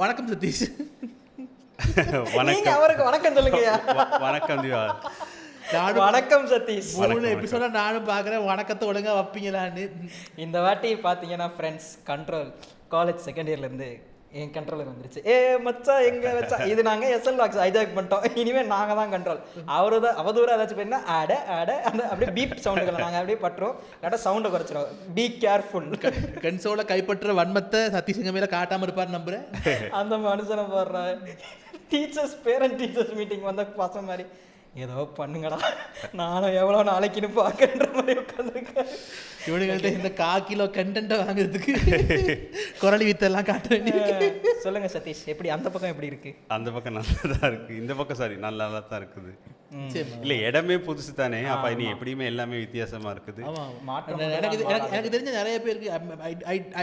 வணக்கம் சதீஷ். நீங்க வணக்கம். அவருக்கு வணக்கம் சொல்லுங்கய்யா. வணக்கம் திவா. நானும் வணக்கம் சதீஷ். 3 எபிசோட நானும் பார்க்குறேன். வணக்கத்தை ஒழுங்கா வைப்பீங்களான்னு. இந்த வாட்டி பார்த்தீங்கன்னா ஃப்ரெண்ட்ஸ் கண்ட்ரோல் காலேஜ் செகண்ட் இயர்லேருந்து என் கண்ட்ரோலர் வந்துருச்சு. மச்சா எங்க வச்சா இது நாங்கள் எஸ்எல் பாக்ஸ் ஹைஜாக் பண்ணிட்டோம். இனிமேல் நாங்கள் தான் கண்ட்ரோல். அவதூறாக ஏதாச்சும் போயிருந்தா அட அந்த அப்படியே பீப் சவுண்டுகளை நாங்கள் அப்படியே பட்டுறோம். இல்லாட்டா சவுண்டை குறைச்சிரும். Be careful. கன்சோல கைப்பற்ற வன்மத்தை சதீஷ் மேல காட்டாம இருப்பார் நம்புறேன். அந்த மனுஷனை போடுற டீச்சர்ஸ் பேரண்ட் டீச்சர்ஸ் மீட்டிங் வந்த பசங்க மாதிரி ஏதோ பண்ணுங்கடா நானும் எவ்வளோ நாளைக்குன்னு பார்க்கன்ற மாதிரி உட்காந்துருக்கேன். இவனுங்கள்ட்ட இந்த 1/4 கிலோ கண்டென்ட்டை வாங்குறதுக்கு குரலி வித்தெல்லாம் காட்ட வேண்டிய. சொல்லுங்க சதீஷ், எப்படி அந்த பக்கம் எப்படி இருக்கு? அந்த பக்கம் நல்லா தான் இருக்கு, இந்த பக்கம் சாரி நல்லா தான் இருக்குது. சரி. இல்ல இடமே புதுசு தானே, அப்ப இனி எப்படியுமே எல்லாமே வித்தியாசமா இருக்குது. எனக்கு தெரிஞ்ச நிறைய பேருக்கு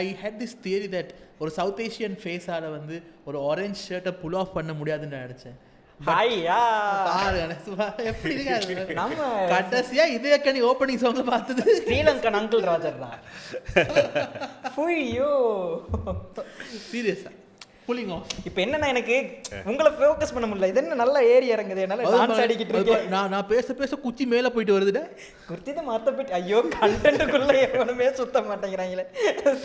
ஐ ஹேட் திஸ் தியரி தட் ஒரு சவுத் ஏஷியன் ஃபேஸால வந்து ஒரு ஆரஞ்ச் ஷர்ட்டை புல் ஆஃப் பண்ண முடியாதுன்னு நினைச்சேன். நம்ம கடைசியா இதே கனி ஓப்பனிங் சாங்ல பார்த்தது ஸ்ரீலங்கன் அங்கிள் ராஜர் தான். சீரியஸா புல்லிங் ஆஃப். இப்போ என்னன்னா எனக்கு உங்களை ஃபோக்கஸ் பண்ண முடியல. இது என்ன நல்ல ஏறி இறங்குது, என்னால டான்ஸ் ஆடிக்கிட்டு இருக்கேன். நான் பேச குச்சி மேல போயிட்டு வருதுடா. குர்த்தித மாத்த போயிட்டு ஐயோ கண்டென்ட்டுக்குள்ள எவனுமே சுத்த மாட்டேங்கிறாங்களே.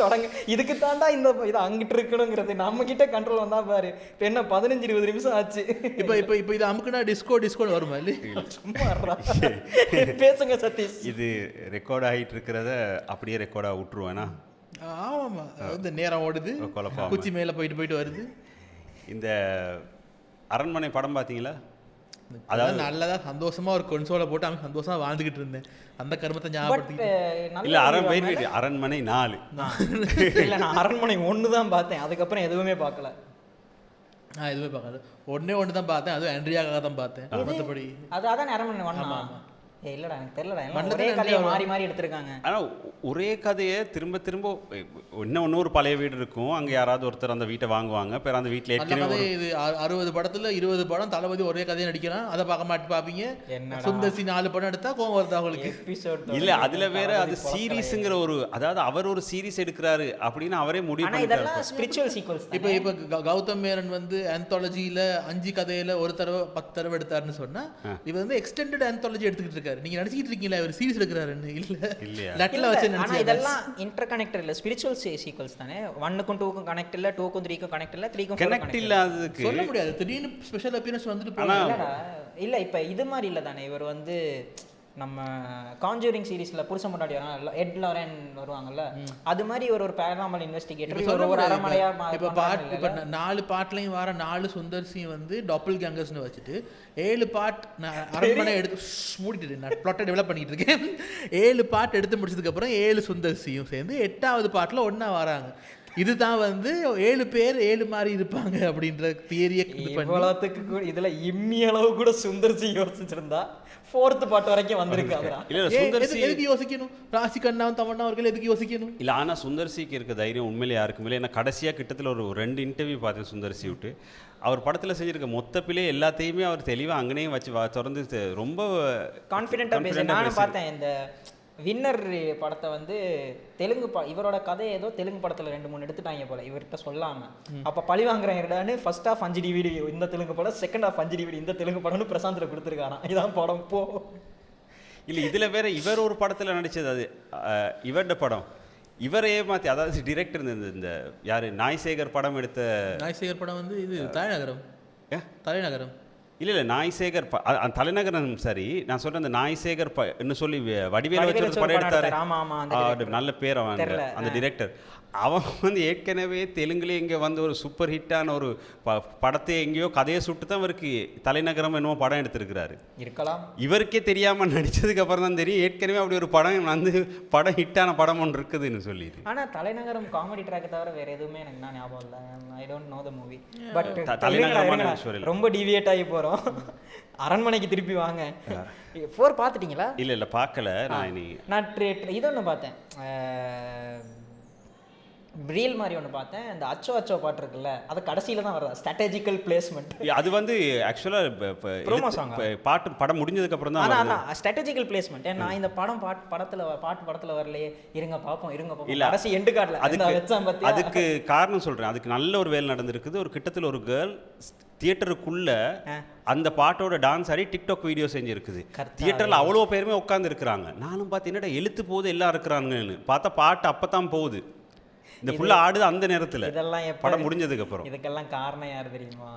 தொடங்க இதுக்கு தாண்டா இந்த இது அங்கிட்டு இருக்கணுங்கிறது. நம்ம கிட்ட கண்ட்ரோல் வந்தா பாரு. இப்போ என்ன 15-20 நிமிஷம் ஆச்சு. இப்போ இது அமுக்குனா டிஸ்கோ வருமா இல்லை? சும்மா பேசுங்க சதீஷ். இது ரெக்கார்ட் ஆகிட்டு இருக்கிறத அப்படியே ரெக்கார்டா விட்டுருவேனா? ஆமாம்மா, இந்த நேரம் ஓடுது, குச்சி மேலே போயிட்டு வருது. இந்த அரண்மனை படம் பார்த்தீங்களா? அதாவது நல்லதா சந்தோஷமா ஒரு கொன்சோலை போட்டு அவன் சந்தோஷமா வாழ்ந்துகிட்டு இருந்தேன். அந்த கர்மத்தை ஞாபகப்படுத்திக்கிட்டு இல்ல அரண்மனை 4 இல்ல நான் அரண்மனை 1 தான் பார்த்தேன். அதுக்கப்புறம் எதுவுமே பார்க்கல. நான் எதுவுமே பார்க்கல. ஒண்ணு தான் பார்த்தேன். அதுவும் ஆண்ட்ரியாக்காக தான் பார்த்தேன். மற்றபடி அதான் அரண்மனை 1. இல்லடா எனக்கு தெரியலடா. ஒரே கதையை மாறி எடுத்திருக்காங்க. ஆனால் ஒரே கதையை திரும்ப இன்னொரு பழைய வீடு இருக்கும், அங்கே யாராவது ஒருத்தர் அந்த வீட்டை வாங்குவாங்க. பேர் அந்த வீட்டில் ஏற்கனவே இது 60 படத்துல 20 படம் தளபதி ஒரே கதையை நடிக்கிறான். அதை பார்க்க மாட்டி பார்ப்பீங்க. சுந்தர்சி 4 படம் எடுத்தா கோவம் வருது அவங்களுக்கு. இல்லை அதுல வேற அது சீரீஸுங்கிற ஒரு, அதாவது அவர் ஒரு சீரீஸ் எடுக்கிறாரு அப்படின்னு அவரே முடிவு பண்ணிட்டாரு. ஸ்பிரிச்சுவல் சீக்வல்ஸ். இப்போ கௌதம் மேனன் வந்து ஆந்தாலஜியில 5 கதையில ஒரு தடவை 10 தடவை எடுத்தாருன்னு சொன்னா இவர் வந்து எக்ஸ்டெண்டட் ஆந்தாலஜி எடுத்துக்கிட்டு இருக்காரு. நீங்க நினைச்சிட்டு இருக்கீங்களா இவர் சீரிஸ் எடுக்கறாருன்னு? இல்ல லட்ல வச்சு நினைச்சீங்க. ஆனா இதெல்லாம் இன்டர்கனெக்டட் இல்ல, ஸ்பிரிச்சுவல் சீக்வல்ஸ் தானே. 1க்கும் 2க்கும் கனெக்ட் இல்ல, 2க்கும் 3க்கும் கனெக்ட் இல்ல, 3க்கும் கனெக்ட் இல்ல. அதுக்கு சொல்ல முடியாது. திடீர்னு ஸ்பெஷல் அப்பியரன்ஸ் வந்துட்டு போறாங்க. இல்ல இப்ப இது மாதிரி இல்ல தானே. இவர் வந்து நம்ம கான்ஜூரிங் சீரிஸ்ல புருஷன் முன்னாடி வராங்க, எட் லாரன் வருவாங்கல்ல, அது மாதிரி ஒரு பேரானாமல் இன்வெஸ்டிகேட்டர் ஒரு அரமனையா. இப்ப 4 பார்ட்லயும் வர 4 சுந்தர்சியும் வந்து டாப்பிள் கேங்கர்ஸ்னு வச்சுட்டு 7 பார்ட் அரண்மனை எடுத்து மூடிட்டு நான் பிளாட்டை டெவலப் பண்ணிட்டு இருக்கேன். 7 பார்ட் எடுத்து முடிச்சதுக்கு அப்புறம் 7 சுந்தர்சியும் சேர்ந்து 8வது பார்ட்ல ஒண்ணா வராங்க. இதுதான் வந்து 7 பேர் 7 மாதிரி இருப்பாங்க அப்படின்ற தியரியை இவ்வளவுக்கு இதுல இம்மி அளவு கூட சுந்தர்சி யோசிச்சிருந்தா 4th பார்ட் வரைக்கும் வந்திருக்காங்க. எதுக்கு யோசிக்கணும்? ராசி கண்ணாவும் தமன்னா அவர்கள் எதுக்கு யோசிக்கணும்? இல்ல ஆனா சுந்தர்சிக்கு இருக்க தைரியம் உண்மையிலே யாருக்கும் இல்லை. ஏன்னா கடைசியா கிட்டத்தில் ஒரு 2 இன்டர்வியூ பார்த்தேன் சுந்தர்சி விட்டு. அவர் படத்தில் செஞ்சிருக்க மொத்த பிள்ளை எல்லாத்தையுமே அவர் தெளிவாக அங்கேயும் வச்சு திறந்து ரொம்ப கான்ஃபிடென்ட்டாக பேச. நானும் பார்த்தேன் இந்த வின்னர் படத்தை வந்து தெலுங்கு இவரோட கதையை ஏதோ தெலுங்கு படத்தில் 2-3 எடுத்துட்டாங்க போல இவர்கிட்ட சொல்லாம. அப்போ பழி வாங்குறேன்டான்னு ஃபர்ஸ்ட் ஹாஃப் 5 DVD இந்த தெலுங்கு படம், செகண்ட் ஹாஃப் 5 DVD இந்த தெலுங்கு படம்னு பிரசாந்தில் கொடுத்துருக்காராம். இதான் படம் போ. இல்லை இதில் வேற இவர் ஒரு படத்தில் நடித்தது, அது இவருடைய படம். இவரே மாற்றி, அதாவது டிரெக்டர் இந்த யார் நாய்சேகர் படம் எடுத்த நாய்சேகர் படம் வந்து இது தலைநகரம் இல்லை நாய்சேகர் தலைநகரம். சரி நான் சொல்கிறேன் அந்த நாய்சேகர் இன்னும் சொல்லி வடிவேல வச்சு படம் எடுத்தாரு. நல்ல பேர் அவன் அந்த டிரெக்டர். அவன் வந்து ஏற்கனவே தெலுங்குல இங்கே வந்து ஒரு சூப்பர் ஹிட்டான ஒரு படத்தை எங்கேயோ கதையை சுட்டு தான் இவருக்கு தலைநகரம் என்னவோ படம் எடுத்திருக்கிறாரு. இருக்கலாம். இவருக்கே தெரியாமல் நடித்ததுக்கு அப்புறம் தான் தெரியும் ஏற்கனவே அப்படி ஒரு படம் வந்து படம் ஹிட்டான படம் ஒன்று இருக்குதுன்னு சொல்லிட்டு. ஆனால் தலைநகரம் காமெடி ட்ராக் தவிர வேற எதுவுமே எனக்கு நான் ஞாபகம் இல்லை. I don't know the movie. But தலைநகரம் ரொம்ப டிவியேட் ஆகி போகிறோம். அரண்மனைக்கு திருப்பி வாங்க. 4 பார்த்துட்டீங்களா? இல்லை பார்க்கல. நான் இது ஒன்று பார்த்தேன். ரீல் மாதிரி ஒன்று பார்த்தேன், இந்த அச்சோ அச்சோ பாட்டு இருக்குல்ல, அது கடைசியில் தான் வருதா, ஸ்ட்ராட்டஜிக்கல் பிளேஸ்மெண்ட். அது வந்து ஆக்சுவலாக பாட்டு படம் முடிஞ்சதுக்கு அப்புறம் தான் அதான் ஸ்ட்ராட்டஜிக்கல் பிளேஸ்மெண்ட். நான் இந்த படத்தில் வரலையே, இருங்க பார்ப்போம் கடைசி எண்டு கார்டில் அதுக்கு காரணம் சொல்கிறேன். அதுக்கு நல்ல ஒரு வேலை நடந்திருக்குது. ஒரு கிட்டத்தில் ஒரு கேர்ள் தியேட்டருக்குள்ள அந்த பாட்டோட டான்ஸ் ஆடி டிக்டாக் வீடியோ செஞ்சுருக்குது. தியேட்டரில் அவ்வளோ பேருமே உட்காந்து இருக்கிறாங்க. நானும் பார்த்து என்னடா எழுத்து போகுது எல்லாம் இருக்கிறாங்கன்னு பார்த்தா பாட்டு அப்போ தான் போகுது. இந்த ஃபுல்லாக ஆடுது அந்த நேரத்தில். இதெல்லாம் படம் முடிஞ்சதுக்கு அப்புறம். இதுக்கெல்லாம் காரணம் யார் தெரியுமா?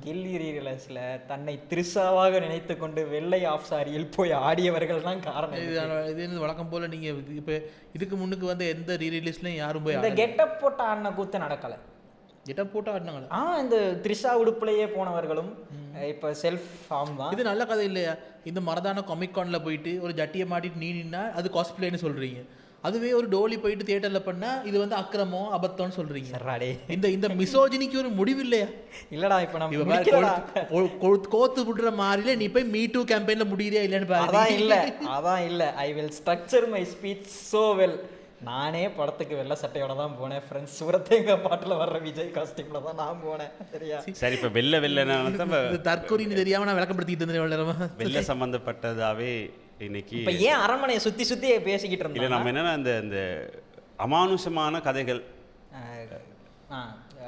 கில்லி ரீரிலஸில் தன்னை திரிசாவாக நினைத்து கொண்டு வெள்ளை ஆஃப் சாரியில் போய் ஆடியவர்கள் தான் காரணம். இது வழக்கம் போல் நீங்கள் இப்போ இதுக்கு முன்னுக்கு வந்து எந்த ரீரிலீஸ்லையும் யாரும் போய் இந்த கெட்டப் போட்ட ஆடின கூத்து நடக்கலை. கெட்டப் போட்டு ஆடினாங்களா? இந்த த்ரிஷா உடுப்புலையே போனவர்களும் இப்போ செல்ஃப் ஃபார்ம் தான். இது நல்ல கதை இல்லையா? இந்த மரதான காமிக்கானில் போயிட்டு ஒரு ஜட்டியை மாட்டிட்டு நின்னா அது காஸ்பிளேன்னு சொல்கிறீங்க. அதுவே ஒரு டோலி போயிட்டு தியேட்டரில் பண்ணால் இது வந்து அக்கிரமம் அபத்தம்னு சொல்கிறீங்க. இந்த மிசோஜினிக்கு ஒரு முடிவு இல்லையா? இல்லடா இப்போ நம்ம கோத்து விடுற மாதிரில நீ போய் மீ டூ கேம்பெயினில் முடியுதே இல்லைன்னு பாரு. அதான் இல்லை I will structure my speech so well. நானே படத்துக்கு வெள்ளை சட்டையோட தான் போனேன் ஃப்ரெண்ட்ஸ். சுரத்தேங்க பாட்டில் வர்ற விஜய் காஸ்டியூமில் தான் நான் போனேன். சரியா? சரி, இப்போ வெள்ளை தற்கொலைன்னு தெரியாமல் நான் விளக்கப்படுத்திட்டு இருந்தேன். வெள்ளை சம்மந்தப்பட்டதாவே இன்னைக்கு இப்போ ஏன் அரண்மனையை சுற்றி பேசிக்கிட்டு இருந்தோம்? இல்லை, நம்ம என்னன்னா இந்த அமானுஷமான கதைகள்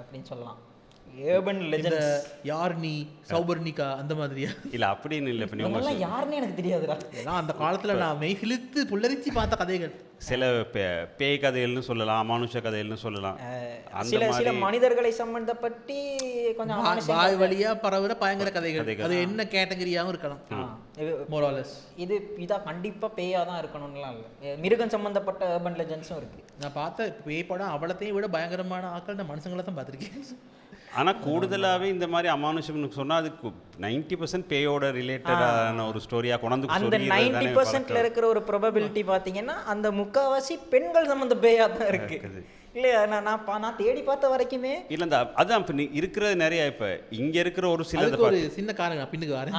அப்படின்னு சொல்லலாம். Urban legends. யார் நீ சௌபர்ணிகா அந்த மாதிரியா? இல்லை அப்படின்னு இல்லை. இப்போ நீங்கள் யாருன்னு எனக்கு தெரியாதுடா. அந்த காலத்தில் நான் மெய்சிலித்து புல்லரிச்சு பார்த்த கதைகள். சில பேய் கதைகள்னு சொல்லலாம், அமானுஷ கதைகள்னு சொல்லலாம். சில மனிதர்களை சம்பந்தப்பட்டி கொஞ்சம் வாய் வழியா பரவுற பயங்கர கதைகள். அது என்ன கேட்டகரியாகவும் இருக்கலாம். மோரலஸ் இதா கண்டிப்பா பேயா தான் இருக்கணும்லாம் இல்லை. மிருகம் சம்பந்தப்பட்ட ஏர்பன் லெஜெண்ட்ஸும் இருக்கு. நான் பார்த்த பேய் படம் அவ்வளோத்தையும் விட பயங்கரமான ஆட்கள் நான் மனுஷங்களை தான் பார்த்துருக்கேன். ஆனால் கூடுதலாகவே இந்த மாதிரி அமானுஷம்னு சொன்னால் அதுக்கு 90% பேயோட ரிலேட்டடான ஒரு ஸ்டோரியாக கொண்டாந்து அந்த 90% இருக்கிற ஒரு ப்ராபபிலிட்டி பார்த்தீங்கன்னா அந்த முக்கால்வாசி பெண்கள் சம்மந்த பேயா தான் இருக்குது. இல்லையா? நான் தேடி பார்த்த வரைக்குமே இல்லை. அதான் இப்போ இருக்கிறது நிறைய. இப்போ இங்கே இருக்கிற ஒரு சில ஒரு சின்ன காரணம் பின்னுக்கு வரேன்.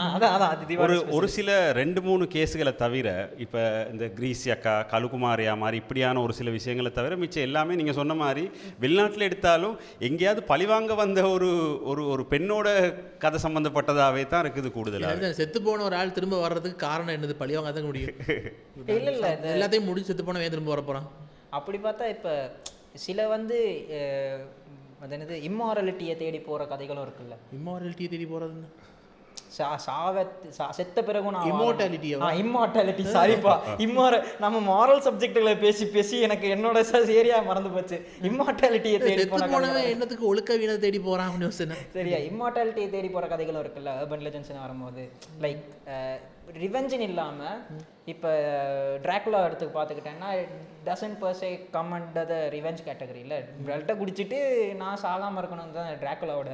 ஒரு சில 2-3 கேஸுகளை தவிர இப்போ இந்த கிரீசி அக்கா, கலுகுமாரியா மாதிரி இப்படியான ஒரு சில விஷயங்களை தவிர மிச்சம் எல்லாமே நீங்கள் சொன்ன மாதிரி வெளிநாட்டில் எடுத்தாலும் எங்கேயாவது பழிவாங்க வந்த ஒரு பெண்ணோட கதை சம்மந்தப்பட்டதாகவே தான் இருக்குது. கூடுதலாக செத்து போன ஒரு ஆள் திரும்ப வர்றதுக்கு காரணம் என்னது? பழிவாங்க தான் முடியும். இல்லை எல்லாத்தையும் முடிஞ்சு செத்து போன ஏன் திரும்ப வர போகிறான்? அப்படி பார்த்தா இப்போ சில வந்து அது என்னது இம்மாரலிட்டியை தேடி போகிற கதைகளும் இருக்குல்ல. இம்மாரலிட்டியை தேடி போகிறதுன்னு செத்த பிறகு நான் இம்மார்டாலிட்டி சாரிப்பா நம்ம மாரல் சப்ஜெக்டுகளை பேசி எனக்கு என்னோட ஏரியா மறந்து போச்சு. இம்மார்டாலிட்டியை தேடி போனவன் என்னத்துக்கு ஒழுக்க வீணை தேடி போறான் சரியா? இம்மார்டாலிட்டியை தேடி போற கதைகளும் இருக்குல்ல ஏர்பன் லெஜெண்ட்ஸ்னு வரும்போது. லைக் ரிவெஞ்சின் இல்லாமல் இப்போ டிராகுலா எடுத்து பார்த்துக்கிட்டேன்னா doesn't per se come under the revenge கேட்டகரியில். பிளட்டை குடிச்சிட்டு நான் சாகாமல் இருக்கணும் தான் டிராகுலாவோட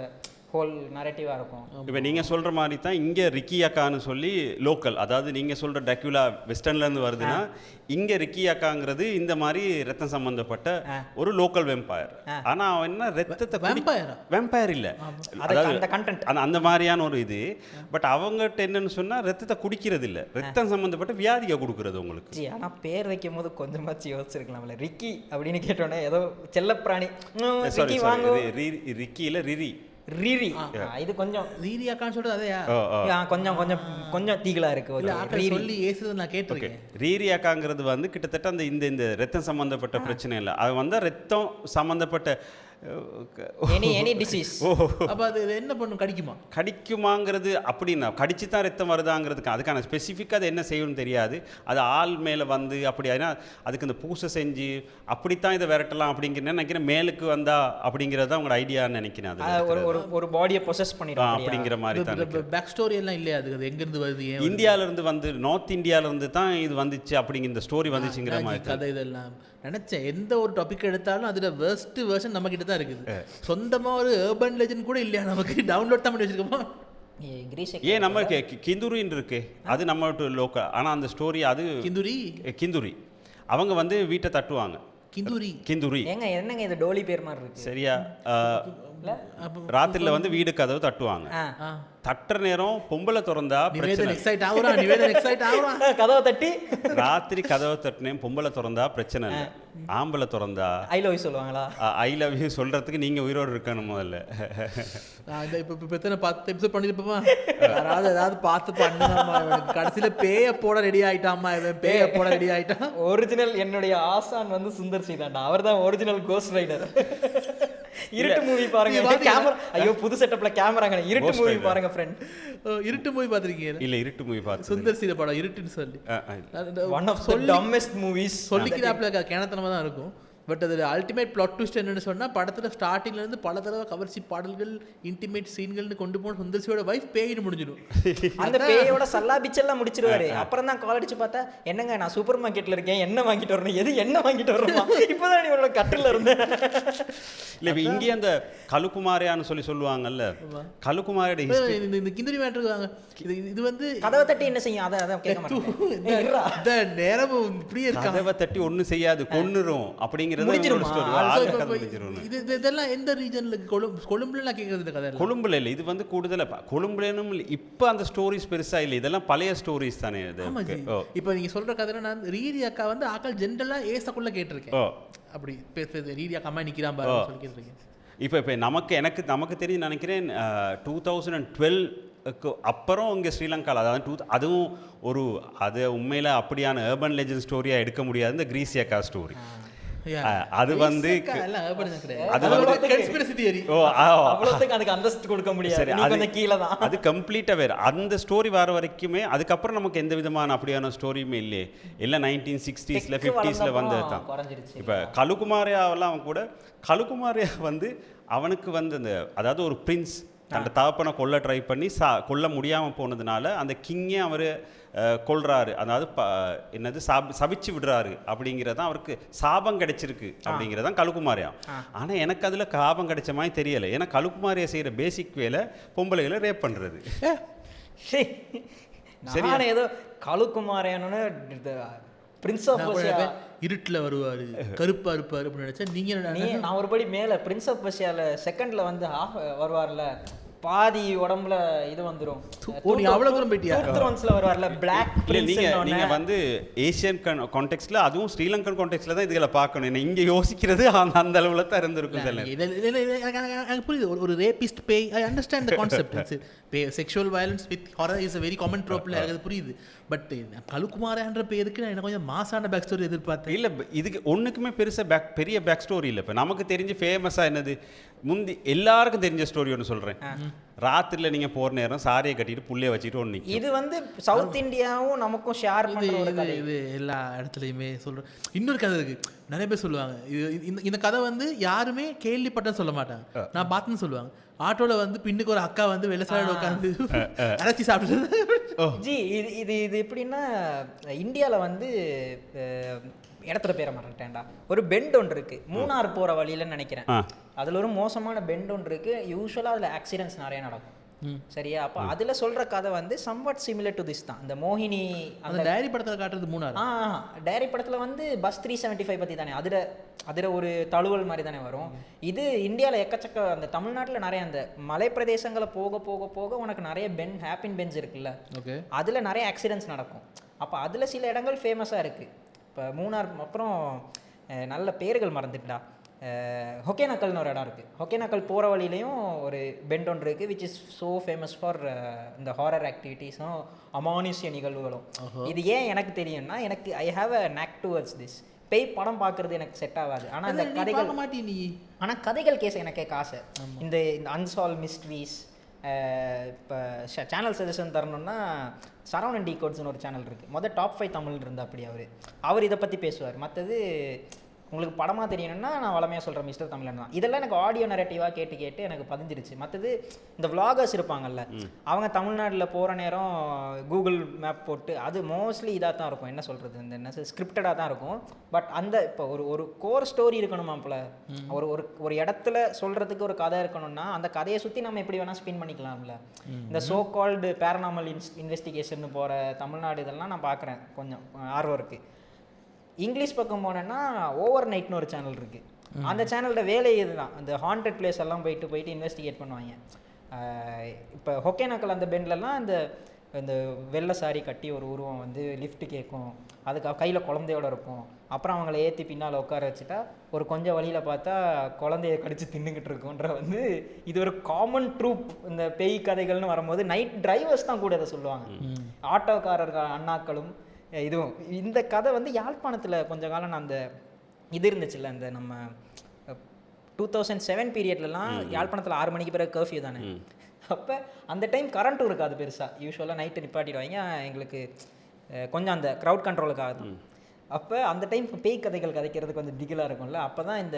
ஹோல் நரேட்டிவாக இருக்கும். இப்போ நீங்கள் சொல்கிற மாதிரி தான் இங்கே ரிக்கி அக்கான்னு சொல்லி லோக்கல், அதாவது நீங்கள் சொல்கிற டிராகுலா வெஸ்டர்ன்லேருந்து வருதுன்னா இங்கே ரிக்கி அக்காங்கிறது இந்த மாதிரி ரத்தம் சம்மந்தப்பட்ட ஒரு லோக்கல் வெம்பயர். ஆனால் அவன் என்ன ரத்தத்தை வெம்பயர் இல்லை, அதாவது அந்த மாதிரியான ஒரு இது. பட் அவங்ககிட்ட என்னன்னு சொன்னால் ரத்தத்தை குடிக்கிறது இல்லை, ரத்தம் சம்மந்தப்பட்ட வியாதியை கொடுக்குறது உங்களுக்கு. ஆனால் பேர் வைக்கும் போது கொஞ்சமாச்சு யோசிச்சிருக்கலாம்ல. ரிக்கி அப்படின்னு கேட்டோன்னே ஏதோ செல்லப்பிராணி. ரிக்கி இல்லை ரிரி. ரீரி இது கொஞ்சம் ரீரி அக்கான்னு சொல்றது அதையா? கொஞ்சம் தீகலா இருக்கு சொல்லி ஏசுறது நான் கேட்டிருக்கேன். ரீரி அக்காங்கிறது வந்து கிட்டத்தட்ட அந்த இந்த ரத்தம் சம்பந்தப்பட்ட பிரச்சனை இல்லை, அது வந்து ரத்தம் சம்பந்தப்பட்ட எனி டிசீஸ். அப்ப அது என்ன பண்ணும்? கடிக்குமாங்கிறது அப்படின்னா கடிச்சு தான் ரத்தம் வருதாங்கிறதுக்கு அதுக்கான ஸ்பெசிஃபிக்காக அது என்ன செய்யணும்னு தெரியாது. அது ஆள் மேலே வந்து அப்படி ஆனா அதுக்கு இந்த பூசை செஞ்சு அப்படித்தான் இதை விரட்டலாம் அப்படிங்கிறேன் நினைக்கிறேன். மேலுக்கு வந்தா அப்படிங்கிறது தான் உங்களோட ஐடியான்னு நினைக்கிறேன். அது ஒரு பாடியை பொசஸ் பண்ணிடும் அப்படிங்கிற மாதிரி தான். பேக் ஸ்டோரி எல்லாம் இல்லையா? அது எங்கேருந்து வருது? இந்தியாவிலேருந்து வந்து நார்த் இந்தியாவிலேருந்து தான் இது வந்துச்சு அப்படிங்கிற இந்த ஸ்டோரி வந்துச்சுங்கிற மாதிரி கதை. இதெல்லாம் நினைச்சேன் எந்த ஒரு டாபிக் எடுத்தாலும் அதில் வேர்ஸ்ட் வெர்ஷன் நம்ம கிட்ட தான் இருக்குது. சொந்தமா ஒரு ஏர்பன் லெஜெண்ட் கூட இல்லையா நமக்கு? டவுன்லோட் தான் பண்ணி வச்சிருக்கோமா? ஏன் நம்ம கிந்துரின்னு இருக்கு, அது நம்ம லோக்கல். ஆனால் அந்த ஸ்டோரி அது கிந்துரி அவங்க வந்து வீட்டை தட்டுவாங்க. கிந்துரி என்னங்க இது டோலி பேர் மாதிரி இருக்கு. சரியா? ராத்திரில வந்து வீடு கதவு தட்டுவாங்க. தட்டுற நேரம் பொம்பளை திறந்தா பிரச்சனை. கதவை தட்டி ராத்திரி கதவை தட்டினேன் பொம்பளை திறந்தா பிரச்சனை இல்லை. ஆம்பளை திறந்தா ஐ லவ் யூ சொல்லுவாங்களா? ஐ லவ் யூ சொல்கிறதுக்கு நீங்கள் உயிரோடு இருக்கணும் முதல்ல. இப்போ எத்தனை 10 எபிசோட் பண்ணிருப்போமா, யாராவது ஏதாவது பார்த்து பண்ணுதாமா, கடைசியில் பேய போட ரெடி ஆகிட்டாமா, இவன் பேய போட ரெடி ஆகிட்டான். ஒரிஜினல் என்னுடைய ஆசான் வந்து சுந்தர் சி தான்டா, அவர் தான் ஒரிஜினல் கோஸ்ட் ரைடர். இருட்டு மூவி பாருங்க, கேமரா, ஐயோ புது செட்டப்ல கேமராங்க, இருட்டு மூவி பாருங்க ஃப்ரெண்ட். இருட்டு மூவி பார்த்துருக்கீங்க? இல்ல இருட்டு மூவி பார்த்து சுந்தர் சி படம் இருட்டுன்னு சொல்லி ஒன் ஆஃப் தி டம்மஸ்ட் மூவிஸ். சொல்லிக்கிறாப்ல கிணத்தனமா தான் இருக்கும். பட் அது அல்டிமேட் பிளாட் ட்விஸ்ட் என்னன்னு சொன்னால், படத்தில் ஸ்டார்டிங்லேருந்து பல தடவை கவர்ச்சி பாடல்கள், இன்டிமேட் சீன்கள்னு கொண்டு போன சுந்தர்சியோட வைஃப் பேயிட்டு முடிஞ்சிடும். அந்த பேயோட சல்லா பிச்செல்லாம் முடிச்சிருவாரு. அப்புறம் தான் கால் அடிச்சு பார்த்தா, என்னங்க நான் சூப்பர் மார்க்கெட்டில் இருக்கேன், என்ன வாங்கிட்டு வரணும், எது என்ன வாங்கிட்டு வரணும், இப்போதான் நீ உங்களோட கட்டில் இருந்தேன். இல்லை இப்போ இங்கே அந்த கலுக்குமாரியான்னு சொல்லுவாங்கல்ல, கலுக்குமாரியோட இந்த கிந்தரி மேட்டருக்கு வாங்க. இது வந்து கதவை தட்டி என்ன செய்யும், அதை கேட்க மாட்டேன். நேரமும் இப்படியே இருக்கு, கதவை தட்டி ஒன்றும் செய்யாது, கொன்னுரும் அப்படிங்கிற இதெல்லாம் எந்த ரீஜன்ல? கொழும்புல நான் கேட்கறது இந்த கதை. கொழும்புல இல்லை, இது வந்து கூடுதலாக கொழும்புலனும் இப்போ அந்த ஸ்டோரிஸ் பெருசா இல்லை, இதெல்லாம் பழைய ஸ்டோரிஸ் தானே. இப்போ நீங்க சொல்ற கதை, நான் ரீதி அக்கா வந்து ஆக்கள் ஜென்ரலா ஏசக்குள்ள கேட்டிருக்கேன், அப்படி பேசுறது ரீதி அக்கா அம்மா நிக்கிறான் பாரு சொல்லி கேட்டிருக்கேன். இப்போ நமக்கு தெரிஞ்சு நினைக்கிறேன் 2012 அப்புறம் இங்கே ஸ்ரீலங்காவில், அதாவது அதுவும் அது உண்மையில் அப்படியான ஏர்பன் லெஜண்ட் ஸ்டோரியாக எடுக்க முடியாது இந்த கிரீசியக்கா ஸ்டோரி. அது வந்து அது கம்ப்ளீட்டா வேற. அந்த ஸ்டோரி வர வரைக்குமே அதுக்கப்புறம் நமக்கு எந்த விதமான அப்படியான ஸ்டோரியுமே இல்லையே, எல்லாம் 1960s 50s வந்தது தான். இப்போ கலுக்குமாரியாவெல்லாம் கூட, கலுக்குமாரியா வந்து அவனுக்கு வந்து அந்த, அதாவது ஒரு பிரின்ஸ் தன்னோட தகப்பனை கொல்ல ட்ரை பண்ணி கொல்ல முடியாமல் போனதுனால அந்த கிங்கே அவர் கொல்றாரு, அதாவது என்னது சபிச்சு விடுறாரு அப்படிங்கிறதான் அவருக்கு சாபம் கிடைச்சிருக்கு அப்படிங்கிறதான் கலுக்குமாரியா. ஆனால் எனக்கு அதில் சாபம் கிடைச்ச மாதிரி தெரியலை, ஏன்னா கலுக்குமாரியா செய்கிற பேசிக் வேலை பொம்பளைகளை ரேப் பண்ணுறது. சரி, ஏதோ கலுக்குமாரியானு பிரின்ஸ் ஆஃப் பர்சியா இருட்டில் வருவார், கருப்பாக இருப்பார் அப்படின்னு நினச்சா நீங்கள் நான் ஒருபடி மேலே பிரின்ஸ் ஆஃப் பர்சியாவில் செகண்டில் வந்து வருவார்ல, பாதி உடம்புல இது வந்துரும். அவ்வளவு தூரம் போயிட்டியா? வருவார்ல பிளாக் பிரின்ஸ். நீங்க வந்து ஏசியன் கான்டெக்ஸ்ட்ல, அதுவும் ஸ்ரீலங்கன் கான்டெக்ஸ்ட்ல தான் இதுகளை பார்க்கணும். இங்க யோசிக்கிறது அந்த அளவுல தான் இருந்திருக்கும். எனக்கு புரியுது, ஒரு ரேபிஸ்ட் பேய், I understand the concept. Sexual violence with horror is a very common trope. எனக்கு புரியுது. பட் கலுக்குமாரன்ற பேருக்கு நான் கொஞ்சம் மாசான பேக் ஸ்டோரி எதிர்பார்த்தேன். இல்லை, இதுக்கு ஒன்றுக்குமே பெரிய பேக் ஸ்டோரி இல்லை. இப்போ நமக்கு தெரிஞ்ச ஃபேமஸாக என்னது, முந்தி எல்லாருக்கும் தெரிஞ்ச ஸ்டோரி ஒன்று சொல்கிறேன். ராத்திரியில் நீங்கள் போகிற நேரம் சாரியை கட்டிட்டு புள்ளைய வச்சுட்டு ஒன்று. இது வந்து சவுத் இந்தியாவும் நமக்கும் ஷேர் பண்ணுறது. இது எல்லா இடத்துலையுமே சொல்கிறேன். இன்னொரு கதை இருக்குது, நிறைய பேர் சொல்லுவாங்க. இந்த கதை வந்து யாருமே கேள்விப்பட்டேன்னு சொல்ல மாட்டாங்க, நான் பார்த்துன்னு சொல்லுவாங்க. ஆட்டோவில் வந்து பின்னுக்கு ஒரு அக்கா வந்து வெள்ளசாடு உட்காந்து அரைச்சி சாப்பிட்டு. ஜி இது எப்படின்னா, இந்தியாவில் வந்து இடத்துல பேர மாட்டேன்டா, ஒரு பெண்ட் ஒன்று இருக்குது மூணார் போகிற வழியிலன்னு நினைக்கிறேன். அதில் ஒரு மோசமான பெண்ட் ஒன்று இருக்குது. யூஸ்வலாக அதில் ஆக்சிடென்ட்ஸ் நிறைய நடக்கும். சரியா? அப்போ அதில் சொல்கிற கதை வந்து சம்வாட் சிமிலர் டு திஸ் தான். இந்த மோகினி அந்த டைரி படத்தில் காட்டுறது மூணார். டைரி படத்தில் வந்து பஸ் 375 பற்றி தானே, அதில் ஒரு தழுவல் மாதிரி தானே வரும். இது இந்தியாவில் எக்கச்சக்க, அந்த தமிழ்நாட்டில் நிறைய அந்த மலை பிரதேசங்களை போக போக போக உனக்கு நிறைய ஹேப்பின் பெஞ்ச் இருக்குல்ல, அதில் நிறைய ஆக்சிடென்ட்ஸ் நடக்கும். அப்போ அதில் சில இடங்கள் ஃபேமஸாக இருக்குது. இப்போ மூணார் அப்புறம் நல்ல பேர்கள் மறந்துட்டா, ஹொகேனக்கல்னு ஒரு இடம் இருக்குது. ஹொகேனக்கல் போகிற வழியிலையும் ஒரு பெண்ட் ஒன்று இருக்குது, which is so famous for இந்த ஹாரர் ஆக்டிவிட்டீஸும் அமானுஷ்ய நிகழ்வுகளும். இது ஏன் எனக்கு தெரியும்னா, எனக்கு I have a knack towards this. பேய் படம் பார்க்குறது எனக்கு செட் ஆகாது. ஆனால் இந்த கதைகள் ஆனால் கதைகள் கேஸ் எனக்கு காசு. இந்த அன்சால்வ் மிஸ்ட்ரீஸ். இப்போ சேனல் சஜஷன் தரணும்னா சரவணன் அண்ட் டிகோட்ஸ்னு ஒரு சேனல் இருக்குது. டாப் 5 தமிழ் இருந்தால் அப்படி அவர் இதை பற்றி பேசுவார். மற்றது உங்களுக்கு படமாக தெரியணும்னா நான் வளமையாக சொல்கிறேன் மிஸ்டர் தமிழன் தான். இதெல்லாம் எனக்கு ஆடியோ நரேட்டிவாக கேட்டு எனக்கு பதிஞ்சிருச்சு. மற்றது இந்த விளாகர்ஸ் இருப்பாங்கல்ல, அவங்க தமிழ்நாட்டில் போகிற நேரம் கூகுள் மேப் போட்டு, அது மோஸ்ட்லி இதாக தான் இருக்கும், என்ன சொல்கிறது, இந்த என்ன ஸ்கிரிப்டடாக தான் இருக்கும். பட் அந்த இப்போ ஒரு கோர் ஸ்டோரி இருக்கணுமாப்பில், ஒரு இடத்துல சொல்கிறதுக்கு ஒரு கதை இருக்கணும்னா அந்த கதையை சுற்றி நம்ம எப்படி வேணால் ஸ்பின் பண்ணிக்கலாம்ல. இந்த சோ கால்டு பேரனாமல் இன்வெஸ்டிகேஷன் போகிற தமிழ்நாடு இதெல்லாம் நான் பார்க்குறேன், கொஞ்சம் ஆர்வம் இருக்குது. இங்கிலீஷ் பக்கம் போனேன்னா ஓவர் நைட்னு ஒரு சேனல் இருக்குது. அந்த சேனலோட வேலை இதுதான், அந்த ஹாண்டட் பிளேஸ் எல்லாம் போயிட்டு இன்வெஸ்டிகேட் பண்ணுவாங்க. இப்போ ஹொகேனக்கல் அந்த பெண்ட்லலாம் அந்த இந்த வெள்ளை சாரி கட்டி ஒரு உருவம் வந்து லிஃப்ட் கேட்கும், அதுக்கு கையில் குழந்தையோட இருக்கும். அப்புறம் அவங்கள ஏற்றி பின்னால் உட்கார வச்சுட்டா ஒரு கொஞ்சம் வழியில் பார்த்தா குழந்தைய கடிச்சு தின்னுக்கிட்டு இருக்குன்ற வந்து இது ஒரு காமன் ட்ரூப். இந்த பேய் கதைகள்னு வரும்போது நைட் டிரைவர்ஸ் தான் கூட இதை சொல்லுவாங்க, ஆட்டோக்காரர்கள் அண்ணாக்களும். இதுவும் இந்த கதை வந்து யாழ்ப்பாணத்தில் கொஞ்ச காலம் நான் அந்த இது இருந்துச்சுல்ல, இந்த நம்ம 2007 பீரியட்லலாம் யாழ்ப்பாணத்தில் 6 மணிக்கு பிறகு கர்ஃப்யூ தானே. அப்போ அந்த டைம் கரண்ட்டும் இருக்காது பெருசாக, யூஸ்வலாக நைட்டு நிப்பாட்டிடுவாங்க எங்களுக்கு கொஞ்சம் அந்த க்ரௌட் கண்ட்ரோலுக்காக தான். அப்போ அந்த டைம் பேய் கதைகள் கதைக்கிறது கொஞ்சம் திகிலாக இருக்கும்ல. அப்போ தான் இந்த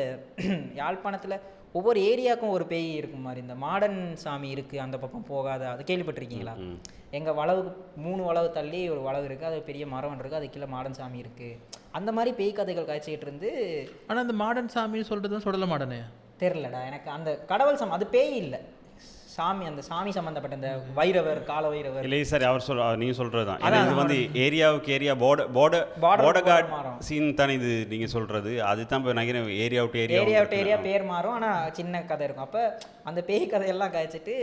யாழ்ப்பாணத்தில் ஒவ்வொரு ஏரியாவுக்கும் ஒரு பேய் இருக்கும் மாதிரி, இந்த மாடன் சாமி இருக்குது அந்த பக்கம் போகாத, அது கேள்விப்பட்டிருக்கீங்களா? எங்கள் வளவுக்கு 3 வளவு தள்ளி ஒரு வளவு இருக்குது, அது பெரிய மரம் இருக்குது, அது கீழே மாடன் சாமி இருக்குது. அந்த மாதிரி பேய் கதைகள் காய்ச்சிக்கிட்டு இருந்து. ஆனால் அந்த மாடன் சாமின்னு சொல்கிறது சுடல மாடனே தெரிலடா எனக்கு. அந்த கடவுள் சாமி அது பேய் இல்லை, சாமி, அந்த சாமி சம்பந்தப்பட்ட இந்த வைரவர் கால வைரவர் இல்லை சார். அவர் நீங்கள் சொல்கிறது தான். இது வந்து ஏரியாவுக்கு ஏரியா border guard சீன் தானே இது நீங்கள் சொல்கிறது. அதுதான் இப்போ நினைக்கிறேன் ஏரியா விட்டு ஏரியா பேர் மாறும், ஆனால் சின்ன கதை இருக்கும். அப்போ அந்த பேய் கதையெல்லாம் காய்ச்சிட்டு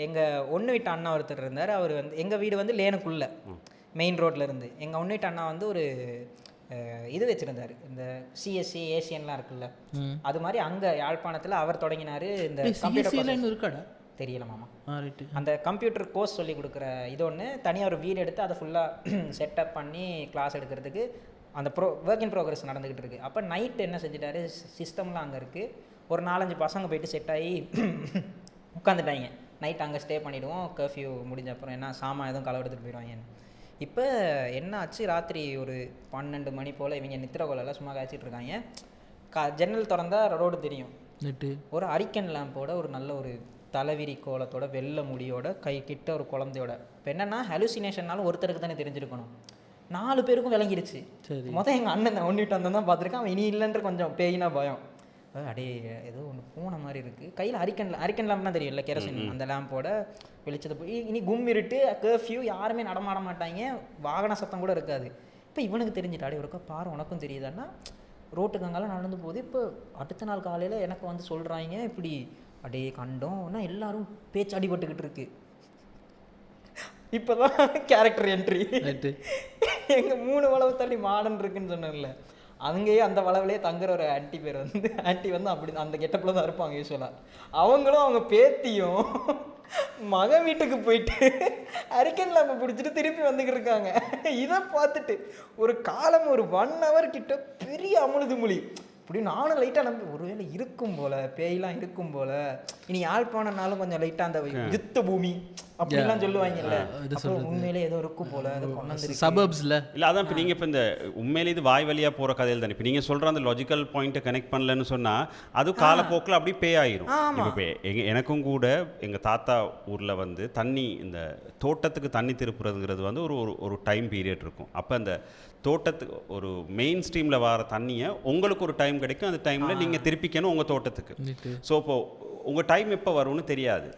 எங்கள் ஒன்று வீட்டு அண்ணா ஒருத்தர் இருந்தார். அவர் வந்து எங்கள் வீடு வந்து லேனுக்குள்ளே மெயின் ரோட்டில் இருந்து. எங்கள் ஒன்று வீட்டு அண்ணா வந்து ஒரு இது வச்சுருந்தார், இந்த சிஎஸ்சி ஏசியன்லாம் இருக்குல்ல, அது மாதிரி அங்கே யாழ்ப்பாணத்தில் அவர் தொடங்கினார். இந்த கம்ப்யூட்டர் இருக்காடா தெரியல மாமா, அந்த கம்ப்யூட்டர் கோர்ஸ் சொல்லி கொடுக்குற இது ஒன்று தனியாக ஒரு வீடு எடுத்து அதை ஃபுல்லாக செட்டப் பண்ணி கிளாஸ் எடுக்கிறதுக்கு அந்த ஒர்க் இன் ப்ரோக்ரஸ் நடந்துக்கிட்டு இருக்குது. அப்போ நைட்டு என்ன செஞ்சுட்டாரு, சிஸ்டம்லாம் அங்கே இருக்குது, ஒரு 4-5 பசங்க போயிட்டு செட் ஆகி உட்காந்துட்டாங்க. நைட் அங்கே ஸ்டே பண்ணிவிடுவோம், கர்ஃப்யூ முடிஞ்ச அப்புறம் என்ன சாமான் எதுவும் களவு எடுத்துகிட்டு போயிடுவாங்கன்னு. இப்போ என்ன ஆச்சு, ராத்திரி ஒரு 12 மணி போல் இவங்க நித்திர கோலெல்லாம் சும்மா காய்ச்சிட்டு இருக்காங்க. ஜன்னல் திறந்தா ரோடு தெரியும். ஒரு அரிக்கன் லேம்போட ஒரு நல்ல ஒரு தலைவிரி கோலத்தோட வெள்ளை முடியோட கை கிட்ட ஒரு குழந்தையோட. இப்போ என்னன்னா ஹலுசினேஷன்னாலும் ஒருத்தருக்கு தானே தெரிஞ்சிருக்கணும், 4 பேருக்கும் விளங்கிருச்சு. மொதல் எங்கள் அண்ணன் ஒன்றிட்டு வந்தோம் தான் பார்த்துருக்கான். அவன் இனி இல்லைன்ற கொஞ்சம் பேயினா பயம், அடே ஏதோ ஒன்று பூனை மாதிரி இருக்குது. கையில் அரிக்கன் லேம்ப்னா தெரியும் இல்லை, கெரசின், அந்த லேம்போட வெளிச்சத்தை போய் இனி கும்மிருட்டு கர்ஃப்யூ, யாருமே நடமாட மாட்டாங்க, வாகன சத்தம் கூட இருக்காது. இப்போ இவனுக்கு தெரிஞ்சுட்டு அடே ஒருக்கா பாரு உனக்கும் தெரியுதான்னா ரோட்டுக்கு அங்கெல்லாம் நடந்து போகுது. இப்போ அடுத்த நாள் காலையில் எனக்கு வந்து சொல்கிறாங்க இப்படி அடே கண்டோம்னா எல்லாரும் பேச்சு அடிபட்டுக்கிட்டு இருக்கு. இப்போ தான் கேரக்டர் என்ட்ரி. எங்கள் 3 வளவு தள்ளி மாடன் இருக்குன்னு சொன்னேன்ல, அங்கேயே அந்த வளவிலே தங்குற ஒரு ஆன்ட்டி பேர் வந்து ஆன்ட்டி வந்து அப்படி அந்த கெட்டப்பில் தான் இருப்பாங்க யூஸ்வலாக. அவங்களும் அவங்க பேத்தியும் மகன் வீட்டுக்கு போயிட்டு அரிக்கன் லேம்பை பிடிச்சிட்டு திருப்பி வந்துக்கிட்டு இருக்காங்க. இதை பார்த்துட்டு ஒரு காலம் ஒரு 1 hour கிட்ட பெரிய அமுழுது மொழி. இப்படி நானும் லைட்டாக நம்பி ஒருவேளை இருக்கும் போல், பேயெலாம் இருக்கும் போல், இனி யாழ்ப்பாணம்னாலும் கொஞ்சம் லைட்டாக அந்த யுத்த பூமி அப்படிலாம் சொல்லுவாங்கல்ல, உண்மையிலே ஏதோ இருக்கும் போல சபர்ப்ஸ்ல இல்லை. அதான் இப்போ நீங்கள் இப்போ இந்த உண்மையிலே இது வாய் வழியாக போகிற கதையில் தானே. இப்போ நீங்கள் சொல்கிற அந்த லாஜிக்கல் பாயிண்ட்டை கனெக்ட் பண்ணலன்னு சொன்னால் அது காலப்போக்கில் அப்படி பே ஆயிரும். இப்போ எனக்கும் கூட எங்கள் தாத்தா ஊரில் வந்து தண்ணி, இந்த தோட்டத்துக்கு தண்ணி திருப்புறதுங்கிறது வந்து ஒரு டைம் பீரியட் இருக்கும். அப்போ அந்த தோட்டத்துக்கு ஒரு மெயின் ஸ்ட்ரீமில் வர தண்ணியை உங்களுக்கு ஒரு டைம் கிடைக்கும், அந்த டைமில் நீங்கள் திருப்பிக்கணும் உங்கள் தோட்டத்துக்கு. ஸோ இப்போது உங்கள் டைம் எப்போ வரும்னு தெரியாது.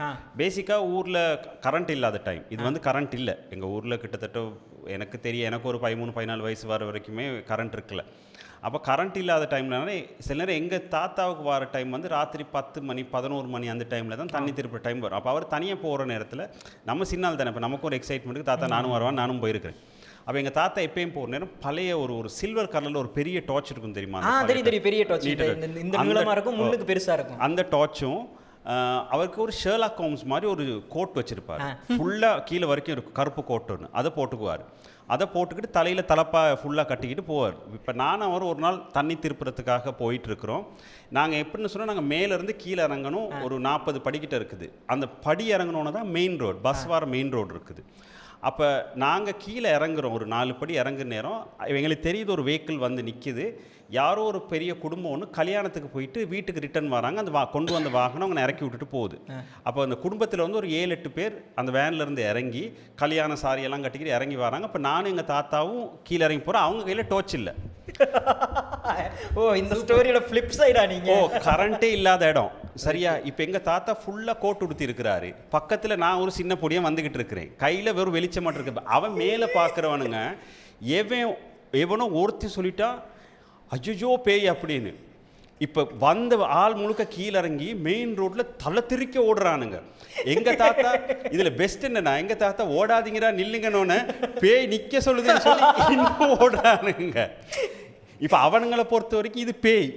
பேசிக்காக ஊரில் கரண்ட் இல்லாத டைம் இது வந்து கரண்ட் இல்லை எங்கள் ஊரில். கிட்டத்தட்ட எனக்கு எனக்கு ஒரு 13-14 வயசு வர வரைக்குமே கரண்ட் இருக்குல்ல. அப்போ கரண்ட் இல்லாத டைம்லனாலே சில நேரம் எங்கள் தாத்தாவுக்கு வர டைம் வந்து ராத்திரி 10 மணி 11 மணி அந்த டைமில் தான் தண்ணி திருப்புற டைம் வரும். அப்போ அவர் தனியாக போகிற நேரத்தில் நம்ம சின்னால் தானே, இப்போ நமக்கு ஒரு எக்ஸைட்மெண்ட்டுக்கு தாத்தா நானும் வருவான், நானும் போயிருக்கிறேன். அப்போ எங்கள் தாத்தா எப்பயும் போகிற நேரம் பழைய ஒரு சில்வர் கலரில் ஒரு பெரிய டார்ச் இருக்கும் தெரியுமா? தெரியும், பெரிய டார்ச், இந்த நீளமாக இருக்கும், முன்னுக்கு பெருசாக இருக்கும். அந்த டார்ச்சும் அவருக்கு ஒரு ஷெர்லாக் ஹோம்ஸ் மாதிரி ஒரு கோட் வச்சுருப்பார், ஃபுல்லாக கீழே வரைக்கும் இருக்கும், கருப்பு கோட் ஒன்று, அதை போட்டுக்குவார். அதை போட்டுக்கிட்டு தலையில் தலப்பா ஃபுல்லாக கட்டிக்கிட்டு போவார். இப்போ நானும் அவர் ஒரு நாள் தண்ணி திருப்புறதுக்காக போயிட்டுருக்குறோம். நாங்கள் எப்படின்னு சொன்னால் நாங்கள் மேலேருந்து கீழே இறங்கணும், ஒரு 40 படிக்கிட்ட இருக்குது. அந்த படி இறங்கணுன்னு தான் மெயின் ரோடு, பஸ் வர மெயின் ரோடு இருக்குது. அப்போ நாங்கள் கீழே இறங்குறோம், ஒரு 4 படி இறங்குற நேரம் எங்களுக்கு தெரியுது ஒரு வெஹிக்கிள் வந்து நிற்கிது. யாரோ ஒரு பெரிய குடும்பம் ஒன்று கல்யாணத்துக்கு போயிட்டு வீட்டுக்கு ரிட்டர்ன் வராங்க. அந்த கொண்டு வந்த வாகனம் அவங்க இறக்கி விட்டுட்டு போகுது. அப்போ அந்த குடும்பத்தில் வந்து ஒரு 7-8 பேர் அந்த வேன்லேருந்து இறங்கி கல்யாண சாரியெல்லாம் கட்டிக்கிட்டு இறங்கி வராங்க. இப்போ நானும் எங்கள் தாத்தாவும் கீழே இறங்கி போகிறோம். அவங்க கையில் டோர்ச் இல்லை. ஓ, இந்த ஸ்டோரியோட ஃப்ளிப் சைடா நீங்கள்? ஓ, கரண்ட்டே இல்லாத இடம் சரியா. இப்போ எங்கள் தாத்தா ஃபுல்லாக கோட் உடுத்தி இருக்கிறாரு, பக்கத்தில் நான் ஒரு சின்ன பொடியாக வந்துக்கிட்டு இருக்கிறேன், கையில் வெறும் வெளிச்சம் மட்டும் இருக்கு. அவன் மேலே பார்க்குறவனுங்க எவனோ ஒருத்தி சொல்லிட்டா அஜ்ஜோ பேய் அப்படின்னு. இப்போ வந்த ஆள் முழுக்க கீழே இறங்கி மெயின் ரோட்டில் தலை திரிக்க ஓடுறானுங்க. எங்கள் தாத்தா இதில் பெஸ்ட் என்னன்னா, எங்கள் தாத்தா ஓடாதீங்கடா நில்லுங்கன்னு பேய் நிற்க சொல்லுதுன்னு சொல்லி இன்னும் ஓடுறானுங்க. இப்போ அவனுங்களை பொறுத்த வரைக்கும் இது பேய்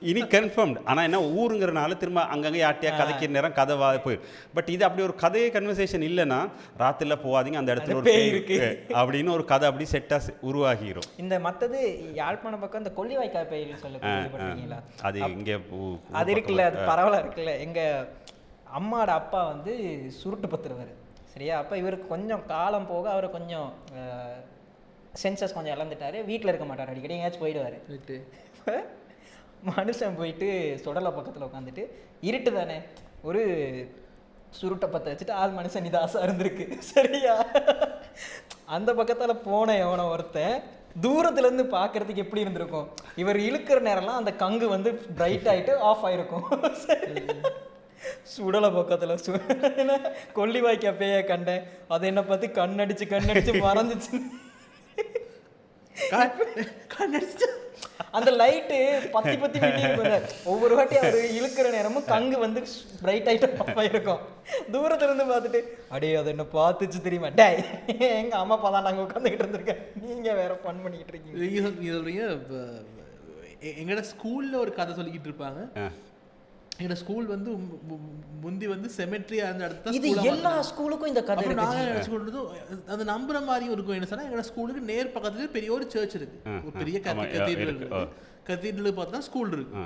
இனி கன்ஃபார்ம்டு. ஆனால் என்ன ஊருங்கிறனால திரும்ப அங்கங்கே யார்ட்டையா கதைக்கிற நேரம் கதை போயிடும். பட் இது அப்படி ஒரு கதையே கன்வர்சேஷன் இல்லைன்னா ராத்திரில போகாதீங்க அந்த இடத்துல ஒரு பேய் இருக்கு அப்படின்னு ஒரு கதை அப்படி செட்டாக உருவாகிடும். இந்த மற்றது யாழ்ப்பாணம் பக்கம் இந்த கொல்லிவாய்க்கால் பேய்னு சொல்லி அது இங்கே அது இருக்குல்ல, அது பரவலாக இருக்குல்ல. எங்கள் அம்மாவோட அப்பா வந்து சுருட்டு பத்துருவார் சரியா. அப்போ இவருக்கு கொஞ்சம் காலம் போக அவர் கொஞ்சம் சென்சஸ் கொஞ்சம் இழந்துட்டாரு, வீட்டில் இருக்க மாட்டார், அடிக்கடி எங்கேயாச்சும் போயிடுவார். மனுஷன் போயிட்டு சுடலை பக்கத்தில் உட்காந்துட்டு இருட்டு தானே ஒரு சுருட்டை பற்ற வச்சுட்டு ஆள் மனுஷன் நிதாசாக இருந்திருக்கு சரியா. அந்த பக்கத்தில் போன எவனை ஒருத்தன் தூரத்துலேருந்து பார்க்குறதுக்கு எப்படி இருந்திருக்கும், இவர் இழுக்கிற நேரம்லாம் அந்த கங்கு வந்து பிரைட் ஆகிட்டு ஆஃப் ஆகிருக்கும். சுடலை பக்கத்தில் கொல்லிவாய்க்கால் பேயை கண்டேன், அதை என்ன பார்த்து கண்ணடிச்சு மறந்துச்சு. அந்த லைட்டு பத்தி ஒவ்வொரு வாட்டி அவர் இழுக்கிற நேரமும் கங்கு வந்து பிரைட் ஆகிட்டு இருக்கும். தூரத்துல இருந்து பார்த்துட்டு அடே அதை என்ன பார்த்துச்சு தெரியுமா, டே எங்க அம்மா அப்பா தான் நாங்கள் உட்காந்துக்கிட்டு இருந்திருக்கேன், நீங்க வேற ஃபன் பண்ணிக்கிட்டு இருக்கீங்க. எங்களோட ஸ்கூல்ல ஒரு கதை சொல்லிக்கிட்டு இருப்பாங்க. எங்களோட ஸ்கூல் வந்து முந்தி வந்து செமெட்ரியா இருந்த இடத்துல இது எல்லா ஸ்கூலுக்கும் இந்த கதை இருக்கு. நாங்க நினைச்சுக்கிட்டு அது நம்புற மாதிரியும் இருக்கும். என்ன சொன்னா எங்களோட ஸ்கூலுக்கு நேர் பக்கத்துல பெரிய ஒரு சர்ச் இருக்கு, ஒரு பெரிய கத்தீட்ரல் இருக்கு. கத்தீட்ரலுக்கு பார்த்தா ஸ்கூல் இருக்கு.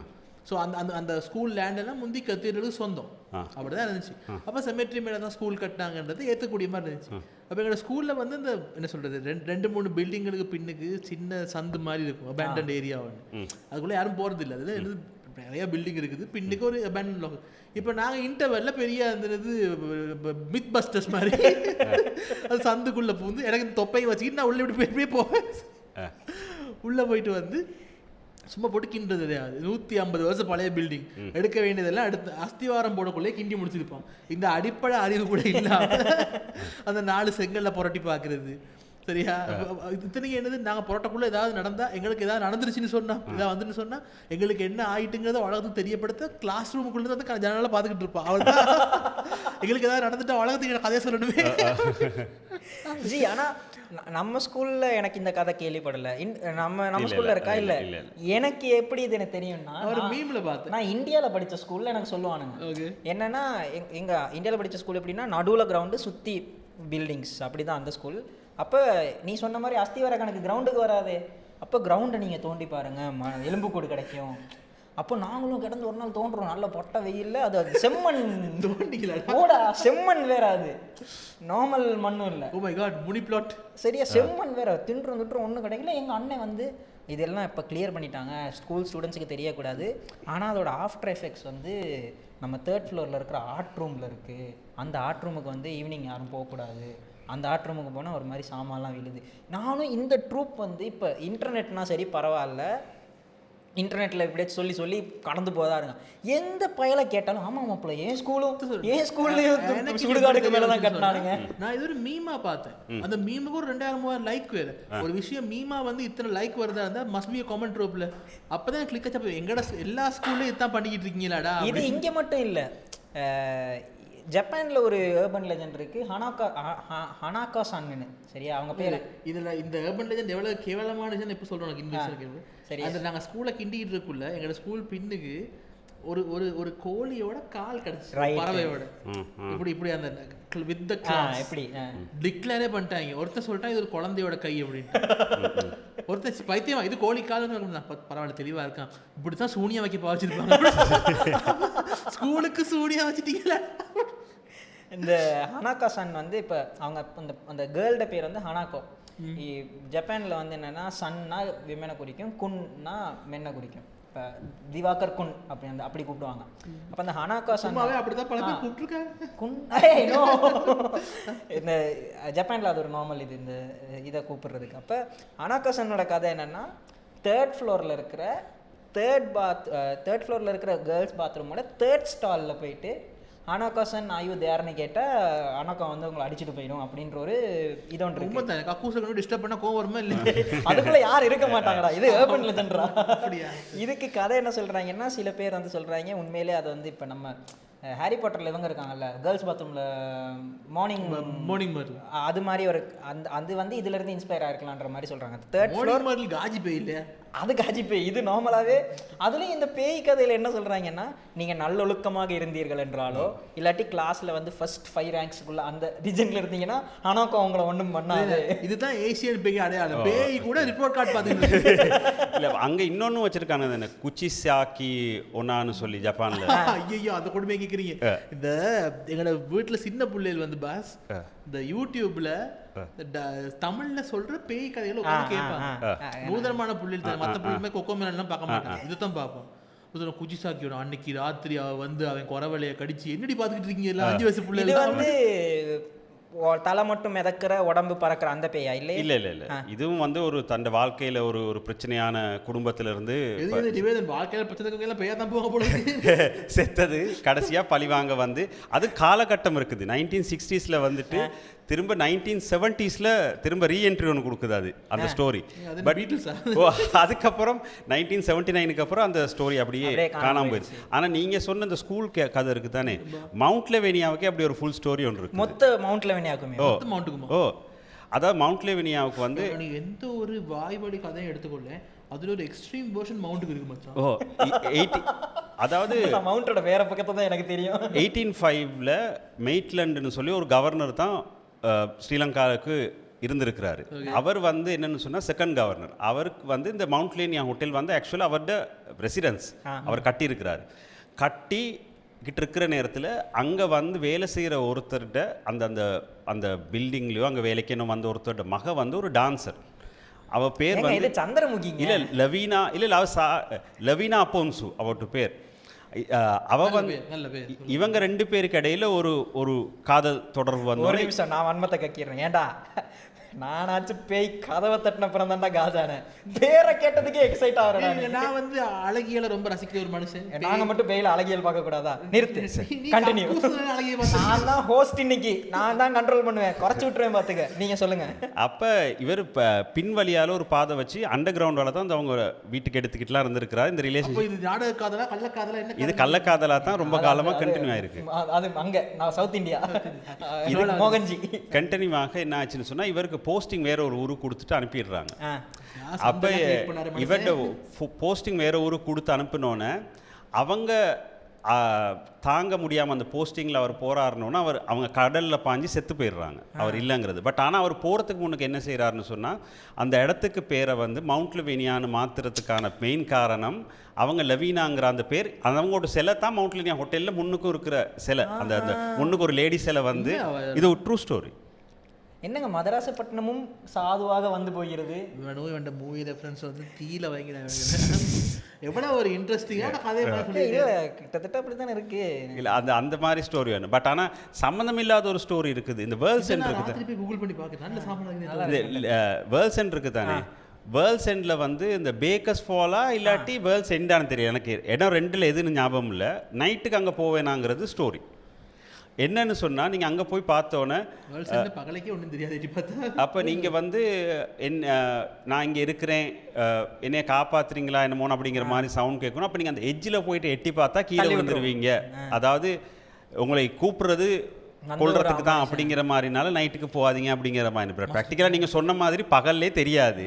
ஸோ அந்த அந்த ஸ்கூல் லேண்ட் எல்லாம் முந்தி கத்தீட்ரலுக்கு சொந்தம் அப்படிதான் இருந்துச்சு. அப்போ செமெட்ரி மேலே தான் ஸ்கூல் கட்டினாங்கன்றது ஏற்றக்கூடிய மாதிரி இருந்துச்சு. அப்போ எங்களோட ஸ்கூலில் வந்து இந்த என்ன சொல்றது 2-3 பில்டிங்களுக்கு பின்னுக்கு சின்ன சந்து மாதிரி இருக்கும், அபேண்டன்ட் ஏரியா ஒன்று. அதுக்குள்ளே யாரும் போகிறது இல்லை. அதில் என்னது நிறைய பில்டிங் இருக்குது, பின்னுக்கு ஒரு அபேண்டன்ட் லோக்கல். இப்போ நாங்கள் இன்டர்வெல்ல பெரிய அந்த இது மித் பஸ்டர்ஸ் மாதிரி அது சந்துக்குள்ளே பூந்து எனக்கு இந்த தொப்பையை வச்சுக்கிட்டு நான் உள்ளே இப்படி போவேன். உள்ளே போயிட்டு வந்து சும்மா போட்டு கிண்டுறது கிடையாது. 150 வருஷம் பழைய பில்டிங், எடுக்க வேண்டியதெல்லாம் அடுத்து அஸ்திவாரம் போடக்குள்ளே கிண்டி முடிச்சிருப்போம். இந்த அடிப்படை அறிவு கூட இல்லாம அந்த 4 செங்கல்ல புரட்டி பார்க்கறது சரியா. இத்தனைக்கு என்னது, நாங்கள் புரட்டக்குள்ளே ஏதாவது நடந்தால் எங்களுக்கு ஏதாவது நடந்துருச்சுன்னு சொன்னால், இதாக வந்துன்னு சொன்னால் எங்களுக்கு என்ன ஆயிட்டுங்கிறத உலகத்துக்கு தெரியப்படுத்த கிளாஸ் ரூமுக்குள்ளே வந்து ஜனலாக பார்த்துக்கிட்டு இருப்பான். அவள் தான் எங்களுக்கு ஏதாவது நடந்துட்டா உலகத்துக்கு கதையை சொல்லணுமே. ஜி ஆனால் நம்ம ஸ்கூலில் எனக்கு இந்த கதை கேள்விப்படலை. நம்ம ஸ்கூலில் இருக்கா? இல்லை, எனக்கு எப்படி இது எனக்கு தெரியும்னா ஒரு மீம்ல பார்த்து நான் இந்தியாவில் படித்த ஸ்கூலில் எனக்கு சொல்லுவானுங்க. என்னன்னா எங்கள் இந்தியாவில் படித்த ஸ்கூல் எப்படின்னா நடுவில் கிரவுண்டு சுற்றி பில்டிங்ஸ் அப்படி தான் அந்த ஸ்கூல். அப்போ நீ சொன்ன மாதிரி அஸ்திவார கணக்கு கிரவுண்டுக்கு வராது. அப்போ கிரவுண்டை நீங்கள் தோண்டி பாருங்கள், எலும்புக்கூடு கிடைக்கும். அப்போ நாங்களும் கிடந்து ஒரு நாள் தோன்றுறோம், நல்ல பொட்டை வெயில்ல. அது செம்மண் தோண்டிக்கல, ஓடா செம்மண் வேற, அது நார்மல் மண்ணும் இல்லை. ஓ மை காட், முனி பிளாட் சரியா, செம்மண் வேற. தின்றும் ஒன்றும் கிடைக்கல. எங்கள் அண்ணன் வந்து இதெல்லாம் இப்போ கிளியர் பண்ணிட்டாங்க, ஸ்கூல் ஸ்டூடெண்ட்ஸுக்கு தெரியக்கூடாது. ஆனால் அதோட ஆஃப்டர் எஃபெக்ட்ஸ் வந்து நம்ம 3rd ஃப்ளோரில் இருக்கிற ஆர்ட் ரூமில் இருக்குது. அந்த ஆர்ட் ரூமுக்கு வந்து ஈவினிங் யாரும் போகக்கூடாது. அந்த ஆர்ட் ரூமுக்கு போனால் ஒரு மாதிரி சாமான்லாம் விழுது. நானும் இந்த ட்ரூப் வந்து இப்போ இன்டர்நெட்னா சரி பரவாயில்ல, இன்டர்நெட்டில் எப்படியாச்சும் சொல்லி கடந்து போதா இருங்க. எந்த பயலை கேட்டாலும் ஆமாம் மாப்பிள்ள என் ஸ்கூல்லையும் சுடுகாடுக்கு மேலே தான் கட்டினானுங்க. நான் இது ஒரு மீமா பார்த்தேன். அந்த மீமுக்கு ஒரு 2000-3000 லைக் வேறு. ஒரு விஷயம் மீமா வந்து இத்தனை லைக் வருதா இருந்தால் மஸ்ட் பி கமெண்ட் ட்ரோப்பில். அப்போ தான் கிளிக் ஆச்சா எங்கட எல்லா ஸ்கூல்லையும் இதுதான் பண்ணிக்கிட்டு இருக்கீங்களாடா. இது இங்கே மட்டும் இல்லை, ஜப்பானில் ஒரு ஏர்பன் லெஜண்ட் இருக்குது, ஹனாக்கா சான்னு சரியா அவங்க பேர். இதில் இந்த ஏர்பன் லெஜண்ட் எவ்வளோ கேவலமான இப்போ சொல்கிறோம் இங்கிலீஷ் சரி. அந்த நாங்கள் ஸ்கூலை கிண்டிக்கிட்டு இருக்குள்ள எங்களோட ஸ்கூல் பின்னுக்கு ஒரு ஒரு ஒரு கோழியோட கால் கிடச்சி, பறவையோட இப்படி அந்த வித் த கிளாஸ் எப்படி டிக்ளேரே பண்ணிட்டாங்க. ஒருத்தர் சொல்லிட்டான் இது ஒரு குழந்தையோட கை அப்படின்ட்டு. ஒருத்தர் பைத்தியமா இது கோழி காலுன்னு, பரவாயில்ல தெளிவா இருக்கான், இப்படித்தான் சூனியா வைக்க பாவச்சிருப்பாங்க. ஸ்கூலுக்கு சூனியா வச்சுட்டீங்களா. இந்த ஹனாக்கா சன் வந்து இப்போ அவங்க அந்த கேர்ள்ட பேர் வந்து ஹனாக்கோ. ஜப்பானில் வந்து என்னென்னா சன்னா விமனை குறிக்கும், குன்னா மென்னை குறிக்கும். இப்போ திவாகர் குன் அப்படி கூப்பிடுவாங்க. அப்போ அந்த ஹனாக்கா சன் அப்படிதான் பல பேர் கூப்பிட்டுருக்காங்க குன். இந்த ஜப்பானில் அது ஒரு நார்மல் இது, இந்த இதை கூப்பிடுறதுக்கு. அப்போ ஹனாக்கா சன்னோட கதை என்னென்னா 3rd ஃப்ளோரில் இருக்கிற கேர்ள்ஸ் பாத்ரூமோட 3rd ஸ்டாலில் போயிட்டு அனோகாசன் ஆயு தேர்னு கேட்டால் அனோக்கா வந்து உங்களை அடிச்சுட்டு போயிடும் அப்படின்ற ஒரு இது ஒன்று இருக்கு. ரொம்ப கக்கூசை டிஸ்டர்ப் பண்ண கோவம் வருமா இல்லை? அதுக்குள்ள யாரும் இருக்க மாட்டாங்கடா, இது ஏர்பன் லெஜெண்ட்ரா. அப்படியா? இதுக்கு கதை என்ன சொல்றாங்கன்னா, சில பேர் வந்து சொல்றாங்க உண்மையிலே அது வந்து இப்போ நம்ம ஹாரி பாட்டர்ல இவங்க இருக்காங்கல்ல, கேர்ள்ஸ் பாத்ரூம்ல மார்னிங் அது மாதிரி ஒரு அது வந்து இதுல இருந்து இன்ஸ்பயர் ஆயிருக்கலான்ற மாதிரி சொல்றாங்க. தேர்ட் ஃப்ளோர் காஜி பேய் இல்லையா? அது காஜி பேய். இது நார்மலாகவே அதுலேயும் இந்த பேய் கதையில் என்ன சொல்கிறாங்கன்னா, நீங்கள் நல்லொழுக்கமாக இருந்தீர்கள் என்றாலோ இல்லாட்டி கிளாஸில் வந்து ஃபர்ஸ்ட் 5 ரேங்க்ஸுக்குள்ளே அந்த ரீஜனில் இருந்தீங்கன்னா அனோக்கா உங்களை ஒன்றும் பண்ணாது. இதுதான் ஏசியன் பேய் அடையாளம். பேய் கூட ரிப்போர்ட் கார்டு பார்த்துக்கிட்டு இல்லை, அங்கே இன்னொன்று வச்சுருக்காங்க தானே, குச்சிசாக்கி ஒன்னான்னு சொல்லி ஜப்பானில். ஐயோ, அந்த கொடுமை கேட்குறீங்க. இந்த எங்களோட வீட்டில் சின்ன பிள்ளைகள் வந்து பாஸ் இந்த யூடியூப்ல தமிழ்ல சொல்ற பேய் கதைகளை உட்காந்து கேட்பாங்க. நூதனமான புள்ளிகள், மற்ற புள்ளிமே கொக்கோ மேலாம் பார்க்க மாட்டாங்க, இதுதான் பார்ப்போம். குச்சிசாக்கியோட அன்னைக்கு ராத்திரி அவ வந்து அவன் குறவலைய கடிச்சு என்னடி பாத்துக்கிட்டு இருக்கீங்க 5 வயசு பிள்ளை வந்து தலை மட்டும் மிதக்கிற உடம்பு பறக்கிற அந்த பேயா? இல்லை இல்லை இல்லை இல்லை, இதுவும் வந்து ஒரு தன் வாழ்க்கையில ஒரு பிரச்சனையான குடும்பத்துல இருந்து வாழ்க்கையில பிரச்சனை பேயா தான் போக போல செத்தது, கடைசியா பழி வாங்க வந்து அது காலகட்டம் இருக்குது. 1960s வந்துட்டு திரும்ப 1970s திரும்ப ரீஎன்ட்ரி ஒன்று கொடுக்குது அது அந்த ஸ்டோரி. பட் அதுக்கப்புறம் 1979க்கு அப்புறம் அந்த ஸ்டோரி அப்படியே காணாமல் போயிடுச்சு. ஆனால் நீங்கள் சொன்ன அந்த ஸ்கூல் கதை இருக்கு தானே, மவுண்ட் லெவனியாவுக்கே அப்படி ஒரு ஃபுல் ஸ்டோரி ஒன்று இருக்கு. மொத்த மவுண்ட் லெவனியாவுக்குமே. ஓ, அதாவது மவுண்ட் லெவனியாவுக்கு வந்து எந்த ஒரு வாய்வழி கதையும் எடுத்துக்கொள்ள அதுல ஒரு எக்ஸ்ட்ரீம் வெர்ஷன் மவுண்ட்க்கு இருக்கு மச்சான். ஓ, 80 அதாவது மவுண்டோட வேற பக்கத்தை தான் எனக்கு தெரியும். 1805 மெய்ட்லண்டுன்னு சொல்லி ஒரு கவர்னர் தான் ஸ்ரீலங்காவுக்கு இருந்திருக்கிறாரு. அவர் வந்து என்னன்னு சொன்னால் செகண்ட் கவர்னர். அவருக்கு வந்து இந்த மவுண்ட் லேனியா ஹோட்டல் வந்து ஆக்சுவலாக அவரோட ரெசிடென்ஸ் அவர் கட்டியிருக்கிறார். கட்டிக்கிட்டு இருக்கிற நேரத்தில் அங்கே வந்து வேலை செய்கிற ஒருத்தர்கிட்ட அந்த அந்த அந்த பில்டிங்லேயோ அங்கே வேலைக்கு என்ன வந்த ஒருத்தரோட மக வந்து ஒரு டான்சர். அவ பேர் வந்து சந்திரமுகி. இல்லை லவீனா, இல்லை லவீனா அப்போன்சு அவட்டு பேர். அவ வந்து இவங்க 2 பேருக்கு இடையில ஒரு காதல் தொடர்பு வந்து. ஒரு நிமிஷம், நான் வன்மத்தை கக்கிறேன். ஏண்டா நானாச்சும் பேய் கதவை தட்டின அப்புறம் தான்டா காஜானேன். பேரை கேட்டதுக்கே எக்ஸைட் ஆகிறேன். நான் வந்து அழகியலை ரொம்ப ரசிக்கிற ஒரு மனுஷன். நாங்க மட்டும் பேயில அழகியல் பார்க்க கூடாதா? நிறுத்து, கண்டினியூ. நான் தான் ஹோஸ்ட், இன்னைக்கு நான் தான் கண்ட்ரோல் பண்ணுவேன், குறைச்சி விட்டுருவேன் பாத்துக்க. நீங்க சொல்லுங்க. அப்ப இவர் பின் வழியால ஒரு பாதை வச்சு அண்டர் கிரவுண்டால தான் அவங்க வீட்டுக்கு எடுத்துக்கிட்டுலாம் இருந்திருக்கிறார் இந்த ரிலேஷன். இது நாடக காதலா கள்ளக்காதலா? என்ன இது கள்ளக்காதலா தான் ரொம்ப காலமா கண்டினியூ ஆயிருக்கு. அது அங்க நான் சவுத் இந்தியா இது மோகன்ஜி. கண்டினியூவாக என்ன ஆச்சுன்னு சொன்னா, இவருக்கு போஸ்டிங் வேற ஒரு ஊருக்கு கொடுத்துட்டு அனுப்பிடுறாங்க. அப்ப இவர்கிட்ட போஸ்டிங் வேற ஊருக்கு கொடுத்து அனுப்பினோன்னே அவங்க தாங்க முடியாமல் அந்த போஸ்டிங்கில் அவர் போறாருனோன்னா அவங்க கடலில் பாஞ்சு செத்து போயிடுறாங்க. அவர் இல்லைங்கிறது. பட் ஆனால் அவர் போகிறதுக்கு முன்னுக்கு என்ன செய்கிறாருன்னு சொன்னால், அந்த இடத்துக்கு பேரை வந்து மவுண்ட் லெவீனியான்னு மாற்றுறதுக்கான மெயின் காரணம் அவங்க லெவீனாங்கிற அந்த பேர், அவங்களோட சிலை தான் மவுண்ட் லெவீனியா ஹோட்டலில் முன்னுக்கு இருக்கிற சிலை. அந்த அந்த முன்னுக்கு ஒரு லேடி சிலை வந்து இது ஒரு ட்ரூ ஸ்டோரி. என்னங்க மதராசப்பட்டினமும் சாதுவாக வந்து போகிறது. வேண்ட மூவி ரெஃபரன்ஸ் வந்து தீல வைக்கிறாங்க. எவ்வளோ ஒரு இன்ட்ரெஸ்டிங்கான கதை. கிட்டத்தட்ட அப்படித்தானே இருக்கு. இல்லை, அந்த மாதிரி ஸ்டோரி வேணும். பட் ஆனால் சம்மந்தம் இல்லாத ஒரு ஸ்டோரி இருக்குது. இந்த வேர்ல்ட் சென்ட் இருக்குது, கூகுள் பண்ணி பார்க்குறேன். வேர்ல்ட் சென்ட் இருக்குது தானே. வேர்ல்ட்ஸ் எண்டில் வந்து இந்த பேக்கர்ஸ் ஃபாலா இல்லாட்டி வேர்ல்ட்ஸ் எண்டான்னு தெரியும் எனக்கு. இடம் 2ல் எதுன்னு ஞாபகம் இல்லை. நைட்டுக்கு அங்கே போவேனாங்கிறது ஸ்டோரி. என்னன்னு சொன்னால், நீங்கள் அங்கே போய் பார்த்தோன்னே பகலைக்கே ஒன்றும் தெரியாது. அப்போ நீங்கள் வந்து நான் இங்கே இருக்கிறேன், என்னைய காப்பாற்றுறீங்களா என்னமோன்னு அப்படிங்கிற மாதிரி சவுண்ட் கேட்கணும். அப்போ நீங்கள் அந்த எட்ஜில் போயிட்டு எட்டி பார்த்தா கீழே விழுந்துருவீங்க. அதாவது உங்களை கூப்பிட்றது கொள்றதுக்கு தான் அப்படிங்கிற மாதிரினால நைட்டுக்கு போகாதீங்க அப்படிங்கிற மாதிரி. ப்ராக்டிக்கலாக நீங்கள் சொன்ன மாதிரி பகல்லே தெரியாது,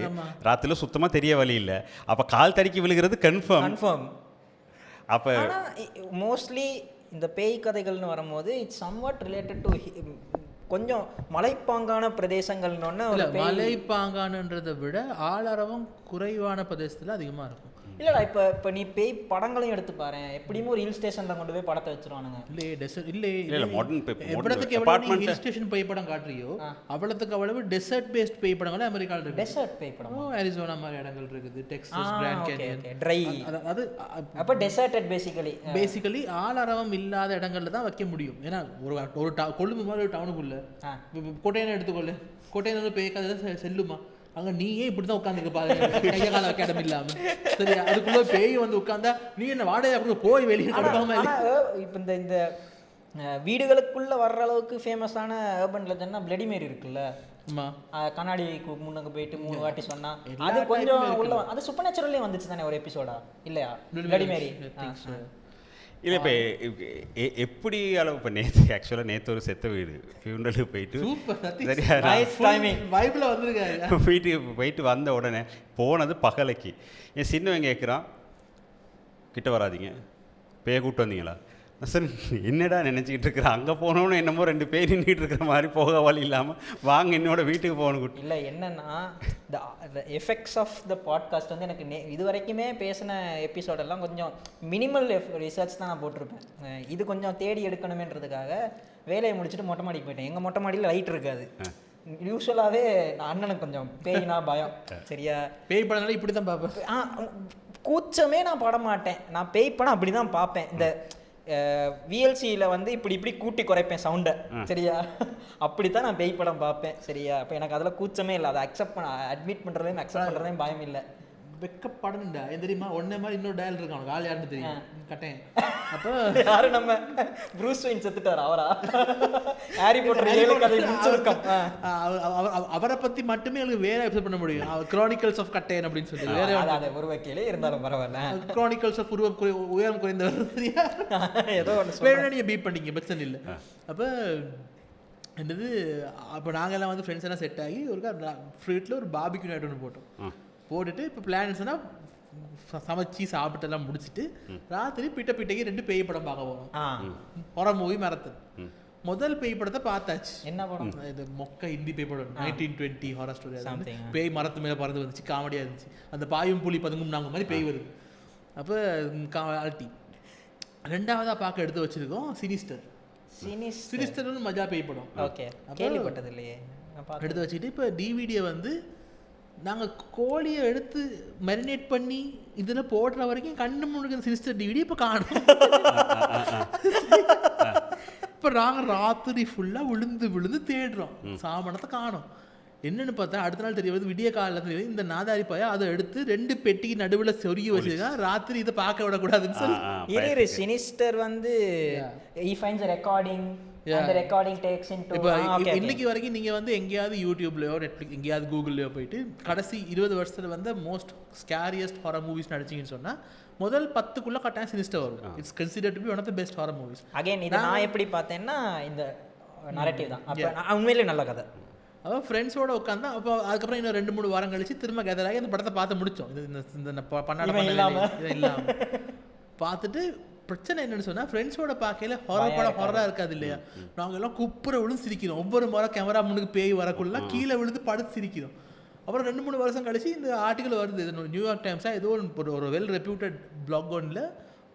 ராத்திரில சுத்தமாக தெரிய வழி இல்லை. அப்போ கால் தடிக்கி விழுகிறது கன்ஃபார்ம். அப்போ மோஸ்ட்லி இந்த பேய் கதைகள்னு வரும்போது இட்ஸ் சம்வாட் ரிலேட்டட் டு கொஞ்சம் மலைப்பாங்கான பிரதேசங்கள்னு. மலைப்பாங்கானன்றதை விட ஆளரவம் குறைவான பிரதேசத்தில் அதிகமாக இருக்கும். இல்லைடா, இப்போ நீ பேய் படங்களையும் எடுத்து பாரு, எப்படியும் ஒரு ஹில் ஸ்டேஷனில் கொண்டு போய் படத்தை வச்சிருவானுங்க. எவ்வளோத்துக்கு எவ்வளோ ஹில் ஸ்டேஷன் பேய் படம் காட்டுறியோ அவ்வளோத்துக்கு அவ்வளவு டெசர்ட் பேஸ்ட் பேய் படங்களும் அமெரிக்காவில் இருக்கு. டெசர்ட் பேய் படம் அரிசோனா மாதிரி இடங்கள் இருக்குது, டெக்சாஸ், கிராண்ட் கேனியன், ட்ரை. அது அப்போ டெசர்டட் பேசிக்கலி ஆளரவம் இல்லாத இடங்கள்ல தான் வைக்க முடியும். ஏன்னா ஒரு கொழும்பு மாதிரி ஒரு டவுனுக்குள்ள கோட்டையனை எடுத்துக்கொள்ளு, கோட்டையனோட பேய் கதை செல்லுமா? அங்கே நீயே இப்படி தான் உட்காந்துக்க பாருங்க, கைய கால வைக்க இடம் இல்லாமல். சரியா, அதுக்குள்ளே பேய் வந்து உட்காந்தா நீ என்ன வாடகை அப்படி போய் வெளியே கடுப்பாம. இப்போ இந்த வீடுகளுக்குள்ளே வர்ற அளவுக்கு ஃபேமஸான அர்பன் லெஜெண்ட்னா பிளடி மேரி இருக்குல்ல, ஆமாம். கண்ணாடிக்கு முன்னங்க போயிட்டு 3 வாட்டி சொன்னா அது கொஞ்சம் உள்ள அது சூப்பர் நேச்சுரல்லே வந்துச்சு தானே ஒரு எபிசோடா இல்லையா பிளடி மேரி. இல்லை இப்போ எப்படி அளவு இப்போ நேற்று ஒரு செத்த வீடு ஃபியூனலுக்கு போயிட்டு சரியா வைப்பில் வந்துருக்காரு. வீட்டுக்கு போயிட்டு வந்த உடனே போனது பகலைக்கு என் சின்னவன் கேட்குறான் கிட்ட வராதிங்க பேய கூப்பிட்டு வந்தீங்களா சார் என்னடா நினச்சிக்கிட்டு இருக்கிறேன் அங்கே போனோன்னு என்னமோ 2 பேர் நின்றுட்டு இருக்கிற மாதிரி போக வழி இல்லாமல் வாங்க என்னோட வீட்டுக்கு போகணும். இல்லை என்னன்னா the effects of the podcast வந்து எனக்கு இது வரைக்குமே பேசின எபிசோடெல்லாம் கொஞ்சம் மினிமல் ரிசர்ச் தான் நான் போட்டிருப்பேன். இது கொஞ்சம் தேடி எடுக்கணுமேன்றதுக்காக வேலையை முடிச்சுட்டு மொட்டை மாடிக்கு போயிட்டேன். எங்கள் மொட்டை மாடியில் லைட் இருக்காது. யூஸ்வலாகவே அண்ணனுக்கு கொஞ்சம் பேய்னா பயம். சரியா, பேய் படம்னால இப்படி தான் பார்ப்பேன். கூச்சமே நான் பட மாட்டேன். நான் பேய் படம் அப்படி தான் பார்ப்பேன். இந்த விஎல்சியில் வந்து இப்படி கூட்டி குறைப்பேன் சவுண்டை. சரியா, அப்படித்தான் நான் பேய் படம் பார்ப்பேன். சரியா, அப்போ எனக்கு அதில் கூச்சமே இல்லை. அதை அட்மிட் பண்ணுறதையும் அக்செப்ட் பண்ணுறதையும் பயம் இல்லை. வெக்கப்படணுண்டா ஏன் தெரியுமா, ஒன்னே மாதிரி இன்னொரு டயல் இருக்கான் கால் யாருன்னு தெரியும் கட்டேன். அப்போ யாரு நம்ம ப்ரூஸ் வெயின் செத்துட்டார் அவரா? ஹாரி பாட்டர் 7 கதை முடிச்சிருக்கோம். அவரை பற்றி மட்டுமே எனக்கு வேற எபிசோட் பண்ண முடியும். கிரானிக்கல்ஸ் ஆஃப் கட்டையன் அப்படின்னு சொல்லி வேற அதை ஒரு வகையிலே இருந்தாலும் பரவாயில்ல. கிரானிக்கல்ஸ் ஆஃப் உயரம் குறைந்தவர் சரியா ஏதோ ஒன்று நீங்கள் பீட் பண்ணிங்க பிரச்சனை இல்லை. அப்போ என்னது, அப்போ நாங்கள்லாம் வந்து ஃப்ரெண்ட்ஸ் எல்லாம் செட் ஆகி ஒரு ஃப்ரீட்டில் ஒரு பார்பிக்யூ நைட் ஒன்று போட்டுட்டு இப்போ பிளான்ஸ்னா சமைச்சி சாப்பிட்டெல்லாம் முடிச்சுட்டு ராத்திரி பிட்டைக்கு 2 பேய் படம் பார்க்க போகிறோம். Horror movie marathon. முதல் பேய் படத்தை பார்த்தாச்சு. என்ன படம் இது? மொக்க ஹிந்தி பேய் படம் 1920 ஹாரர் ஸ்டோரி. பேய் மரத்து மேலே பறந்து வந்துச்சு, காமெடியாக இருந்துச்சு. அந்த பாயும் புலி பதுங்கும் நாங்கள் மாதிரி பேய் வருது. அப்போ ஆல்ட்டி. 2வதாக பார்க்க எடுத்து வச்சுருக்கோம் சினிஸ்டர்னு மஜா பேய் படம். ஓகே, கேள்விப்பட்டது இல்லையே. எடுத்து வச்சுக்கிட்டு இப்போ டிவிடியை வந்து நாங்கள் கோழியை எடுத்து மேரினேட் பண்ணி இதில் போடுற வரைக்கும் கண்ணு முழுக்க சினிஸ்டர் டிவிடி இப்போ காணும். இப்போ நாங்கள் ராத்திரி ஃபுல்லாக விழுந்து தேடுறோம், சாமணத்தை காணும். என்னென்னு பார்த்தா அடுத்த நாள் தெரிய வருது, விடிய காலையில் தெரியும் இந்த நாதாரி பாயா அதை எடுத்து 2 பெட்டிக்கு நடுவில் சொருகி வச்சுருக்கா. ராத்திரி இதை பார்க்க விடக்கூடாதுன்னு சொல்லி சினிஸ்டர் வந்து இன்னைக்கு வரைக்கும் நீங்கள் வந்து எங்கேயாவது யூடியூப்லையோ நெட்ஃப்ளிக்ஸ் எங்கேயாவது கூகுள்லையோ போயிட்டு கடைசி 20 வருஷத்துல வந்து மோஸ்ட் ஸ்கேரியஸ்ட் ஹாரர் மூவிஸ் நடிச்சிங்கன்னு சொன்னால் முதல் 10க்குள்ள கட்டாயம் சினிஸ்டர் வரும். It's considered to be one of the best horror movies. Again இது நான் எப்படி பார்த்தேன்னா இந்த நரேட்டிவ் தான். அப்போ உண்மையிலே நல்ல கதை. அப்போ ஃப்ரெண்ட்ஸோட உட்காந்து அப்போ அதுக்கப்புறம் இன்னும் 2-3 வாரம் கழிச்சு திரும்ப கேதர் ஆகி அந்த படத்தை பார்த்து முடித்தோம். இந்த பண்ணாட இல்லாமல் பார்த்துட்டு பிரச்சனை என்னன்னு சொன்னால் ஃப்ரெண்ட்ஸோட பார்க்கல ஹாரர் படம் ஹாரராக இருக்காது இல்லையா. நாங்கள் எல்லாம் குப்புற விழுந்து சிரிக்கிறோம். ஒவ்வொரு முறை கேமரா முன்னுக்கு பேய் வரக்குள்ள கீழே விழுந்து படுத்து சிரிக்கிறோம். அப்புறம் 2-3 வருஷம் கழிச்சு இந்த ஆர்டிக்கல் வருது. நியூயார்க் டைம்ஸாக ஏதோ ஒரு வெல் ரெப்யூட்டட் பிளாக் ஒன்ல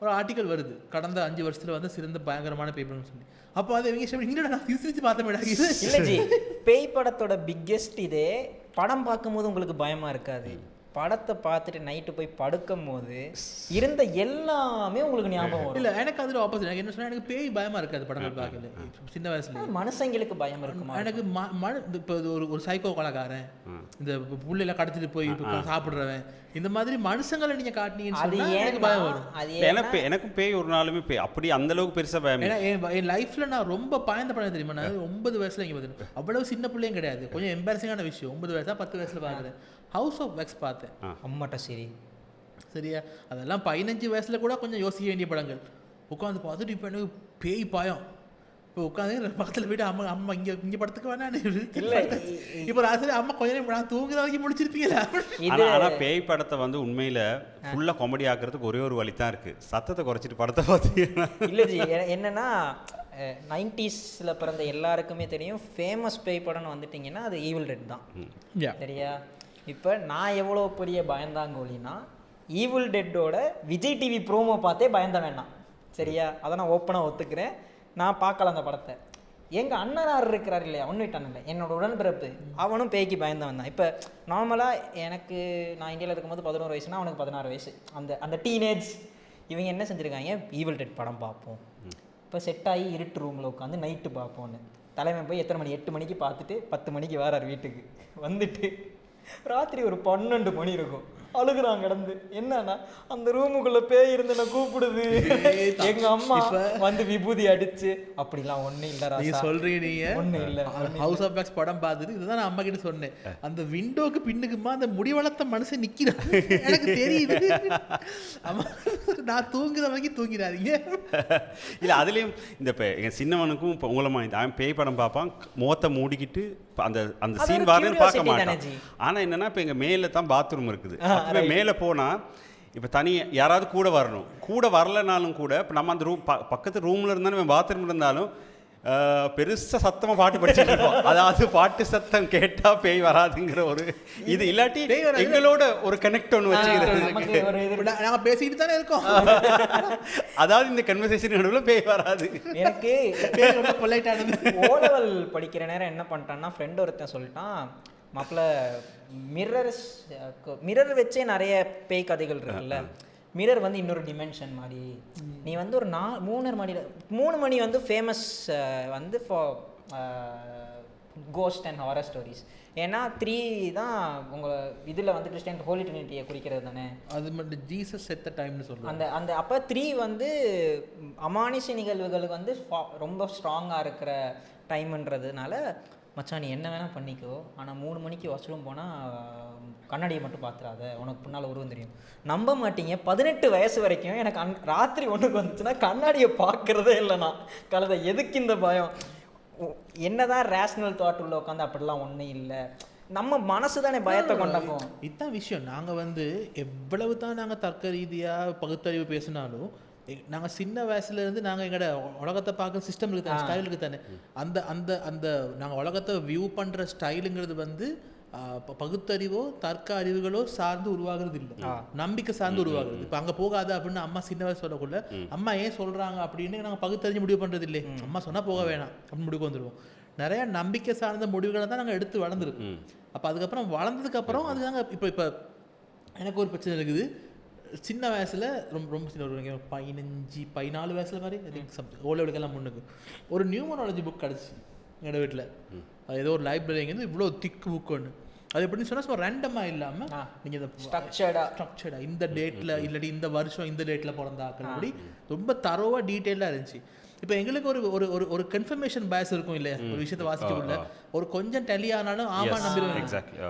ஒரு ஆர்டிக்கல் வருது, கடந்த 5 வருஷத்துல வந்து சிறந்த பயங்கரமான பேய் படம்னு சொல்லி. அப்போ அதை இவங்க சிரிச்சு பார்த்த மாட்டாங்க. இல்லை ஜி, பேய் படத்தோட பிக்கெஸ்ட் இதே படம் பார்க்கும்போது உங்களுக்கு பயமா இருக்காது. படத்தை பார்த்துட்டு நைட்டு போய் படுக்கும் போது இருந்த எல்லாமே உங்களுக்கு ஞாபகம் வரும். இல்லை, எனக்கு அதில் ஆப்போசிட். எனக்கு என்ன சொன்னால் எனக்கு பேய் பயமாக இருக்காது படங்கள் பார்க்கல. சின்ன வயசுல மனுஷங்களுக்கு பயம் இருக்குமா? எனக்கு இப்போ ஒரு சைக்கோ கொலைக்காரன், இந்த புள்ளையில கடத்திட்டு போய் சாப்பிட்றவன், இந்த மாதிரி மனுஷங்களை நீங்க காட்டினீங்கன்னு எனக்கு பயம் வரும். எனக்கும் பேய் ஒரு நாளுமே பேய் அப்படி அந்த அளவுக்கு பெருசா பயம். என் லைஃப்ல நான் ரொம்ப பயந்த படம் தெரியுமா, நான் 9 வயசுல இங்கே பார்த்தேன். அவ்வளவு சின்ன பிள்ளையும் கிடையாது, கொஞ்சம் எம்பாரசிங்கான விஷயம். 9 வயசா 10 வயசுல பார்க்குறேன். ஹவுஸ் ஆஃப் வேக்ஸ் பார்த்தேன். அம்மாட்ட சரி சரியா, அதெல்லாம் 15 வயசுல கூட கொஞ்சம் யோசிக்க வேண்டிய படங்கள். உட்காந்து பார்த்துட்டு இப்போ எனக்கு பேய் பாயம். இப்போ உட்காந்து பக்கத்தில் போயிட்டு அம்மா அம்மா இங்கே படத்துக்கு வேணான்னு இல்லை. இப்போ ராத்திரி அம்மா கொஞ்சம் நான் தூங்குற வரைக்கும் முடிச்சிருப்பீங்களா? ஆனால் பேய் படத்தை வந்து உண்மையில் ஃபுல்லாக காமெடி ஆக்குறதுக்கு ஒரே ஒரு வழி தான் இருக்குது, சத்தத்தை குறைச்சிட்டு படத்தை பார்த்தீங்கன்னா. இல்லை ஜி, என்னன்னா 90s பிறந்த எல்லாருக்குமே தெரியும் ஃபேமஸ் பேய் படம்னு வந்துட்டிங்கன்னா அது ஈவில் டெட் தான். சரியா, இப்போ நான் எவ்வளோ பெரிய பயந்தாங்கோலினா ஈவில் டெட்டோட விஜய் டிவி ப்ரோமோ பார்த்தே பயந்த வேண்டாம். சரியா, அதை நான் ஓப்பனாக ஒத்துக்கிறேன். நான் பார்க்கல அந்த படத்தை. எங்கள் அண்ணனார் இருக்கிறார் இல்லையா, ஒன்று விட்டானில்லை, என்னோட உடன்பிறப்பு, அவனும் பேய்க்கு பயந்தவன் தான். இப்போ நார்மலாக எனக்கு நான் இந்தியாவில் இருக்கும்போது 11 வயசுனா அவனுக்கு 16 வயசு. அந்த டீனேஜ் இவங்க என்ன செஞ்சுருக்காங்க, ஈவில் டெட் படம் பார்ப்போம். இப்போ செட் ஆகி இருட்டு ரூமில் உட்காந்து நைட்டு பார்ப்போன்னு தலைவன் போய் எத்தனை மணி 8 மணிக்கு பார்த்துட்டு 10 மணிக்கு வரார் வீட்டுக்கு. வந்துட்டு ராத்திரி ஒரு 12 மணி இருக்கும். அழுகுறான் கிடந்து. என்னன்னா அந்த ரூமுக்குள்ள பேய் இருந்து நான் கூப்பிடுது, எங்க அம்மா வந்து விபூதி அடிச்சு அப்படிலாம் ஒண்ணும் இல்ல ராசா. நீங்க சொல்றீங்க நீங்க ஒண்ணும் இல்ல. ஹவுஸ் ஆஃப் பேக்ஸ் படம் பார்த்துட்டு இதுதான் நான் அம்மா கிட்ட சொன்னேன், அந்த விண்டோக்கு பின்னுக்குமா அந்த முடி வளர்த்த மனுஷன் நிக்கிறான் எனக்கு தெரியுது, அம்மா நான் தூங்குற வரைக்கும் தூங்கிறாதீங்க. இல்ல அதுலயும் இந்த இப்போ எங்கள் சின்னவனுக்கும் இப்போ உங்களை மாதிரி அவன் பேய் படம் பார்ப்பான், முகத்தை மூடிக்கிட்டு அந்த அந்த சீன் வரணும்னு பார்க்க மாட்டான். ஆனால் என்னன்னா இப்போ எங்கள் மேலே தான் பாத்ரூம் இருக்குது, மேலே போனால் இப்போ தனி யாராவது கூட வரணும், கூட வரலனாலும் கூட இப்போ நம்ம அந்த ரூம் பக்கத்து ரூமில் இருந்தாலும் பாத்ரூம் இருந்தாலும் பெருசாக சத்தமாக பாட்டு படிச்சுட்டு இருப்போம். அதாவது பாட்டு சத்தம் கேட்டால் பேய் வராதுங்கிற ஒரு இது இல்லாட்டி எங்களோட ஒரு கனெக்ட் ஒன்று வச்சுக்கிறது. நாங்கள் பேசிக்கிட்டு தானே இருக்கோம், அதாவது இந்த கன்வர்சேஷன் நடுவில் பேய் வராது. எனக்கு பொலைட்டானது. ஓலவல் படிக்கிற நேரம் என்ன பண்ணிட்டான்னா ஃப்ரெண்ட் ஒருத்தன் சொல்லிட்டான், மாப்பிள்ள மிரர் வச்சே நிறைய பேய் கதைகள் இருக்குல்ல, மிரர் வந்து இன்னொரு டிமென்ஷன் மாதிரி, நீ வந்து ஒரு 3 மணி வந்து ஃபேமஸ் வந்து for ghost and horror stories. ஏன்னா 3 தான் உங்களை இதில் வந்து கிறிஸ்டியன் ஹோலி ட்ரினிட்டியை குறிக்கிறது தானே, அது மட்டும் ஜீசஸ் செத்த டைம்னு சொல்லுவாங்க. அந்த அப்போ 3 வந்து அமானுஷ நிகழ்வுகளுக்கு வந்து ரொம்ப ஸ்ட்ராங்காக இருக்கிற டைம்ன்றதுனால, மச்சான் நீ என்ன வேணால் பண்ணிக்கோ, ஆனால் 3 மணிக்கு வாஷ்ரூம் போனால் கண்ணாடியை மட்டும் பார்த்துறாத, உனக்கு பின்னால் உருவம் தெரியும். நம்ப மாட்டீங்க, 18 வயசு வரைக்கும் எனக்கு ராத்திரி ஒன்றுக்கு வந்துச்சுன்னா கண்ணாடியை பார்க்குறதே இல்லைண்ணா. கலதை எதுக்கு இந்த பயம்? என்னதான் ரேஷ்னல் தாட் உள்ள உட்காந்து அப்படிலாம் ஒன்றும் இல்லை, நம்ம மனசு தானே பயத்தை கொண்டப்போம். இதுதான் விஷயம். நாங்கள் வந்து எவ்வளவு தான் நாங்கள் தர்க்க ரீதியாக பகுத்தறிவு பேசினாலும் நாங்கள் சின்ன வயசுலேருந்து நாங்கள் எங்களோட உலகத்தை பார்க்குற சிஸ்டம் இருக்குது தானே, ஸ்டைல் இருக்குது தானே, அந்த அந்த அந்த நாங்கள் உலகத்தை வியூ பண்ணுற ஸ்டைலுங்கிறது வந்து பகுத்தறிவோ தர்க்க அறிவுகளோ சார்ந்து உருவாகிறது இல்லை, நம்பிக்கை சார்ந்து உருவாகுது. இப்போ அங்கே போகாது அப்படின்னு அம்மா சின்ன வயசு சொல்லக்குள்ள அம்மா ஏன் சொல்கிறாங்க அப்படின்னு நாங்கள் பகுத்தறிஞ்சு முடிவு பண்ணுறது இல்லை, அம்மா சொன்னால் போக வேணாம் அப்படின்னு முடிவு வந்துடுவோம். நிறைய நம்பிக்கை சார்ந்த முடிவுகளை தான் நாங்கள் எடுத்து வளர்ந்துருக்கோம். அப்போ அதுக்கப்புறம் வளர்ந்ததுக்கப்புறம் அது நாங்கள் இப்போ எனக்கு ஒரு பிரச்சனை இருக்குது. சின்ன வயசில் ரொம்ப சின்ன ஒரு 15-14 வயசுல மாதிரி ஓலவெலுக்கெல்லாம் முன்னுக்கு ஒரு நியூமராலஜி புக் கிடச்சி எங்கள் வீட்டில். அது ஏதோ ஒரு லைப்ரரிங்கிறது இவ்வளோ திக்கு புக் ஒன்று. அது எப்படின்னு சொன்னால் சும்மா ரேண்டமாக இல்லாமல் நீங்கள் இந்த ஸ்ட்ரக்சர்டாக இந்த டேட்டில் இல்லாட்டி இந்த வருஷம் இந்த டேட்டில் பிறந்தாக்கள் அப்படி ரொம்ப தரோவாக டீட்டெயிலாக இருந்துச்சு. இப்போ எங்களுக்கு ஒரு ஒரு ஒரு கன்ஃபர்மேஷன் பயஸ் இருக்கும் இல்லையா, ஒரு விஷயத்தை வாசிக்கக்குள்ள ஒரு கொஞ்சம் டெலி ஆனாலும் ஆமா நம்பிடுவேன்.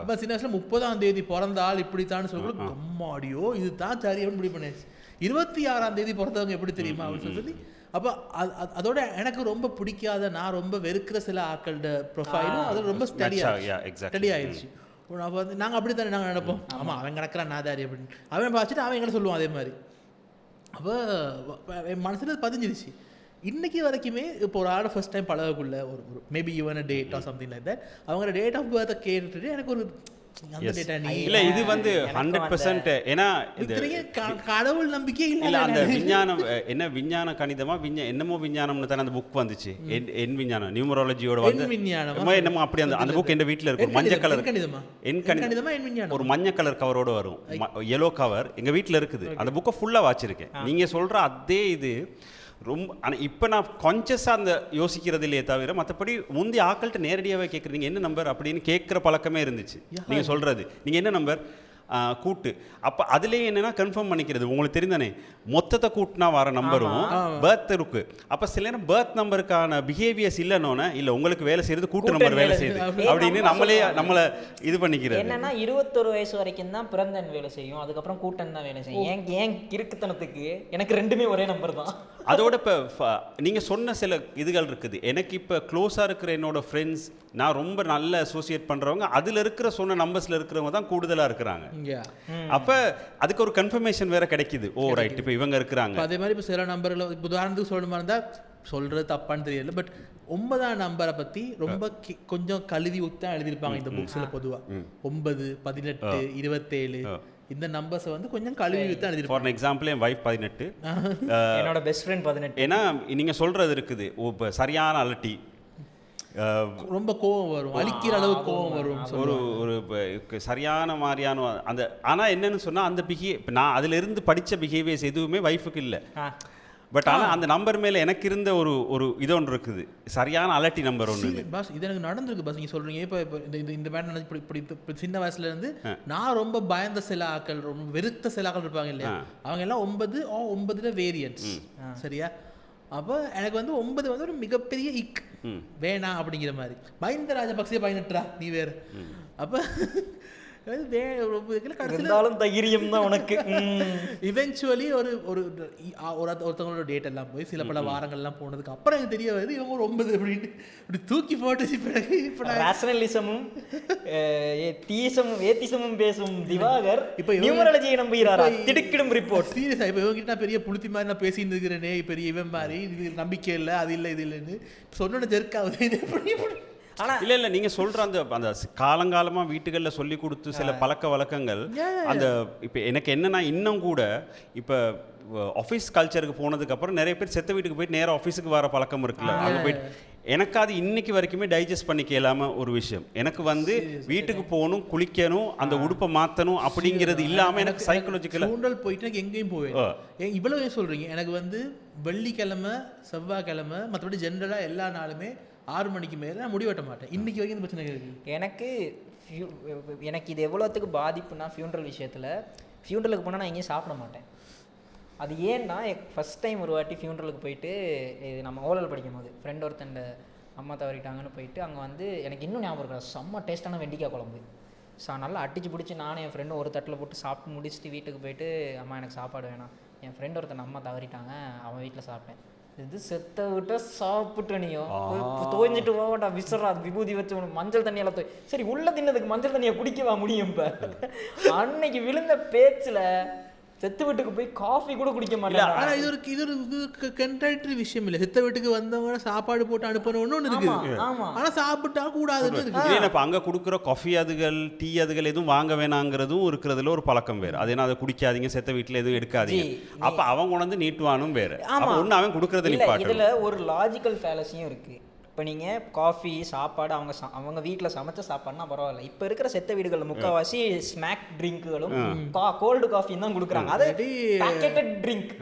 இப்போ சின்ன வயசுல 30ஆம் தேதி பிறந்த ஆள் இப்படித்தான்னு சொல்லி அம்மாடியோ இது தான் சரி அப்படின்னு முடிவு பண்ணிடுச்சு. 26ஆம் தேதி பிறந்தவங்க எப்படி தெரியுமா அப்படின்னு சொல்லி. அப்போ அதோட எனக்கு ரொம்ப பிடிக்காத நான் ரொம்ப வெறுக்கிற சில ஆக்களோட ப்ரொஃபைலும் அது ரொம்ப ஸ்டடி ஆயிடுச்சு. அப்போ வந்து நாங்கள் அப்படி தானே நாங்கள் நினைப்போம், ஆமாம் அவன் கிடக்கிறான் நாதாரி அப்படின்னு அவன் பார்த்துட்டு அவன் எங்களை சொல்லுவான் அதே மாதிரி. அப்போ என் மனசில் பதிஞ்சிருச்சு. இன்னைக்கு வரைக்குமே இப்போ ஒரு ஆளை ஃபர்ஸ்ட் டைம் பழகக்குள்ள ஒரு maybe even date or something like that அவங்களோட டேட் ஆஃப் பர்த்தை கேட்டுட்டு எனக்கு ஒரு இல்ல இது வந்து 100% ஏன்னா கடவுள் நம்பிக்கை இல்ல அந்த விஞ்ஞானம் என்ன விஞ்ஞான கணிதமா என்னமோ விஞ்ஞானம்னு தானே அந்த புக் வந்துச்சு, என் விஞ்ஞானம் நியூமராலஜியோட வந்து என்னமோ அப்படி அந்த புக் என் வீட்டில் இருக்கும், மஞ்சள் கலர் ஒரு மஞ்சள் கலர் கவரோட வரும், எல்லோ கவர் எங்க வீட்டில் இருக்குது. அந்த புக்கை ஃபுல்லா வாச்சிருக்கேன். நீங்க சொல்ற அதே இது ரொம்ப. ஆனால் இப்போ நான் கான்சியஸாக அந்த யோசிக்கிறது இல்லையே தவிர மற்றபடி முந்தைய ஆக்கள்கிட்ட நேரடியாகவே கேட்குறீங்க என்ன நம்பர் அப்படின்னு கேட்குற பழக்கமே இருந்துச்சு. நீங்கள் சொல்கிறது நீங்கள் என்ன நம்பர் கூட்டு, அப்போ அதுலேயே என்னென்னா கன்ஃபார்ம் பண்ணிக்கிறது. உங்களுக்கு தெரிந்தானே மொத்தத்தை கூட்டினா வர நம்பரும் பர்த் இருக்கு. அப்போ சில நேரம் பர்த் நம்பருக்கான பிஹேவியர்ஸ் இல்லைன்னொன்னே இல்லை உங்களுக்கு வேலை செய்யறது கூட்டு நம்பர் வேலை செய்யுது அப்படின்னு நம்மளை இது பண்ணிக்கிறது. என்னன்னா 21 வயசு வரைக்கும் தான் பிறந்தன் வேலை செய்யும், அதுக்கப்புறம் கூட்டன் தான் வேலை செய்யும். ஏன் கிறுக்குத்தனத்துக்கு எனக்கு ரெண்டுமே ஒரே நம்பர் தான். அதோட இப்போ நீங்கள் சொன்ன சில இதுகள் இருக்குது. எனக்கு இப்போ க்ளோஸாக இருக்கிற என்னோட ஃப்ரெண்ட்ஸ் நான் ரொம்ப நல்ல அசோசியேட் பண்ணுறவங்க அதில் இருக்கிற சொன்ன நம்பர்ஸில் இருக்கிறவங்க தான் கூடுதலாக இருக்கிறாங்க. அப்போ அதுக்கு ஒரு கன்ஃபர்மேஷன் வேற கிடைக்குது. ஓ ரைட் இப்போ இவங்க இருக்கிறாங்க. அதே மாதிரி இப்போ சில நம்பரில் உதாரணத்துக்கு சொல்லணுமா இருந்தால் சொல்கிறது தப்பான்னு தெரியல, பட் 9ஆம் நம்பரை பற்றி ரொம்ப கொஞ்சம் கழுவி ஊத்தான் எழுதியிருப்பாங்க இந்த புக்ஸில். பொதுவாக 9, 18, 27 இந்த நம்பர்ஸை வந்து கொஞ்சம் கழுவி ஊத்தான் எழுதியிருப்பாங்க. ஃபார் எக்ஸாம்பிள் என் வைஃப் 18, என்னோட பெஸ்ட் ஃப்ரெண்ட் 18. ஏன்னா நீங்கள் சொல்கிறது இருக்குது இப்போ சரியான அலட்டி ரொம்ப கோவம் வரும், அழிக்கிற அளவு கோவம் வரும், ஒரு சரியான மாதிரியான அந்த. ஆனால் என்னன்னு சொன்னால் அந்த நான் அதிலிருந்து படித்த பிஹேவியர்ஸ் எதுவுமே வைஃபுக்கு இல்லை. பட் ஆனால் அந்த நம்பர் மேலே எனக்கு இருந்த ஒரு இது ஒன்று இருக்குது, சரியான அலர்ட்டி நம்பர் ஒன்று. பாஸ் இது எனக்கு நடந்திருக்கு பாஸ். நீங்கள் சொல்கிறீங்க இப்போ இந்த மாதிரி நினச்சி இப்படி சின்ன வயசுலேருந்து நான் ரொம்ப பயந்த சில ஆக்கள், ரொம்ப வெறுத்த சில ஆக்கள் இருப்பாங்க இல்லையா, அவங்க எல்லாம் 9 வேரியன்ட்ஸ் சரியா. அப்போ எனக்கு வந்து 9 வந்து ஒரு மிகப்பெரிய இக் வேணாம் அப்படிங்கிற மாதிரி. பயந்த ராஜபக்சே பயந்துட்டா நீ வேறு. அப்போ இருந்தாலும் தைரியம் தான் உனக்கு. இவென்ச்சுவலி ஒருத்தவங்களோட டேட் எல்லாம் போய் சில பல வாரங்கள்லாம் போனதுக்கு அப்புறம் எனக்கு தெரிய வருது இவங்க ஒரு 9 அப்படின்னு இப்படி தூக்கி போட்டு இப்போ ரேஷனலிசமும் ஏத்திசமும் பேசும் திவாகர் இப்போ நியூமராலஜியை நம்புகிறாரா? திடுக்கிடும் ரிப்போர்ட். சீரியஸா இப்போ இவங்க நான் பெரிய புளுத்தி மாதிரி நான் பேசிட்டு இருக்கிறேனே, பெரிய இவன் மாதிரி இது நம்பிக்கை இல்லை அது இல்லை இது இல்லைன்னு சொன்னோட ஜெர்க்காவது. இல்லை நீங்கள் சொல்கிற அந்த காலங்காலமாக வீட்டுகளில் சொல்லி கொடுத்து சில பழக்க வழக்கங்கள் அந்த இப்போ எனக்கு என்னென்னா இன்னும் கூட இப்போ ஆஃபீஸ் கல்ச்சருக்கு போனதுக்கப்புறம் நிறைய பேர் செத்த வீட்டுக்கு போயிட்டு நேராக ஆஃபீஸுக்கு வர பழக்கம் இருக்குல்ல, அங்கே போயிட்டு எனக்கு அது இன்னைக்கு வரைக்குமே டைஜஸ்ட் பண்ணிக்க இல்லாமல் ஒரு விஷயம். எனக்கு வந்து வீட்டுக்கு போகணும், குளிக்கணும், அந்த உடுப்பை மாற்றணும் அப்படிங்கிறது இல்லாமல் எனக்கு சைக்கலாஜிக்கலாக சூண்டல் போயிட்டு எனக்கு எங்கேயும் போவேன். இவ்வளோ ஏன் சொல்கிறீங்க, எனக்கு வந்து வெள்ளிக்கிழமை செவ்வாய்க்கிழமை மற்றபடி ஜென்ரலாக எல்லா நாளுமே 6 மணிக்கு மேலே நான் முடிவெட்ட மாட்டேன். இன்னைக்கு வரைக்கும் இந்த பிரச்சனை இருக்குது. எனக்கு இது எவ்வளோத்துக்கு பாதிப்புனா ஃபியூனரல் விஷயத்தில், ஃபியூனரலுக்கு போனால் நான் எங்கேயும் சாப்பிட மாட்டேன். அது ஏன்னா ஃபஸ்ட் டைம் ஒரு வாட்டி ஃபியூனரலுக்கு போயிட்டு, இது நம்ம ஓலல் படிக்கும் போது ஃப்ரெண்ட் ஒருத்தன் அம்மா தவறிட்டாங்கன்னு போயிட்டு அங்கே வந்து எனக்கு இன்னும் ஞாபகம் இருக்கா, செம்ம டேஸ்ட்டான வெண்டிக்காய் குழம்பு. நல்லா அடிச்சு பிடிச்சி நானும் என் ஃப்ரெண்டும் ஒரு தட்டில் போட்டு சாப்பிட்டு முடிச்சுட்டு வீட்டுக்கு போயிட்டு, அம்மா எனக்கு சாப்பாடு வேணாம், என் ஃப்ரெண்ட் ஒருத்தன் அம்மா தவறிட்டாங்க அவன் வீட்டில் சாப்பிட்டேன். இது செத்த விட்ட சாப்பிட்டனியோ தோஞ்சிட்டு போவட்டா விசரா விபூதி வச்சு உனக்கு மஞ்சள் தண்ணியெல்லாம் சரி உள்ள தின்னதுக்கு மஞ்சள் தண்ணியை குடிக்கவா முடியும்? இப்போ அன்னைக்கு விழுந்த பேச்சில் செத்த வீட்டுக்கு போய் காஃபி கூட குடிக்க மாட்டேன். ஆனா இது ஒரு கண்ட்ராக்டரி விஷயம் இல்லை. செத்த வீட்டுக்கு வந்தவங்க சாப்பாடு போட்டு அனுப்பணும்னு ஒன்று இருக்கு, ஆனா சாப்பிட்டா கூடாதுன்னு இருக்கு. அங்க கொடுக்குற காஃபி அதுகள் டீ அதுகள் எதுவும் வாங்க வேணாங்கிறதும் இருக்கிறதுல ஒரு பழக்கம் வேறு. அது என்ன அதை குடிக்காதீங்க, செத்த வீட்டுல எதுவும் எடுக்காதீங்க, அப்ப அவன் கொண்டு நீட்டுவானும் வேறு. ஒன்று அவன் கொடுக்கறது நிப்பாட்டு. இதுல ஒரு லாஜிக்கல் ஃபேலசியும் இருக்கு. இப்போ நீங்கள் காஃபி சாப்பாடு அவங்க வீட்டில் சமைச்ச சாப்பாடுனா பரவாயில்ல. இப்போ இருக்கிற செத்த வீடுகளில் முக்கால்வாசி ஸ்நாக் ட்ரிங்க்குகளும் கோல்டு காஃபியும் தான் கொடுக்குறாங்க. அது பேக்கெட்டட் ட்ரிங்க்,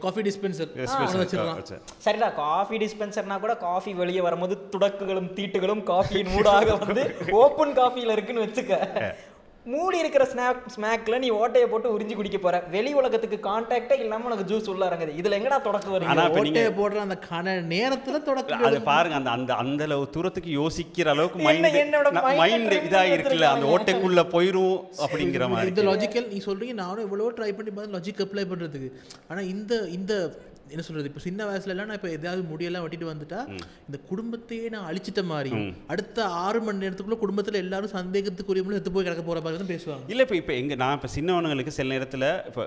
காஃபி டிஸ்பென்சர் வச்சிடலாம். சரிடா, காஃபி டிஸ்பென்சர்னா கூட காஃபி வெளியே வரும்போது துடக்குகளும் தீட்டுகளும் காஃபியின் ஊடாக வந்து ஓப்பன் காஃபியில் இருக்குன்னு வச்சுக்க. மூடி இருக்கிற ஸ்நாக்ல நீ ஓட்டையை போட்டு உறிஞ்சி குடிக்க போற. வெளி உலகத்துக்கு கான்டாக்டே இல்லாம உனக்கு ஜூஸ் உள்ள இறங்குது. இதுல எங்கடா தொடக்க வருது? ஓட்டையை போடுற அந்த நேரத்துல தொடக்க. அது பாருங்க, அந்த தூரத்துக்கு யோசிக்கிற அளவுக்கு மைண்ட் இதா இருக்குல்ல, அந்த ஓட்டைக்குள்ள போயிரும் அப்படிங்கிற மாதிரி. இந்த லாஜிக்கல் நீ சொல்றீங்க, நானும் எவ்வளவோ ட்ரை பண்ணி பார்த்து லாஜிக் அப்ளை பண்றதுக்கு. ஆனா இந்த என்ன சொல்றது, இப்போ சின்ன வயசுல எல்லாம் நான் இப்போ எதாவது முடியெல்லாம் வெட்டிட்டு வந்துட்டா இந்த குடும்பத்தையே நான் அழிச்சிட்ட மாதிரி, அடுத்த 6 மணி நேரத்துக்குள்ள குடும்பத்தில் எல்லாரும் சந்தேகத்துக்குரிய செத்து போய் கிடக்க போற மாதிரி தான் பேசுவாங்க. இல்லை இப்போ நான் இப்போ சின்னவனுங்களுக்கு சில நேரத்தில் இப்போ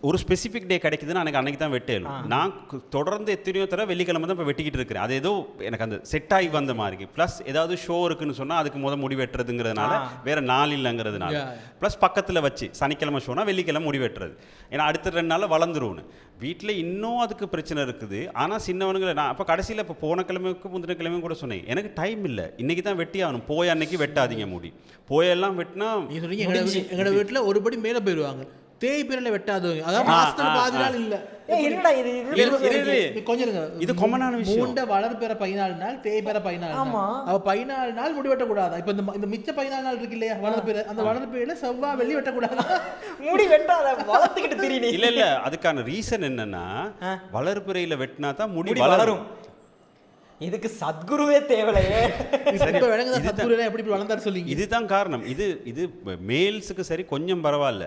ஒரு ஸ்பெசிஃபிக் டே கிடைக்குதுன்னா எனக்கு அன்னைக்கு தான் வெட்டேலும். நான் தொடர்ந்து எத்தனையோ தடவை வெள்ளிக்கிழமை தான் இப்போ வெட்டிக்கிட்டு இருக்கிறேன். அது ஏதோ எனக்கு அந்த செட் ஆகி வந்த மாதிரி. ப்ளஸ் ஏதாவது ஷோ இருக்குன்னு சொன்னால் அதுக்கு முடி வெட்டுறதுங்கிறதுனால வேற நாள் இல்லைங்கிறதுனால, ப்ளஸ் பக்கத்தில் வச்சு சனிக்கிழமை ஷோனா வெள்ளிக்கிழமை முடி வெட்டுறது. ஏன்னா அடுத்த 2 நாளில் வளர்ந்துருவோன்னு வீட்டில் இன்னும் அதுக்கு பிரச்சனை இருக்குது. ஆனால் சின்னவனுங்களை நான் அப்போ கடைசியில் இப்போ போன கிழமைக்கு முந்தின கிழமையும் கூட சொன்னேன், எனக்கு டைம் இல்லை, இன்னைக்கு தான் வெட்டி ஆகணும், போய் அன்னைக்கு வெட்டாதீங்க முடி. போயெல்லாம் வெட்டினா எங்களோட வீட்டில் ஒருபடி மேலே போயிடுவாங்க, தேய் பேரில் வெட்டாதவங்க. அதாவது பாதி நாள் இல்லை, இது காமனான விஷயம். மூண்ட வளர் பேர 14 நாள், தேய் பேர 14 நாள். அவ 14 நாள் முடி வெட்டக்கூடாது. இப்ப இந்த மிச்ச 14 நாள் இருக்கு இல்லையா வளர் பேர, அந்த வளர் பேர்ல செவ்வாய் வெள்ளி வெட்டக்கூடாது. முடி வெட்டாத வளர்த்துக்கிட்டு திரினி. இல்ல அதுக்கான ரீசன் என்னன்னா, வளர் பிறையில வெட்டினா தான் முடி வளரும். இதுக்கு சத்குருவே தேவையே. இதுதான் காரணம். இது மேல்ஸுக்கு சரி கொஞ்சம் பரவாயில்ல.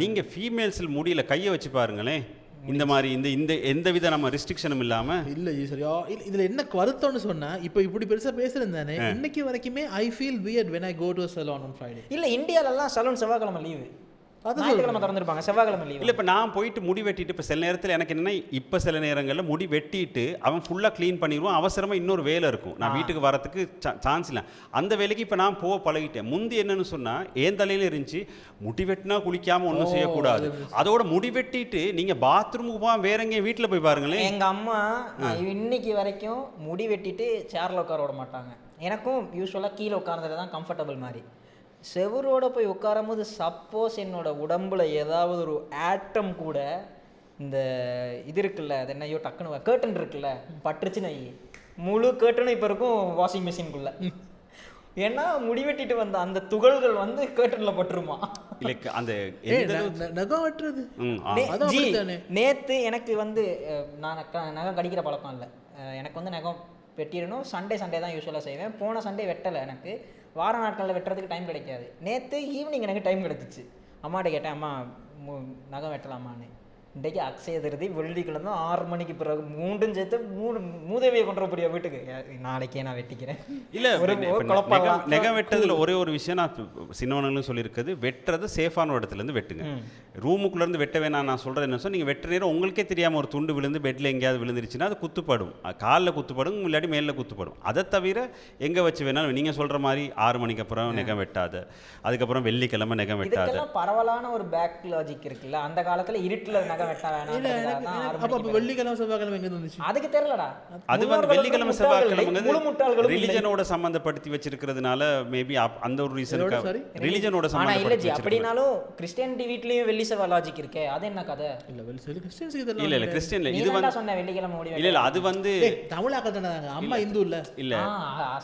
நீங்க ஃபீமேல்ஸில் முடியல கையை வச்சு பாருங்களேன், இந்த மாதிரி இந்த எந்த வித நம்ம ரெஸ்ட்ரிக்ஷனும் இல்லாம இல்ல சரியா. இதுல என்ன வருத்தம்னு சொன்னா, இப்போ இப்படி பெருசா பேசுறேன் தானே, இன்னைக்கு வரைக்குமே I feel weird when I go to a salon on Friday. இல்ல இந்தியால எல்லாம் சலூன் செவ்வாய்க்கிழமை லீவு, ஞாயிற்றுக்கிழமை திறந்துருப்பாங்க, செவ்வாய்க்கிழமை லீவு. இல்லை இப்போ நான் போயிட்டு முடி வெட்டிட்டு இப்போ சில நேரத்தில் எனக்கு என்னென்னா, இப்போ சில நேரங்களில் முடி வெட்டிட்டு அவன் ஃபுல்லாக க்ளீன் பண்ணிடுவான், அவசரமாக இன்னொரு வேலை இருக்கும், நான் வீட்டுக்கு வரத்துக்கு சான்ஸ் இல்லை. அந்த வேலைக்கு இப்போ நான் பழகிட்டேன். முந்தி என்னன்னு சொன்னால் என் தலையில் இருந்துச்சு, முடி வெட்டினா குளிக்காமல் ஒன்றும் செய்யக்கூடாது. அதோட முடி வெட்டிட்டு நீங்கள் பாத்ரூமுக்கு போக வேற எங்கேயும் வீட்டில் போய் பாருங்களேன். எங்கள் அம்மா இன்னைக்கு வரைக்கும் முடி வெட்டிட்டு சேரில் உட்கார விட மாட்டாங்க. எனக்கும் யூஸ்வலாக கீழே உட்கார்ந்தது தான் கம்ஃபர்டபுள் மாதிரி. செவரோட போய் உட்காரும் போது சப்போஸ் என்னோட உடம்புல ஏதாவது ஒரு ஆட்டம் கூட இந்த இது இருக்குல்ல அது என்னையோ டக்குன்னு கேர்டன் இருக்குல்ல பட்டுருச்சுன்னு முழு கேர்டனும் இப்போ இருக்கும் வாஷிங் மிஷின்குள்ள. ஏன்னா முடி வெட்டிட்டு வந்த அந்த துகள்கள் வந்து கேர்டன்ல பட்டுருமா. அந்த நகம் வெட்டுறது நேத்து எனக்கு வந்து நான் நகம் கடிக்கிற பழக்கம் இல்லை. எனக்கு வந்து நகம் வெட்டிடணும். சண்டே தான் யூஸ்வலாக செய்வேன். போன சண்டே வெட்டலை. எனக்கு வார நாட்களில் வெட்டுறதுக்கு டைம் கிடைக்காது. நேற்று ஈவினிங் எனக்கு டைம் கிடைச்சிச்சு. அம்மாட்ட கேட்டேன், அம்மா நகம் வெட்டலாமான்னு. இன்றைக்கு அக்ஷய திருதி வெள்ளிக்கிழமை 6 மணிக்கு பிறகு 3 சேர்த்து 3 மூதேவியை கொண்டு வரக்கூடிய வீட்டுக்கு நாளைக்கே நான் வெட்டிக்கிறேன். இல்லை நெகம் வெட்டதில் ஒரே ஒரு விஷயம் நான் சின்னவனுங்களும் சொல்லியிருக்குது, வெட்டுறது சேஃபான இடத்துலேருந்து வெட்டுங்க. ரூமுக்குள்ளேருந்து வெட்ட வேணாம். நான் சொல்கிறது என்ன சொன்னால், நீங்கள் வெட்டுற நேரம் உங்களுக்கே தெரியாமல் ஒரு துண்டு விழுந்து பெட்டில் எங்கேயாவது விழுந்துருச்சுன்னா அது குத்துப்படும். காலில் குத்துப்படும், இல்லாட்டி மேலில் குத்துப்படும். அதை தவிர எங்கே வச்சு வேணாலும் நீங்கள் சொல்கிற மாதிரி 6 மணிக்கு அப்புறம் நெகம் வெட்டாது. அதுக்கப்புறம் வெள்ளிக்கிழமை நெகம் வெட்டாது. பரவலான ஒரு பேக் லாஜிக் இருக்குல்ல. அந்த காலத்தில் இருட்டில் வெள்ளிக்கிழமை செவ்வாய்க்கிழமை எங்க இருந்துச்சு அதுக்கு தெரியலடா. அது வந்து வெள்ளிக்கிழமை செவ்வாய்க்கிழமை ரிலிஜனோட சம்பந்தப்படுத்தி வச்சிருக்கிறதுனால மேபி அந்த ஒரு ரீசனுக்கு ரிலிஜனோட சம்பந்தப்படுத்தி. அப்படினாலும் கிறிஸ்டியானிட்டி வீட்லயும் வெள்ளி செவ்வாய் லாஜிக் இருக்கே, அது என்ன கதை? இல்ல கிறிஸ்டியன்ல இது வந்து சொன்ன வெள்ளிக்கிழமை மூடி இல்ல அது வந்து தமிழாக்கத்தாங்க. அம்மா இந்து இல்ல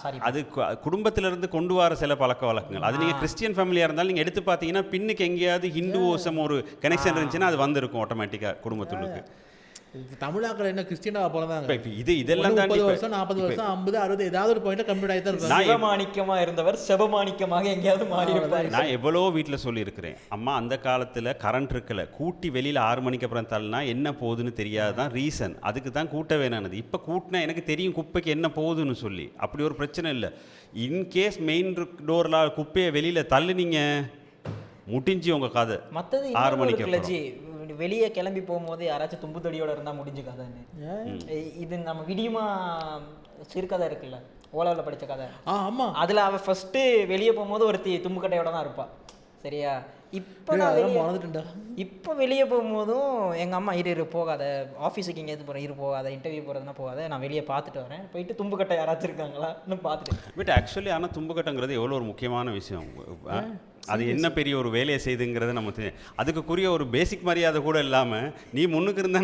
சாரி, அது குடும்பத்தில இருந்து கொண்டு வர சில பழக்க வழக்கங்கள். அது நீங்க கிறிஸ்டியன் ஃபேமிலியா இருந்தாலும் நீங்க எடுத்து பாத்தீங்கன்னா பின்னுக்கு எங்கேயாவது ஹிந்துவோசம் ஒரு கனெக்ஷன் இருந்துச்சுன்னா அது வந்திருக்கும் ஆட்டோமேட்டிக்கா குடும்பத்துக்கு. தமிழாக்கள் என்ன கிறிஸ்டியனா போலதாங்க. இதெல்லாம் 30 வருஷம் 40 வருஷம் 50 60 ஏதாவது ஒரு பாயிண்ட்ல கம்ப்ளீட் ஆயிட்டு இருக்காங்க. சிவமாணிக்கமா இருந்தவர் செபமாணிக்கமாக எங்கேயாவது மாறி இருப்பாரு. நான் எவ்வளவோ வீட்டில் சொல்லியிருக்கிறேன், அம்மா அந்த காலத்தில் கரண்ட் இருக்கல, கூட்டி வெளியில் 6 மணிக்கு அப்புறம் தள்ளினா என்ன போகுதுன்னு தெரியாதுதான் ரீசன். அதுக்கு தான் கூட்ட வேணானது. இப்போ கூட்டினா எனக்கு தெரியும் குப்பைக்கு என்ன போகுதுன்னு சொல்லி. அப்படி ஒரு பிரச்சனை இல்லை. இன்கேஸ் மெயின் டோரில் குப்பையை வெளியில் தள்ளுனீங்க முடிஞ்சு உங்க கதை. மற்றது 6 மணிக்கு வெளியே கிளம்பி போகும்போது யாராச்சும் தும்பு தடியோட இருந்தா முடிஞ்சு கதைன்னு. இது நம்ம விடியுமா சிறுகதை இருக்குல்ல, ஓலாவில் படித்த கதை. ஆமா, அதுல அவ ஃபர்ஸ்ட் வெளியே போகும்போது ஒரு தும்பு கட்டையோட தான் இருப்பா. சரியா? இப்போ வெளியே போகும்போதும் எங்கள் அம்மா இரு போகாத, ஆஃபீஸுக்கு எங்கேயாவது போகிறேன் போகாத, இன்டர்வியூ போகிறதுனா போகாத, நான் வெளியே பார்த்துட்டு வரேன், போயிட்டு தும்புக்கட்டை யாராச்சும் இருக்காங்களான்னு பார்த்துட்டு. பட் ஆக்சுவலி ஆனால் தும்புக்கட்டைங்கிறது எவ்வளோ ஒரு முக்கியமான விஷயம். அது என்ன பெரிய ஒரு வேலையை செய்துங்கிறது நம்ம அதுக்குரிய ஒரு பேசிக் மரியாதை கூட இல்லாமல் நீ முன்னுக்கு இருந்தா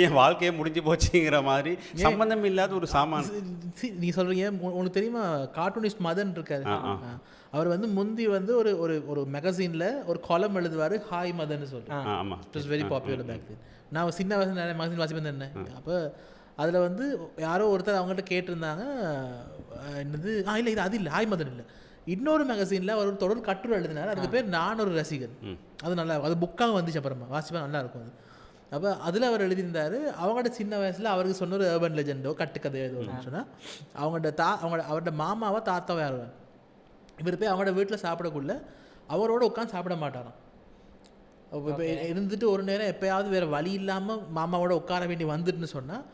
என் வாழ்க்கையே முடிஞ்சு போச்சுங்கிற மாதிரி சம்பந்தம் இல்லாத ஒரு சாமான். நீ சொல்கிறீங்க, உனக்கு தெரியுமா கார்ட்டூனிஸ்ட் மதன் இருக்காரு. அவர் வந்து முந்தி வந்து ஒரு ஒரு ஒரு மேகசீனில் ஒரு காலம் எழுதுவார், ஹாய் மதன்னு சொல்லிட்டு. ஆமாம், it was very popular back then. நான் சின்ன வயசு நிறைய மேகசீன் வாசிப்பேன் தானே. அப்போ அதில் வந்து யாரோ ஒருத்தர் அவங்கள்ட்ட கேட்டிருந்தாங்க, என்னது இல்லை இது அது இல்லை, ஹாய் மதன் இல்லை, இன்னொரு மேகசீனில் ஒரு தொடர் கட்டுரை எழுதினார், அதுக்கு பேர் நான் ஒரு ரசிகன். அது நல்லா, அது புக்காக வந்துச்சு, அப்புறமா வாசிப்பா நல்லா இருக்கும் அது. அப்போ அதில் அவர் எழுதியிருந்தார், அவங்கள்ட்ட சின்ன வயசில் அவருக்கு சொன்ன ஒரு ஏர்பன் லெஜெண்டோ கட்டுக்கதை எதுவும் சொன்னால், அவரோட மாமாவை தாத்தாவை யாருவார். இவர் போய் அவங்களோட வீட்டில் சாப்பிடக்குள்ள அவரோட உட்காந்து சாப்பிட மாட்டாராம். இப்போ இருந்துட்டு ஒரு நேரம் எப்போயாவது வேறு வழி இல்லாமல் மாமாவோட உட்கார வேண்டி வந்துட்டுன்னு சொன்னால்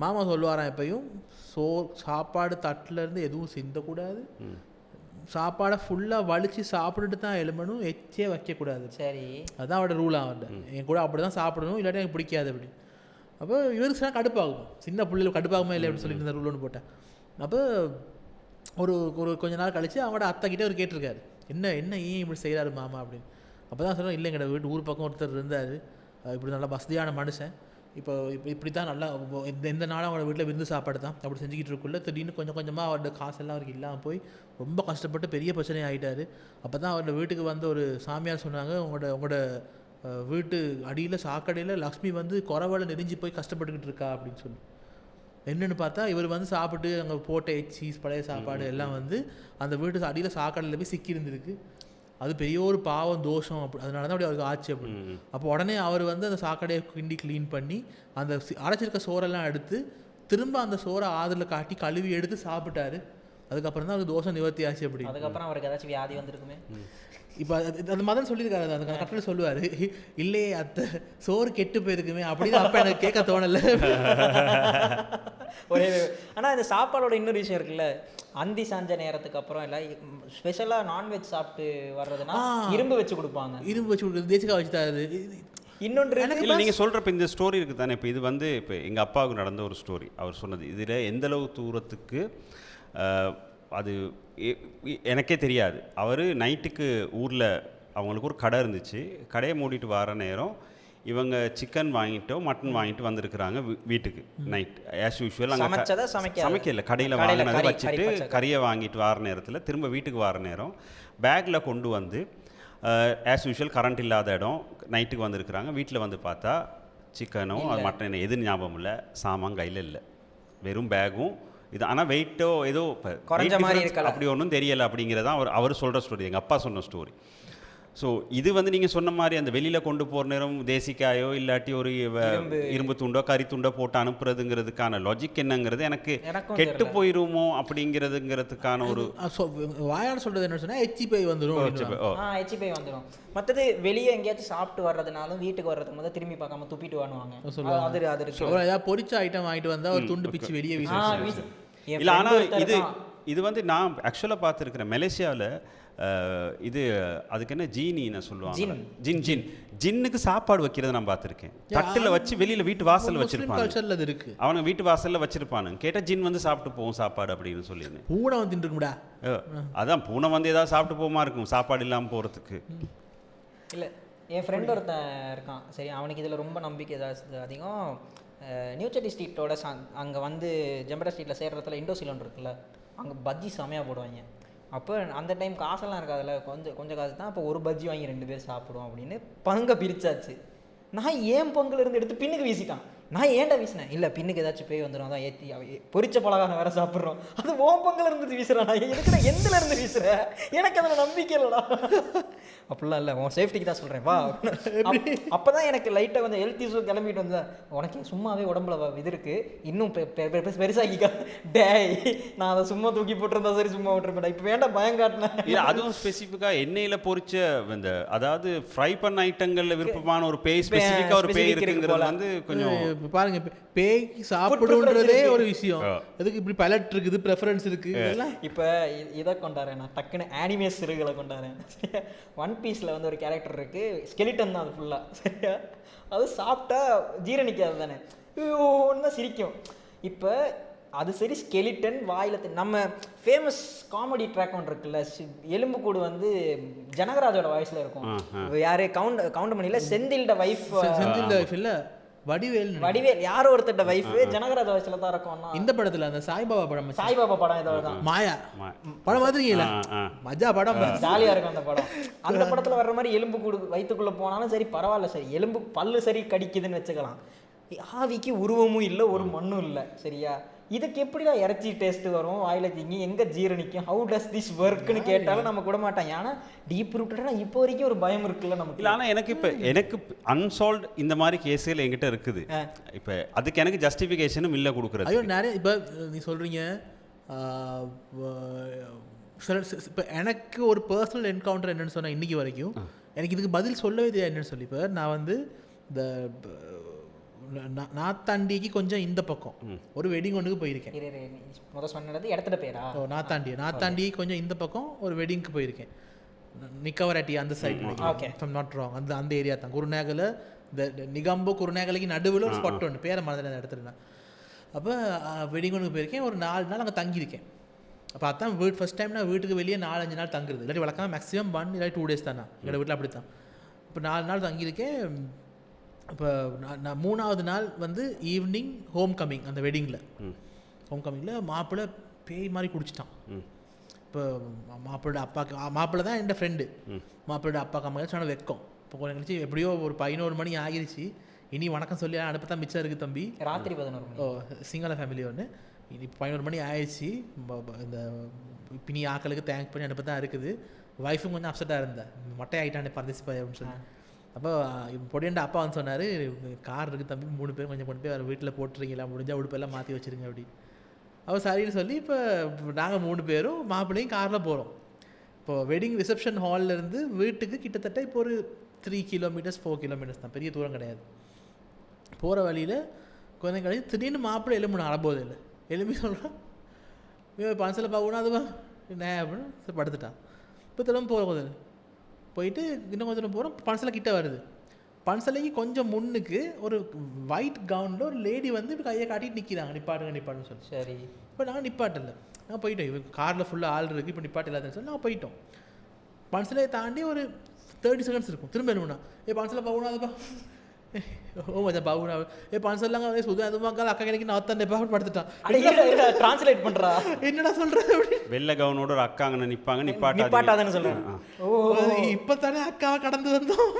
மாமா சொல்லுவாராம், எப்பயும் சாப்பாடு தட்டிலேருந்து எதுவும் சிந்தக்கூடாது, சாப்பாடை ஃபுல்லாக வலிச்சு சாப்பிட்டுட்டு தான் எழுமணும், எச்சே வைக்கக்கூடாது. சரி, அதுதான் அவரோட ரூலாக அவர்கிட்ட. என் கூட அப்படி தான் சாப்பிடணும், இல்லாட்டி எனக்கு பிடிக்காது அப்படி. அப்போ இவருக்கு சொன்னால் கடுப்பாகும், சின்ன பிள்ளைகள் கடுப்பாகுமா இல்லை அப்படின்னு சொல்லிட்டு இருந்த ரூல் ஒன்று போட்டேன். அப்போ ஒரு ஒரு கொஞ்ச நாள் கழித்து அவங்களோட அத்தைக்கிட்டே அவர் கேட்டிருக்காரு, என்ன ஏன் இப்படி செய்கிறாரு மாமா அப்படின்னு. அப்போ தான் சொல்கிறேன், இல்லைங்கட வீட்டு ஊர் பக்கம் ஒருத்தர் இருந்தார், இப்படி நல்லா வசதியான மனுஷன், இப்படி தான் நல்லா எந்த நாளும் அவங்களோட வீட்டில் விருந்து சாப்பாடு தான் அப்படி செஞ்சுக்கிட்டு இருக்குள்ள திடீர்னு கொஞ்சம் கொஞ்சமாக அவரோட காசெல்லாம் அவருக்கு இல்லாமல் போய் ரொம்ப கஷ்டப்பட்டு பெரிய பிரச்சனை ஆகிட்டார். அப்போ தான் அவரோட வீட்டுக்கு வந்து ஒரு சாமியார் சொன்னாங்க, உங்களோட வீட்டு அடியில் சாக்கடையில் லக்ஷ்மி வந்து குறவலை நெறிஞ்சு போய் கஷ்டப்பட்டுக்கிட்டு இருக்கா அப்படின்னு சொல்லி. என்னென்னு பார்த்தா இவர் வந்து சாப்பிட்டு அங்கே போட்ட சீஸ் பழைய சாப்பாடு எல்லாம் வந்து அந்த வீட்டு அடியில் சாக்கடையில் போய் சிக்கியிருந்துருக்கு. அது பெரிய ஒரு பாவம் தோஷம், அப்படி அதனால தான் அப்படி அவருக்கு ஆச்சு அப்படி. அப்போ உடனே அவர் வந்து அந்த சாக்கடையை கிண்டி க்ளீன் பண்ணி அந்த அரைச்சிருக்க சோறெல்லாம் எடுத்து திரும்ப அந்த சோறை ஆதில் காட்டி கழுவி எடுத்து சாப்பிட்டாரு. அதுக்கப்புறம் தான் அவருக்கு தோஷம் நிவர்த்தி ஆச்சு அப்படி. அதுக்கப்புறம் அவருக்கு ஏதாச்சும் வியாதி வந்திருக்குமே. இப்போ அந்த மதன் சொல்லியிருக்காரு, அந்த கட்டளை சொல்லுவார், இல்லையே அத்தை சோறு கெட்டு போயிருக்குமே அப்படின்னு. அப்போ எனக்கு கேட்க தோணலை. ஆனால் இந்த சாப்பாடோட இன்னொரு விஷயம் இருக்குல்ல, அந்தி சாஞ்ச நேரத்துக்கு அப்புறம் இல்லை ஸ்பெஷலாக நான்வெஜ் சாப்பிட்டு வர்றதுன்னா இரும்பு வச்சு கொடுப்பாங்க. இரும்பு வச்சு கொடுக்குறது, தேசிக்காய் வச்சு தராது. இன்னொன்று இல்லை, நீங்கள் சொல்கிறப்ப இந்த ஸ்டோரி இருக்குது தானே. இப்போ இது வந்து இப்போ எங்கள் அப்பாவுக்கு நடந்த ஒரு ஸ்டோரி. அவர் சொன்னது இதில் எந்தளவு தூரத்துக்கு அது எனக்கே தெரியாது. அவர் நைட்டுக்கு ஊரில் அவங்களுக்கு ஒரு கடை இருந்துச்சு, கடையை மூடிட்டு வர நேரம் இவங்க சிக்கன் வாங்கிட்டோ மட்டன் வாங்கிட்டு வந்திருக்கிறாங்க வீட்டுக்கு நைட் ஆஸ் யூஷுவல். அங்கே சமைக்கல, கடையில் வாங்கினதை வச்சுட்டு கறியை வாங்கிட்டு வர நேரத்தில் திரும்ப வீட்டுக்கு வர நேரம் பேக்கில் கொண்டு வந்து ஆஸ் யூஷுவல் கரண்ட் இல்லாத இடம் நைட்டுக்கு வந்திருக்கிறாங்க. வீட்டில் வந்து பார்த்தா சிக்கனோ மட்டன் எது ஞாபகம் இல்லை, சாமான் கையில் இல்லை, வெறும் பேகும் இது. ஆனால் வெயிட்டோ ஏதோ அப்படி ஒன்றும் தெரியலை அப்படிங்கிறதான் அவர் சொல்கிற ஸ்டோரி, எங்கள் அப்பா சொன்ன ஸ்டோரி. ஸோ இது வந்து நீங்கள் சொன்ன மாதிரி அந்த வெளியில் கொண்டு போகிற நேரம் தேசிக்காயோ இல்லாட்டி ஒரு இரும்பு துண்டோ கறி துண்டோ போட்டு அனுப்புறதுங்கிறதுக்கான லாஜிக் என்னங்கிறது எனக்கு கெட்டு போயிருமோ அப்படிங்கிறதுங்கிறதுக்கான ஒரு வாயால் சொல்கிறது என்ன சொன்னால் HPI வந்துடும். HPI வந்துடும். மற்றது வெளியே எங்கேயாச்சும் சாப்பிட்டு வர்றதுனாலும் வீட்டுக்கு வர்றதுக்கு முதல்ல திரும்பி பார்க்காம துப்பிட்டு வாங்குவாங்க. ஏதாவது பொரிச்ச ஐட்டம் வாங்கிட்டு வந்தால் ஒரு துண்டு பிச்சு வெளியே வீசி இல்லை. ஆனால் இது வந்து நான் ஆக்சுவலாக பார்த்துருக்கிறேன் மலேசியாவில். இது அதுக்கு என்ன ஜீனின்னு சொல்லுவாங்க, ஜின்னுக்கு சாப்பாடு வைக்கிறத நான் பார்த்துருக்கேன். தட்டில் வச்சு வெளியில் வீட்டு வாசலில் வச்சிருப்பாங்க. அவனை வீட்டு வாசலில் வச்சிருப்பானுங்க. கேட்டால் ஜின் வந்து சாப்பிட்டு போகும் சாப்பாடு அப்படின்னு சொல்லியிருந்தேன். பூனை வந்து தின்றுக்கும்டா. அதான் பூனை வந்து ஏதாவது சாப்பிட்டு போமா இருக்கும் சாப்பாடு இல்லாமல் போகிறதுக்கு. இல்லை, என் ஃப்ரெண்ட் ஒருத்தன் இருக்கான், சரி, அவனுக்கு இதில் ரொம்ப நம்பிக்கை ஏதாவது அதிகம். நியூ செட்டி ஸ்ட்ரீட்டோட அங்கே வந்து ஜம்பரா ஸ்ட்ரீட்டில் சேர்ற இடத்துல இண்டோசிலோன் இருக்குல்ல, அங்கே பஜ்ஜி செமையாக போடுவாங்க. அப்போ அந்த டைம் காசெல்லாம் இருக்காதுல்ல, கொஞ்சம் காசு தான். அப்போ ஒரு பஜ்ஜி வாங்கி 2 பேர் சாப்பிடுவோம் அப்படின்னு பங்கை பிரிச்சாச்சு. நான் ஏன் பங்குல இருந்து எடுத்து பின்னுக்கு வீசிட்டான். நான் ஏன்டா வீசினேன், இல்லை பின்னுக்கு ஏதாச்சும் பேய் வந்துடும் அதான் ஏற்றி பொரிச்ச பலகாரம் வேற சாப்பிட்றோம். அது ஓன் பங்கில் இருந்து வீசுறேன். நான் எதுக்கு எந்தில் இருந்து வீசுறேன், எனக்கு அதில் நம்பிக்கை இல்லைடா. அப்படிலாம் இல்லை, உன் சேஃப்டிக்கு தான் சொல்கிறேன் வா. அப்போ தான் எனக்கு லைட்டாக கொஞ்சம் ஹெல்த் இஷ்யூ கிளம்பிட்டு வந்தேன். உனக்கு சும்மாவே உடம்புல இது இருக்குது, இன்னும் பெருசாக்கிக்கா டேய், நான் அதை சும்மா தூக்கி போட்டிருந்தா சரி சும்மா விட்டுருப்பேன், இப்போ வேண்டாம் பயம் காட்டினேன். இல்லை, அதுவும் ஸ்பெசிஃபிக்காக எண்ணெயில் பொரிச்ச இந்த அதாவது ஃப்ரை பண்ண ஐட்டங்களில் விருப்பமான ஒரு பேய், ஸ்பெசிஃபிக்காக ஒரு பேய் இருக்குங்கிறது வந்து கொஞ்சம் பாருங்க. பேய் சாப்பிடுறதே ஒரு விஷயம், அதுக்கு இப்படி பலட் இருக்குது, ப்ரெஃபரன்ஸ் இருக்கு. இப்போ இதை கொண்டாடுறேன் நான், டக்குன்னு அனிமே சிறுகளை கொண்டாடுறேன். ஒன் பீஸில் வந்து ஒரு கேரக்டர் இருக்கு, ஸ்கெலிட்டன் தான் அது ஃபுல்லாக, சரியா? அது சாப்பிட்டா ஜீரணிக்காது தானே, ஒன்று தான் சிரிக்கும். இப்போ அது சரி, ஸ்கெலிட்டன் வாயில் நம்ம ஃபேமஸ் காமெடி ட்ராக் ஒன்று இருக்குல்ல, எலும்பு கூடு வந்து ஜனகராஜோட வாய்ஸில் இருக்கும். யாரு கவுண்ட் பண்ணியில் செந்தில்ட வைஃப், செந்தில்ட வைஃப் இல்லை வடிவேல் யாரோ ஒருத்தட்ட வைஃப் ஜனகராஜ வயசுல தான் இருக்கும். இந்த படத்துல அந்த சாய்பாபா படம் ஏதோ தான், மாயா படம் பாத்துருக்கீங்களா? மஜா படம், ஜாலியா இருக்கும் அந்த படம். அந்த படத்துல வர்ற மாதிரி எலும்பு கூடு வயிற்றுக்குள்ள போனாலும் சரி பரவாயில்ல, சரி எலும்பு பல்லு சரி கடிக்குதுன்னு வச்சுக்கலாம். ஆவிக்கு உருவமும் இல்லை, ஒரு மண்ணும் இல்லை, சரியா? இதுக்கு எப்படிதான் இறைச்சி டேஸ்ட் வரும் வாயில திங்கி, எங்க ஜீரணிக்கும், ஹவு டஸ் திஸ் ஒர்க்னு கேட்டாலும் நம்ம கூட மாட்டாங்க. ஆனால் டீப் ரூட்டடா இப்போ வரைக்கும் ஒரு பயம் இருக்குல்ல நமக்கு. இல்லை, ஆனால் எனக்கு அன்சால்வ்டு இந்த மாதிரி கேஸுகள் என்கிட்ட இருக்குது. இப்போ அதுக்கு எனக்கு ஜஸ்டிஃபிகேஷனும் இல்லை கொடுக்குறது. ஐயோ நிறைய. இப்போ நீ சொல்கிறீங்க, இப்போ எனக்கு ஒரு பர்சனல் என்கவுண்டர் என்னென்னு சொன்னால் இன்றைக்கி வரைக்கும் எனக்கு இதுக்கு பதில் சொல்லவே தெரியாது என்னென்னு சொல்லி. இப்போ நான் வந்து இந்த நாத்தாண்டிக்கு கொஞ்சம் இந்த பக்கம் ஒரு வெட்டிங் ஒன்றுக்கு போயிருக்கேன். முதல் சொன்னது இடத்துல பேரா? நாத்தாண்டி கொஞ்சம் இந்த பக்கம் ஒரு வெட்டிங்க்கு போயிருக்கேன். நிக்கவராட்டி அந்த சைடு, நாட் ராங், அந்த ஏரியா தான். குருநேகல இந்த நிகம்போ குருநேகலைக்கு நடுவில் ஒரு ஸ்பாட் ஒன்று, பேரை மறந்துட்டேன் அந்த இடத்துல. அப்போ வெட்டிங் ஒன்றுக்கு போயிருக்கேன். ஒரு 4 நாள் அங்கே தங்கியிருக்கேன். அப்போ அதான் ஃபர்ஸ்ட் டைம் நான் வீட்டுக்கு வெளியே 4-5 நாள் தங்குறது. இல்லாட்டி வழக்கமாக மேக்ஸிமம் 1 இல்லாட்டி 2 days தானே எங்கள் வீட்டில். அப்படி தான். இப்போ 4 நாள் தங்கியிருக்கேன். இப்போ நான் 3ஆவது நாள் வந்து ஈவினிங் ஹோம் கம்மிங், அந்த வெட்டிங்கில் ஹோம் கம்மிங்கில் மாப்பிள்ளை பேய் மாதிரி குடிச்சிட்டான். இப்போ மாப்பிள்ளை தான் என் ஃப்ரெண்டு. மாப்பிள்ளோட அப்பாக்கு அம்மா சொன்ன வெக்கம். இப்போ கொஞ்சம் கழிச்சு எப்படியோ ஒரு 11 மணி ஆகிருச்சு. இனி வணக்கம் சொல்லி அனுப்ப தான் மிச்சம் இருக்குது தம்பி. ராத்திரி 11 சிங்கள ஃபேமிலி ஒன்று. இனி 11 மணி ஆயிடுச்சு. இந்த பின்னி ஆக்களுக்கு தேங்க் பண்ணி அனுப்ப தான் இருக்குது. ஒய்ஃபும் கொஞ்சம் அப்செட்டாக இருந்தேன், மொட்டை ஆகிட்டானே பரதேசி அப்படின்னு சொல்லி. அப்போ பொடியண்ட அப்பா வந்து சொன்னார், கார் இருக்குது தம்பி, 3 பேர் கொஞ்சம் கொண்டு போய் வேறு வீட்டில் போட்டுருங்களா, முடிஞ்சால் உடுப்பெல்லாம் மாற்றி வச்சுருங்க அப்படி. அப்போ சரின்னு சொல்லி இப்போ நாங்கள் 3 பேரும் மாப்பிள்ளையும் காரில் போகிறோம். இப்போது வெட்டிங் ரிசப்ஷன் ஹால்லேருந்து வீட்டுக்கு கிட்டத்தட்ட இப்போ ஒரு 3 kilometers 4 kilometers தான், பெரிய தூரம் கிடையாது. போகிற வழியில் கொஞ்சம் கழிச்சு திடீர்னு மாப்பிள்ளை எலும்பு அறபோது இல்லை, எலும்பி சொல்கிறான் பணசில் பார்க்கணும் அதுவா என்ன அப்படின்னு படுத்துட்டான். இப்போ திரும்ப போகிற போயிட்டு இன்னும் கொஞ்சம் போகிறோம். பணசலை கிட்ட வருது. பணசலைக்கு கொஞ்சம் முன்னுக்கு ஒரு ஒயிட் கவுனில் ஒரு லேடி வந்து இப்போ கையை காட்டிட்டு நிற்கிறாங்க, நிப்பாட்டுன்னு சொல்லி. சரி, இப்போ நாங்கள் நிப்பாட்டில்லை, நான் போயிட்டோம். இப்போ காரில் ஃபுல்லாக ஆள் இருக்குது, இப்போ நிப்பாட்டு இல்லாதுன்னு சொல்லி நான் போயிட்டோம். பணசலையை தாண்டி ஒரு 30 seconds இருக்கும். திரும்ப என்னன்னா பணசலை பார்க்கணும் அதுப்பா ஓ மச்சான் பாபு பன்சல்லாங்க சுது அது மக்கள் அக்கா கிடைக்கு நான் தான் பாபு படுத்துட்டான். டிரான்ஸ்லேட் பண்றா என்னடா சொல்ற வெள்ளை கவுனோட ஒரு அக்கா அங்கே நிற்பாங்க, நிப்பாட்டாதான்னு சொல்றேன். இப்பதானே அக்காவை கடந்து வந்தோம்.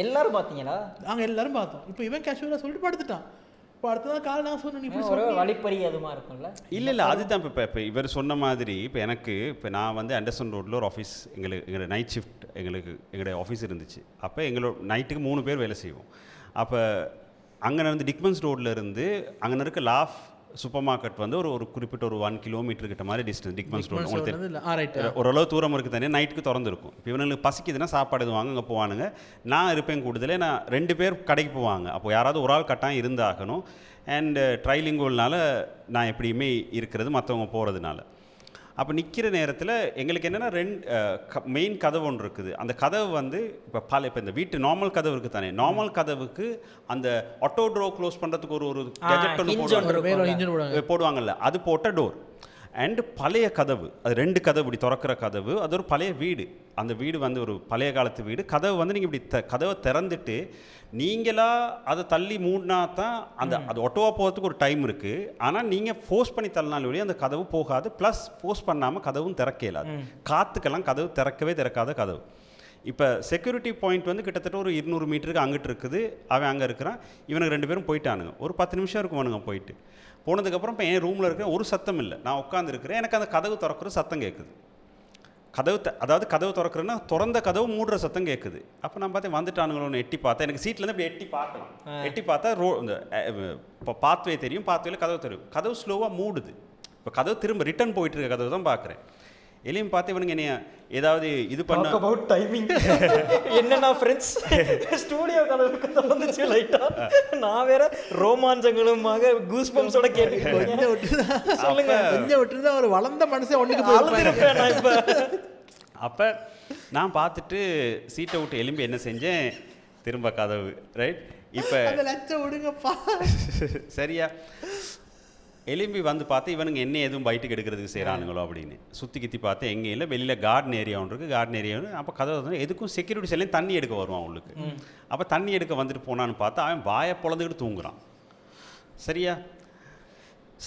எல்லாரும் பாத்தீங்களா? நாங்க எல்லாரும் பார்த்தோம். இப்போ இவன் கேஷுவலா சொல்லிட்டு படுத்துட்டான். இப்போ அடுத்ததான் கால் நான் சொன்னேன், நீ இப்படி ஒரு வழிப்பறி அதுமா இருக்கும்ல. இல்லை அதுதான் இப்போ இவர் சொன்ன மாதிரி இப்போ நான் வந்து ஆண்டர்சன் ரோட்டில் ஒரு ஆஃபீஸ் எங்களோட நைட் ஷிஃப்ட் எங்களோட ஆஃபீஸ் இருந்துச்சு. அப்போ எங்களோட நைட்டுக்கு 3 பேர் வேலை செய்வோம். அப்போ அங்கே வந்து டிக்மன்ஸ் ரோட்டில் இருந்து அங்கே இருக்க லாஃப் சூப்பர் மார்க்கெட் வந்து ஒரு குறிப்பிட்ட ஒரு 1 கிலோமீட்டர் கிட்ட மாதிரி டிஸ்டன்ஸ் டிக்மன்ஸ் ரோடு உங்களுக்கு ஓரளவு தூரம் இருக்குது தானே, நைட்டுக்கு திறந்துருக்கும். இப்போ இவனுக்கு பசிக்குதுன்னா சாப்பாடு எதுவாங்க அங்கே போவானுங்க. நான் இருப்பேன் கூடுதலே, நான் 2 பேர் கடைக்கு போவாங்க. அப்போ யாராவது ஒரு ஆள் கட்டாயம் இருந்தாகணும். அண்டு ட்ரைலிங்கோல்னால நான் எப்படியுமே இருக்கிறது மற்றவங்க போகிறதுனால. அப்போ நிற்கிற நேரத்தில் எங்களுக்கு என்னென்னா மெயின் கதவு ஒன்று இருக்குது. அந்த கதவு வந்து இப்போ இந்த வீட்டு நார்மல் கதவு இருக்குது தானே, நார்மல் கதவுக்கு அந்த ஆட்டோ டோர் க்ளோஸ் பண்ணுறதுக்கு ஒரு கெஜெட் ஒன்று போடுவாங்கல்ல, அது போட்ட டோர். அண்டு பழைய கதவு, அது 2 கதவு இப்படி திறக்கிற கதவு. அது ஒரு பழைய வீடு. அந்த வீடு வந்து ஒரு பழைய காலத்து வீடு. கதவு வந்து நீங்கள் இப்படி கதவை திறந்துட்டு நீங்களா அதை தள்ளி மூடினா தான் அது ஒட்டோவாக போகிறதுக்கு ஒரு டைம் இருக்குது. ஆனால் நீங்கள் ஃபோர்ஸ் பண்ணி தள்ளினாலும் வழியே அந்த கதவு போகாது. ப்ளஸ் ஃபோர்ஸ் பண்ணாமல் கதவும் திறக்க இயலாது. காற்றுக்கெல்லாம் கதவு திறக்காத கதவு. இப்போ செக்யூரிட்டி பாயிண்ட் வந்து கிட்டத்தட்ட ஒரு 200 மீட்டருக்கு அங்கிட்டு இருக்குது. அவன் அங்கே இருக்கிறான். இவனுக்கு 2 பேரும் போயிட்டானுங்க. ஒரு 10 நிமிஷம் இருக்கும் அவனுங்க போயிட்டு. போனதுக்கப்புறம் இப்போ என் ரூமில் இருக்கிற ஒரு சத்தம் இல்லை. நான் உட்காந்துருக்கிறேன். எனக்கு அந்த கதவு திறக்கிற சத்தம் கேட்குது. அதாவது கதவு திறக்கிறேன்னா திறந்த கதவு மூடுற சத்தம் கேட்குது. அப்போ நான் பார்த்தேன் வந்துட்டானுங்களோன்னு எட்டி பார்த்தேன். எனக்கு சீட்லேருந்து இப்படி எட்டி பார்க்கலாம். எட்டி பார்த்தா இந்த இப்போ பாத்வே தெரியும், பாத்வேல கதவு தெரியும். கதவு ஸ்லோவாக மூடுது. இப்போ கதவு திரும்ப ரிட்டர்ன் போயிட்டு இருக்க கதவு தான் பார்க்குறேன். எலியும் பார்த்து இவனுங்க என்னைய ஏதாவது இது பண்ண அபவுட் டைமிங் என்னன்னா ஃப்ரெண்ட்ஸ் ஸ்டூடியோ கதவுக்கு வந்துச்சு லைட்டா. நான் வேற ரோமாஞ்சங்களுமாக கூஸ் பம்ப்ஸோட கேட்டுக்கிட்டேன். சொல்லுங்க கொஞ்சம் விட்டுருந்தா ஒரு வளர்ந்த மனுஷன் ஒண்ணுக்கு போயிருப்பேன் நான் இப்ப. அப்போ நான் பார்த்துட்டு சீட்டை விட்டு எலும்பி என்ன செஞ்சேன், திரும்ப கதவு ரைட். இப்போ லட்சம் விடுங்கப்பா சரியா எலும்பி வந்து பார்த்து இவனுங்க என்ன எதுவும் பைட்டுக்கு எடுக்கிறதுக்கு செய்கிறானுங்களோ அப்படின்னு சுற்றி கித்தி பார்த்து எங்கே இல்லை, வெளியில் கார்டன் ஏரியா ஒன்று இருக்குது. கார்டன் ஏரியாவில் அப்போ கதவை வந்து எதுக்கும் செக்யூரிட்டி செல்லையும் தண்ணி எடுக்க வருவான் அவங்களுக்கு. அப்போ தண்ணி எடுக்க வந்துட்டு போனான்னு பார்த்தா அவன் வாயை பொழந்துக்கிட்டு தூங்குறான். சரியா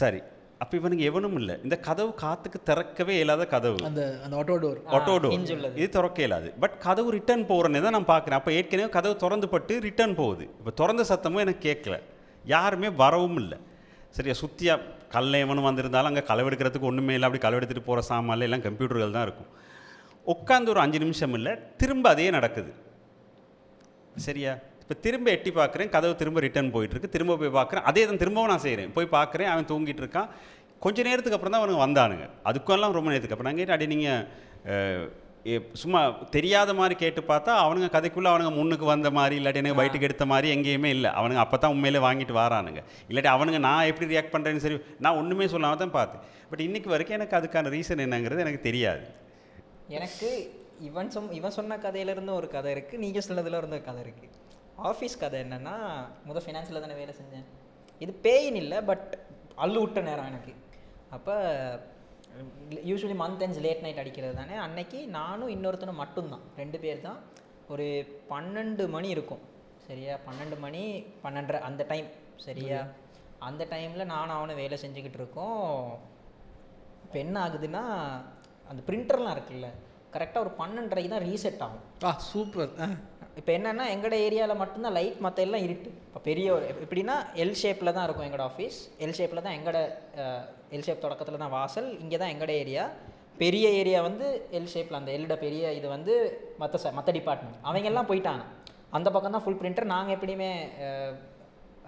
சரி. அப்போ இவனுக்கு எவனும் இல்லை. இந்த கதவு காற்றுக்கு திறக்கவே இயலாத கதவு, அந்த ஆட்டோ டோர் இது திறக்க இயலாது. பட் கதவு ரிட்டர்ன் போகிறனே தான் நான் பார்க்குறேன். அப்போ ஏற்கனவே கதவு திறந்து பட்டு ரிட்டர்ன் போகுது. இப்போ திறந்த சத்தமும் எனக்கு கேட்கல, யாருமே வரவும் இல்லை. சரியா சுற்றியாக கல்ல எவனும் வந்திருந்தாலும் அங்கே களவெடுக்கிறதுக்கு ஒன்றுமே இல்லை. அப்படி களவெடுத்துட்டு போகிற சாமான்ல எல்லாம் கம்ப்யூட்டர்கள் தான் இருக்கும். உட்காந்து ஒரு 5 நிமிஷம் இல்லை, திரும்ப அதே நடக்குது. சரியா இப்போ திரும்ப எட்டி பார்க்குறேன், கதவு திரும்ப ரிட்டர்ன் போயிட்டுருக்கு. திரும்ப போய் பார்க்குறேன், அதே தான் திரும்பவும் நான் செய்கிறேன். போய் பார்க்குறேன், அவன் தூங்கிட்டு இருக்கான். கொஞ்சம் நேரத்துக்கு அப்புறம் தான் அவனுக்கு வந்தானுங்க. அதுக்கெல்லாம் ரொம்ப நேரத்துக்கு அப்புறம் நான் கேட்டேன், அடி நீங்கள் சும்மா தெரியாத மாதிரி கேட்டு பார்த்தா அவனுங்க கதைக்குள்ளே அவனுங்க முன்னுக்கு வந்த மாதிரி இல்லாட்டி எனக்கு பைட்டுக்கு எடுத்த மாதிரி எங்கேயுமே இல்லை. அவனுங்க அப்போ தான் உண்மையிலே வாங்கிட்டு வரானுங்க. இல்லாட்டி அவனுங்க நான் எப்படி ரியாக்ட் பண்ணுறேன்னு சரி நான் ஒன்றுமே சொல்லாமல் தான் பார்த்தேன். பட் இன்றைக்கி வரைக்கும் எனக்கு அதுக்கான ரீசன் என்னங்கிறது எனக்கு தெரியாது. எனக்கு இவன் சொன்ன கதையிலேருந்து ஒரு கதை இருக்குது, நீங்கள் சொன்னதில் இருந்த கதை இருக்குது. ஆஃபீஸ் கதை என்னென்னா, ஃபினான்ஸில் தானே வேலை செஞ்சேன். இது பேயின் இல்லை, பட் அள்ளு விட்ட நேரம் எனக்கு. அப்போ usually month ends late night அடிக்கிறது தானே. அன்னைக்கு நானும் இன்னொருத்தனும் மட்டும்தான், 2 பேர் தான். ஒரு 12 மணி இருக்கும். சரியா 12 மணி 12:30 அந்த டைம். சரியா அந்த டைமில் நானும் அவனை வேலை செஞ்சுக்கிட்டு இருக்கோம். இப்போ என்ன ஆகுதுன்னா, அந்த பிரிண்டர்லாம் இருக்குல்ல, கரெக்டாக ஒரு 12:30 தான் ரீசெட் ஆகும். சூப்பர். இப்போ என்னென்னா எங்களோட ஏரியாவில் மட்டும்தான் லைட், மற்ற எல்லாம் இருட்டு. இப்போ பெரிய ஒரு எப்படின்னா எல் ஷேப்பில் தான் இருக்கும் எங்களோட ஆஃபீஸ். எல் ஷேப்பில் தான் எங்களோட எல் ஷேப் தொடக்கத்தில் தான் வாசல். இங்கே தான் எங்களோட ஏரியா. பெரிய ஏரியா வந்து எல் ஷேப்பில், அந்த எல்லோட பெரிய இது வந்து மற்ற டிபார்ட்மெண்ட் அவங்கெல்லாம் போயிட்டாங்க. அந்த பக்கம் தான் ஃபுல் பிரிண்டர். நாங்கள் எப்படியுமே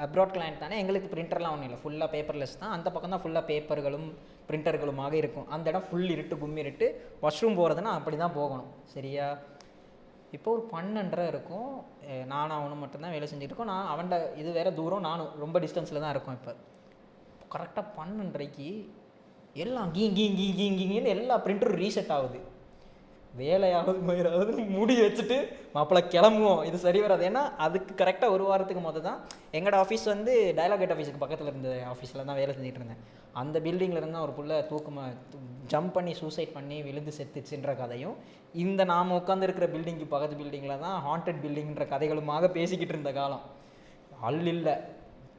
அப்ராட் கிளைண்ட் தானே, எங்களுக்கு பிரிண்டர்லாம் ஒன்றும் இல்லை, ஃபுல்லாக பேப்பர்லெஸ் தான். அந்த பக்கம் தான் ஃபுல்லாக பேப்பர்களும் பிரிண்டர்களுமாக இருக்கும். அந்த இடம் ஃபுல் இருட்டு, கும்மி இருட்டு. வாஷ்ரூம் போகிறதுனா அப்படி தான் போகணும். சரியா இப்போ ஒரு 12:30 இருக்கும். நானும் அவனும் மட்டும்தான் வேலை செஞ்சுட்டு இருக்கோம். நான் அவன்கிட்ட இது வேறு தூரம், நானும் ரொம்ப டிஸ்டன்ஸில் தான் இருக்கோம். இப்போ கரெக்டாக 12:30க்கு எல்லாம் கீங்கின்னு எல்லா பிரிண்டரும் ரீசெட் ஆகுது. வேலையாவது மயிராவது முடி வச்சுட்டு மாப்பிள்ளை கிளம்புவோம், இது சரி வராது. ஏன்னா அதுக்கு கரெக்டாக ஒரு வாரத்துக்கு மொதல் தான் எங்களோட ஆஃபீஸ் வந்து டயலாக் கேட் ஆஃபீஸுக்கு பக்கத்தில் இருந்த ஆஃபீஸில் தான் வேலை செஞ்சுட்டு இருந்தேன். அந்த பில்டிங்கில் இருந்தால் ஒரு புள்ள தூக்கமாக ஜம்ப் பண்ணி சூசைட் பண்ணி விழுந்து செத்துச்சுன்ற கதையும், இந்த நாம் உட்காந்துருக்கிற பில்டிங்கு பக்கத்து பில்டிங்கில் தான் ஹாண்டட் பில்டிங்கிற கதைகளுமாக பேசிக்கிட்டு இருந்த காலம். ஆள் இல்லை,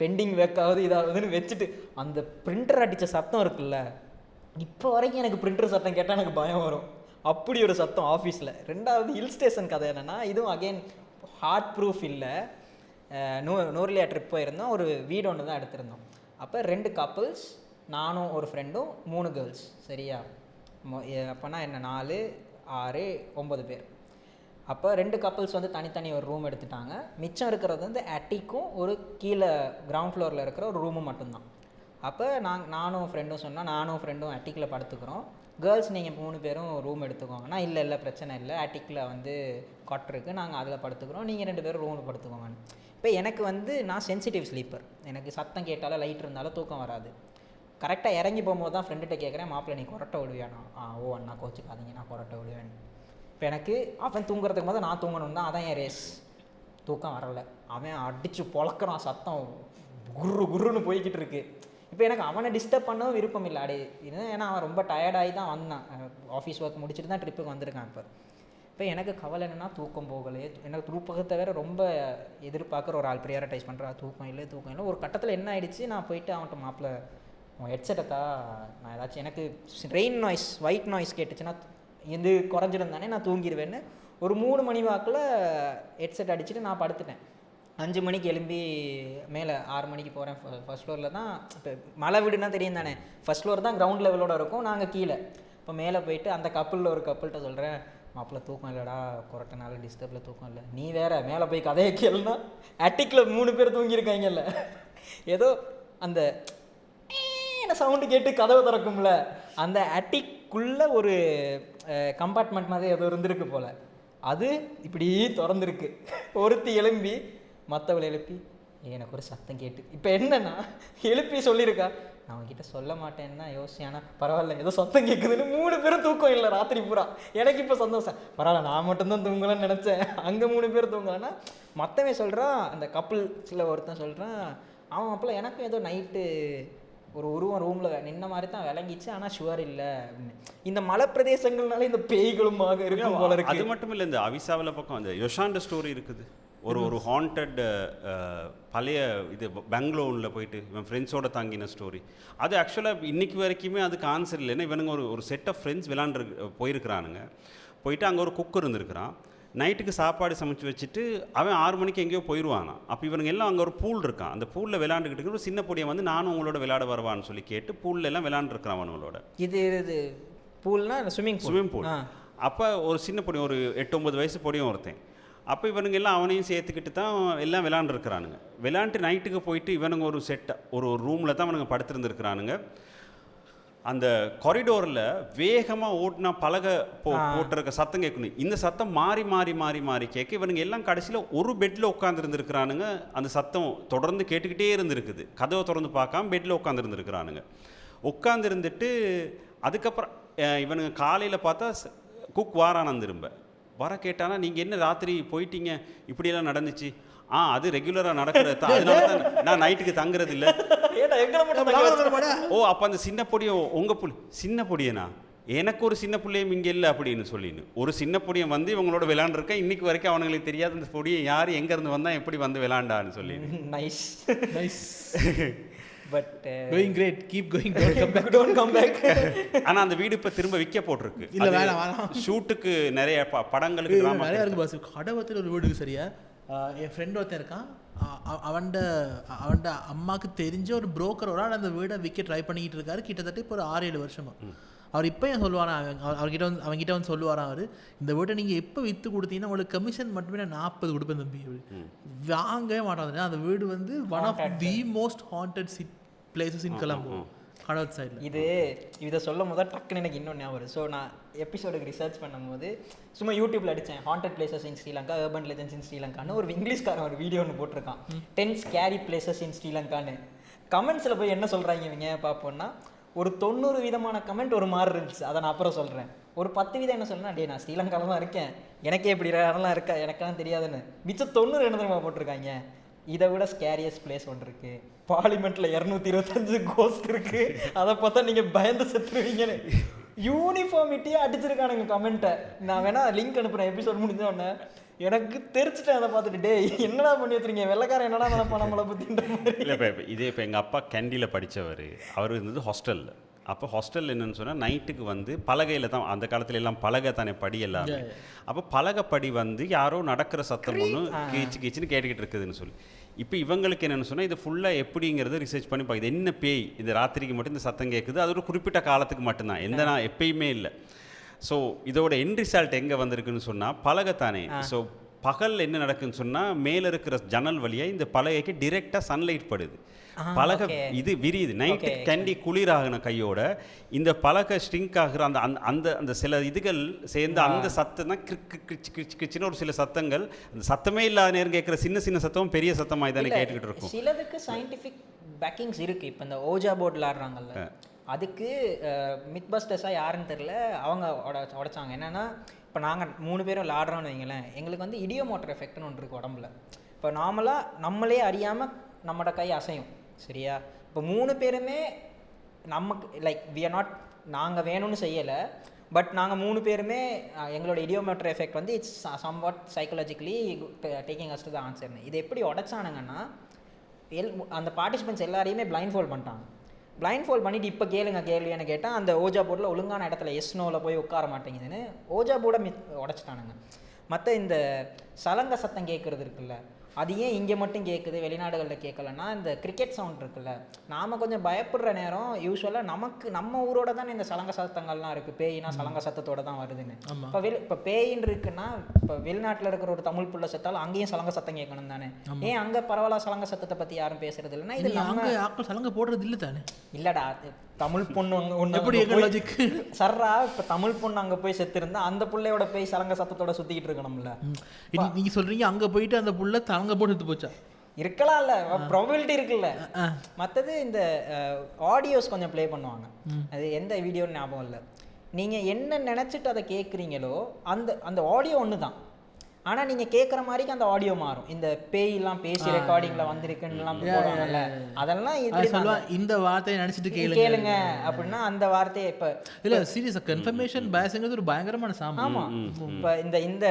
பெண்டிங் வேக்காவது இதாகுதுன்னு வச்சுட்டு அந்த பிரிண்டர் அடித்த சத்தம் இருக்குல்ல, இப்போ வரைக்கும் எனக்கு பிரிண்டர் சத்தம் கேட்டால் எனக்கு பயம் வரும். அப்படி ஒரு சத்தம் ஆஃபீஸில். ரெண்டாவது ஹில் ஸ்டேஷன் கதை என்னென்னா, இதுவும் அகெயின் ஹார்ட் ப்ரூஃப் இல்லை. நூர்லியா ட்ரிப் போயிருந்தோம், ஒரு வீடு ஒன்று தான் எடுத்திருந்தோம். அப்போ 2 கப்புள்ஸ், நானும் ஒரு ஃப்ரெண்டும், 3 கேர்ள்ஸ். சரியா? அப்போனா என்ன 4 6 9 பேர். அப்போ 2 கப்புள்ஸ் வந்து தனித்தனி ஒரு ரூம் எடுத்துட்டாங்க. மிச்சம் இருக்கிறது வந்து அட்டிக்கும் ஒரு கீழே கிரவுண்ட் ஃப்ளோரில் இருக்கிற ஒரு ரூமும் மட்டும்தான். அப்போ நானும் ஃப்ரெண்டும் சொன்னால், நானும் ஃப்ரெண்டும் அட்டிக்கில் படுத்துக்கிறோம், கேர்ள்ஸ் நீங்கள் 3 பேரும் ரூம் எடுத்துக்கோங்கன்னா, இல்லை பிரச்சனை இல்லை, அட்டிக்கில் வந்து காட் இருக்குது, நாங்கள் அதில் படுத்துக்கிறோம், நீங்கள் 2 பேரும் ரூமில் படுத்துக்கோங்கன்னு. இப்போ எனக்கு வந்து நான் சென்சிட்டிவ் ஸ்லீப்பர், எனக்கு சத்தம் கேட்டாலும் லைட் இருந்தாலும் தூக்கம் வராது. கரெக்டாக இறங்கி போகும்போது தான் ஃப்ரெண்டுகிட்ட கேட்குறேன், மாப்பிள்ளை நீ கொரட்டை விடுவியானா? ஓ அண்ணா கோச்சுக்காதீங்க, நான் கொரட்டை விடுவேன். இப்போ எனக்கு அவன் தூங்குறதுக்கு போது நான் தூங்கணும் தான், அதான் என் ரேஸ். தூக்கம் வரலை, அவன் அடித்து பொழக்கிறான், சத்தம் குருன்னு போய்கிட்டு இருக்கு. இப்போ எனக்கு அவனை டிஸ்டர்ப் பண்ணவும் விருப்பம் இல்லை. ஏன்னா அவன் ரொம்ப டயர்டாகி தான் வந்தான், ஆஃபீஸ் ஒர்க் முடிச்சுட்டு தான் ட்ரிப்புக்கு வந்திருக்கான். இப்போ எனக்கு கவலை என்னென்னா தூக்கம் போகலையே, எனக்கு தூக்கத்தை வேறு ரொம்ப எதிர்பார்க்குற ஒரு ஆள், ப்ரியாரிட்டைஸ் பண்ணுறா, தூக்கம் இல்லை. ஒரு கட்டத்தில் என்ன ஆகிடுச்சு, நான் போயிட்டு அவன்கிட்ட மாப்பிள்ள உன் ஹெட்செட்டை நான் ஏதாச்சும் எனக்கு ரெயின் நாய்ஸ் ஒயிட் நாய்ஸ் கேட்டுச்சுன்னா இது குறைஞ்சிருந்தானே நான் தூங்கிடுவேன்னு ஒரு 3 மணி வாக்கில் ஹெட்செட் அடிச்சுட்டு நான் படுத்துட்டேன். 5 மணிக்கு எழும்பி மேலே 6 மணிக்கு போகிறேன். ஃபர்ஸ்ட் ஃப்ளோரில் தான், இப்போ மலை வீடுனா தெரியும் தானே, ஃபர்ஸ்ட் ஃப்ளோர் தான் கிரவுண்ட் லெவலோட இருக்கும், நாங்கள் கீழே. இப்போ மேலே போயிட்டு அந்த கப்பலில் ஒரு கப்பல்கிட்ட சொல்கிறேன், மாப்பிள்ள தூக்கம் இல்லைடா, கொரட்டனால டிஸ்டர்பில் தூக்கம் இல்லை. நீ வேற மேலே போய் கதையை கேளுனா, அட்டிக்கில் 3 பேர் தூங்கியிருக்காங்கல்ல, ஏதோ அந்த சவுண்டு கேட்டு கதவை திறக்கும்ல, அந்த அட்டிக்குள்ளே ஒரு கம்பார்ட்மெண்ட் மாதிரி ஏதோ இருந்திருக்கு போல், அது இப்படி திறந்துருக்கு. ஒருத்தி எழும்பி மற்றவளை எழுப்பி எனக்கு ஒரு சத்தம் கேட்டு, இப்போ என்னன்னா எழுப்பி சொல்லியிருக்கா, நான் அவங்ககிட்ட சொல்ல மாட்டேன்னா யோசிச்சானா பரவாயில்ல, ஏதோ சத்தம் கேட்குதுன்னு 3 பேரும் தூக்கம் இல்லை ராத்திரி பூரா. எனக்கு இப்போ சந்தோஷம், பரவாயில்ல நான் மட்டும்தான் தூங்கலன்னு நினச்சேன், அங்கே 3 பேர் தூங்கலைன்னா. மற்றவன் சொல்கிறான், அந்த கப்புள்ஸில் ஒருத்தன் சொல்கிறான், அவன் அப்போல்லாம் எனக்கும் ஏதோ நைட்டு ஒரு உருவம் ரூமில் நின்ன மாதிரி தான் விளங்கிச்சு, ஆனால் ஷுவர் இல்லை அப்படின்னு. இந்த மலை பிரதேசங்கள்னால இந்த பேய்களுமாக இருக்கும் போல இருக்கு. அது மட்டும் இல்லை, இந்த அவிசாவில் பக்கம் அந்த யொஷாண்ட ஸ்டோரி இருக்குது, ஒரு ஹாண்டட் பழைய இது பெங்களூரில் போயிட்டு இவன் ஃப்ரெண்ட்ஸோட தாங்கின ஸ்டோரி. அது ஆக்சுவலாக இன்றைக்கி வரைக்குமே அதுக்கு ஆன்சர் இல்லைன்னா, இவனுங்க ஒரு செட் ஆஃப் ஃப்ரெண்ட்ஸ் போயிருக்கிறானுங்க. போயிட்டு அங்கே ஒரு குக் இருந்திருக்கிறான், நைட்டுக்கு சாப்பாடு சமைச்சு வச்சுட்டு அவன் 6 மணிக்கு எங்கேயோ போயிடுவானா. அப்போ இவனுங்க எல்லாம் அங்கே ஒரு பூல் இருக்கான், அந்த பூலில் விளையாண்டுக்கிட்டு ஒரு சின்ன பொடியை வந்து நானும் உங்களோட விளையாட வருவான்னு சொல்லி கேட்டு பூலில் எல்லாம் விளையாண்டுருக்கிறான் அவங்களோட. இது பூல்னா ஸ்விம்மிங் பூல். அப்போ ஒரு சின்ன பொடி, ஒரு 8-9 வயசு பொடியும் ஒருத்தன். அப்போ இவனுங்க எல்லாம் அவனையும் சேர்த்துக்கிட்டு தான் எல்லாம் விளையாண்டுருக்கிறானுங்க. விளையாண்டு நைட்டுக்கு போயிட்டு இவனுங்க ஒரு ஒரு ரூமில் தான் அவனுங்க படுத்திருந்துருக்கிறானுங்க. அந்த காரிடோரில் வேகமாக ஓட்டினா பலகை போட்டிருக்க சத்தம் கேட்கணும். இந்த சத்தம் மாறி மாறி மாறி மாறி கேட்க இவனுங்க எல்லாம் கடைசியில் ஒரு பெட்டில் உட்காந்துருந்துருக்கிறானுங்க. அந்த சத்தம் தொடர்ந்து கேட்டுக்கிட்டே இருந்திருக்குது. கதவை திறந்து பார்க்காம பெட்டில் உட்காந்துருந்துருக்கிறானுங்க. உட்காந்துருந்துட்டு அதுக்கப்புறம் இவனுங்க காலையில் பார்த்தா குக் வாரானான், திரும்ப வர கேட்டானா, நீங்கள் என்ன ராத்திரி போயிட்டீங்க, இப்படியெல்லாம் நடந்துச்சு. அது ரெகுலராக நடக்கிறது தான், அதனால தான் நான் நைட்டுக்கு தங்குறது இல்லை. ஓ அப்போ அந்த சின்ன பொடியை உங்கள் சின்ன பொடியனா, எனக்கு ஒரு சின்ன பிள்ளையும் இங்கே இல்லை அப்படின்னு சொல்லின்னு ஒரு சின்ன பொடியை வந்து இவங்களோட விளையாண்டுருக்கேன். இன்னைக்கு வரைக்கும் அவங்களுக்கு தெரியாது அந்த பொடியை யார் எங்கேருந்து வந்தால் எப்படி வந்து விளையாண்டான்னு சொல்லி. Nice nice but going great, keep going, don't come back. ஆனால் அந்த வீடு இப்போ திரும்ப விற்க போட்டிருக்கு. இல்லை வேணாம், ஷூட்டுக்கு நிறைய படங்களுக்கு நிறையா இருக்குது பாஸ். கடவத்தில் ஒரு வீடுக்கு சரியா என் ஃப்ரெண்ட் ஒருத்தன் இருக்கான், அவன்ட அம்மாவுக்கு தெரிஞ்ச ஒரு புரோக்கர் ஒரு ஆள் அந்த வீடை விற்க ட்ரை பண்ணிக்கிட்டு இருக்காரு, கிட்டத்தட்ட இப்போ ஒரு 6-7 வருஷமா. அவர் இப்போ ஏன் சொல்லுவாரா, அவங்ககிட்ட வந்து சொல்லுவாராம், அவர் இந்த வீட்டை நீங்கள் எப்போ விற்று கொடுத்தீங்கன்னா உங்களுக்கு கமிஷன் மட்டுமே நான் 40 கொடுப்பேன் தம்பி, வாங்கவே மாட்டாங்க. அந்த வீடு வந்து one of the most haunted places in Colombo, கடவுள் சைடில். இதை சொல்லும் போது டக்குன்னு எனக்கு இன்னொன்று ஞாபகம் வரும். ஸோ நான் எபிசோடுக்கு ரிசர்ச் பண்ணும்போது சும்மா யூடியூப்பில் அடித்தேன் haunted places in Sri Lanka, urban legends in ஸ்ரீலங்கான்னு. ஒரு இங்கிலீஷ்காரன் ஒரு வீடியோ ஒன்று போட்டிருக்கான், 10 ஸ்கேரி பிளேசஸ் இன் ஸ்ரீலங்கான்னு. கமெண்ட்ஸில் போய் என்ன சொல்கிறாங்க இவங்க பார்ப்போம்னா, ஒரு 90 விதமான கமெண்ட் ஒரு மாதிரி இருந்துச்சு. அதை நான் அப்புறம் சொல்கிறேன். ஒரு 10 வீதம் என்ன சொல்கிறேன், நான் ஸ்ரீலங்காவில் தான் இருக்கேன், எனக்கே இப்படி இடம்லாம் இருக்கா, எனக்கெல்லாம் தெரியாதுன்னு. மிச்சம் 90 என்ன தெரியுமா போட்டிருக்காங்க, இதை விட ஸ்கேரியஸ் பிளேஸ் ஒன்று இருக்குது, பார்லிமெண்ட்டில் 225 கோஸ்ட் இருக்குது, அதை பார்த்தா நீங்கள் பயந்து செத்துருவீங்கன்னு. யூனிஃபார்மிட்டியே அடிச்சிருக்கானுங்க கமெண்ட்டை. நான் வேணா லிங்க் அனுப்புகிறேன் எபிசோட் முடிஞ்சோடனே. எனக்கு தெரிச்சுட்டேன் அதை பார்த்துட்டு, டே என்னடா பண்ணி வச்சுருக்கீங்க வெள்ளைக்காரன் என்னடா நினைப்பா நம்மளை பற்றின்ற மாதிரி. இல்லை இப்போ இதே இப்போ எங்கள் அப்பா கேண்டியில் படித்தவர், அவர் இருந்தது ஹாஸ்டலில். அப்போ ஹாஸ்டல் என்னன்னு சொன்னால் நைட்டுக்கு வந்து பலகையில் தான், அந்த காலத்துல எல்லாம் பலகை தானே படி எல்லாமே. அப்போ பலகைப்படி வந்து யாரோ நடக்கிற சத்தம் ஒன்று கீச்சுன்னு கேட்டுக்கிட்டு இருக்குதுன்னு சொல்லி, இப்போ இவங்களுக்கு என்னென்னு சொன்னால் இது ஃபுல்லாக எப்படிங்கிறத ரிசர்ச் பண்ணி பார்க்குது. என்ன பேய் இந்த ராத்திரிக்கு மட்டும் இந்த சத்தம் கேட்குது, அது ஒரு குறிப்பிட்ட காலத்துக்கு மட்டும்தான், எந்த நான் எப்பயுமே இல்லை. ஸோ இதோட எண்ட் ரிசல்ட் எங்கே வந்திருக்குன்னு சொன்னால் பலகைத்தானே. ஸோ பகல் என்ன நடக்குன்னு சொன்னால் மேலே இருக்கிற ஜன்னல் வழியாக இந்த பலகைக்கு டிரெக்டாக சன்லைட் படுது. பலகை இது விரியுது. நைட்டு கேண்டி குளிராகின கையோட இந்த பலகை ஸ்ட்ரிங்க் ஆகிற அந்த அந்த அந்த சில இதுகள் சேர்ந்து அந்த சத்தம் தான் கிச்சின்னு ஒரு சில சத்தங்கள், அந்த சத்தமே இல்லாத நேரம் கேட்குற சின்ன சின்ன சத்தமும் பெரிய சத்தமாக தானே கேட்டுக்கிட்டு இருக்கும். சிலதுக்கு சயின்டிஃபிக் பேக்கிங்ஸ் இருக்குது. இப்போ இந்த ஓஜா போர்டு விளாட்றாங்கல்ல, அதுக்கு மித் பஸ்டர்ஸாக யாருன்னு தெரில, அவங்க உடைச்சாங்க. என்னென்னா இப்போ நாங்கள் 3 பேரும் விளாட்றோன்னு வைங்களேன், எங்களுக்கு வந்து இடியோமோட்டர் எஃபெக்ட்னு ஒன்று இருக்குது உடம்புல. இப்போ நார்மலாக நம்மளே அறியாமல் நம்மளோட கை அசையும், சரியா? இப்போ 3 பேருமே நமக்கு லைக் வி ஆர் நாட், நாங்கள் வேணும்னு செய்யலை, பட் நாங்கள் 3 பேருமே எங்களோட இடியோமோட்டர் எஃபெக்ட் வந்து it's somewhat psychologically taking us to the ஆன்சர்னு. இது எப்படி உடைச்சானுங்கன்னா, அந்த பார்ட்டிசிபெண்ட்ஸ் எல்லாரையுமே பிளைண்ட் ஃபோல்ட் பண்ணிட்டாங்க. பிளைண்ட் ஃபோல்ட் பண்ணிவிட்டு இப்போ கேள்வின்னு கேட்டால் அந்த ஓஜா போர்டில் ஒழுங்கான இடத்துல எஸ் நோவில் போய் உட்கார மாட்டேங்குதுன்னு ஓஜா போர்டை உடைச்சிட்டானுங்க. மற்ற இந்த சலங்க சத்தம் கேட்குறது இருக்குல்ல, அது ஏன் இங்கே மட்டும் கேட்குது வெளிநாடுகளில் கேட்கலன்னா, இந்த கிரிக்கெட் சவுண்ட் இருக்குல்ல, நாம் கொஞ்சம் பயப்படுற நேரம் யூஸ்வலாக நம்ம ஊரோட தானே இந்த சலங்க சத்தங்கள்லாம் இருக்குது. பேயினா சலங்க சத்தத்தோடு தான் வருதுன்னு. இப்போ பேயின்னு இருக்குன்னா, இப்போ வெளிநாட்டில் இருக்கிற ஒரு தமிழ் புள்ள செத்தாலும் அங்கேயும் சலங்க சத்தம் கேட்கணும் தானே. ஏன் அங்கே பரவாயில்ல சலங்க சத்தத்தை பற்றி யாரும் பேசுறது இல்லைன்னா, இது நம்ம சலங்க போடுறது இல்லை தானே. இல்லைடா, தமிழ் பொண்ணு ஒன்று சர்ரா, இப்போ தமிழ் பொண்ணு அங்கே போய் செத்துருந்தா அந்த பிள்ளையோட போய் சலங்க சத்தத்தோட சுற்றிக்கிட்டு இருக்கணும்ல. நீங்கள் சொல்கிறீங்க அங்கே போயிட்டு அந்த புள்ள தலங்க போட்டு செத்து போச்சா? இருக்கலாம், இல்லை ப்ராபபிலிட்டி இருக்குல்ல. மற்றது இந்த ஆடியோஸ் கொஞ்சம் ப்ளே பண்ணுவாங்க, அது எந்த வீடியோன்னு ஞாபகம் இல்லை. நீங்கள் என்ன நினச்சிட்டு அதை கேட்குறீங்களோ அந்த ஆடியோ ஒன்று தான், ஆனால் நீங்கள் கேட்குற மாதிரிக்கு அந்த ஆடியோ மாறும். இந்த பேயெல்லாம் பேசி ரெக்கார்டிங்கில் வந்திருக்குன்னுலாம் போடுவாங்கல்ல, அதெல்லாம் இப்படி சொல்லுவாங்க. இந்த வார்த்தையை நினச்சிட்டு கேளுங்க அப்படின்னா அந்த வார்த்தையை இப்போ இல்லை சீரியஸாக கன்ஃபர்மேஷன் பயஸுங்கிறது ஒரு பயங்கரமான சாமி. ஆமாம், இப்போ இந்த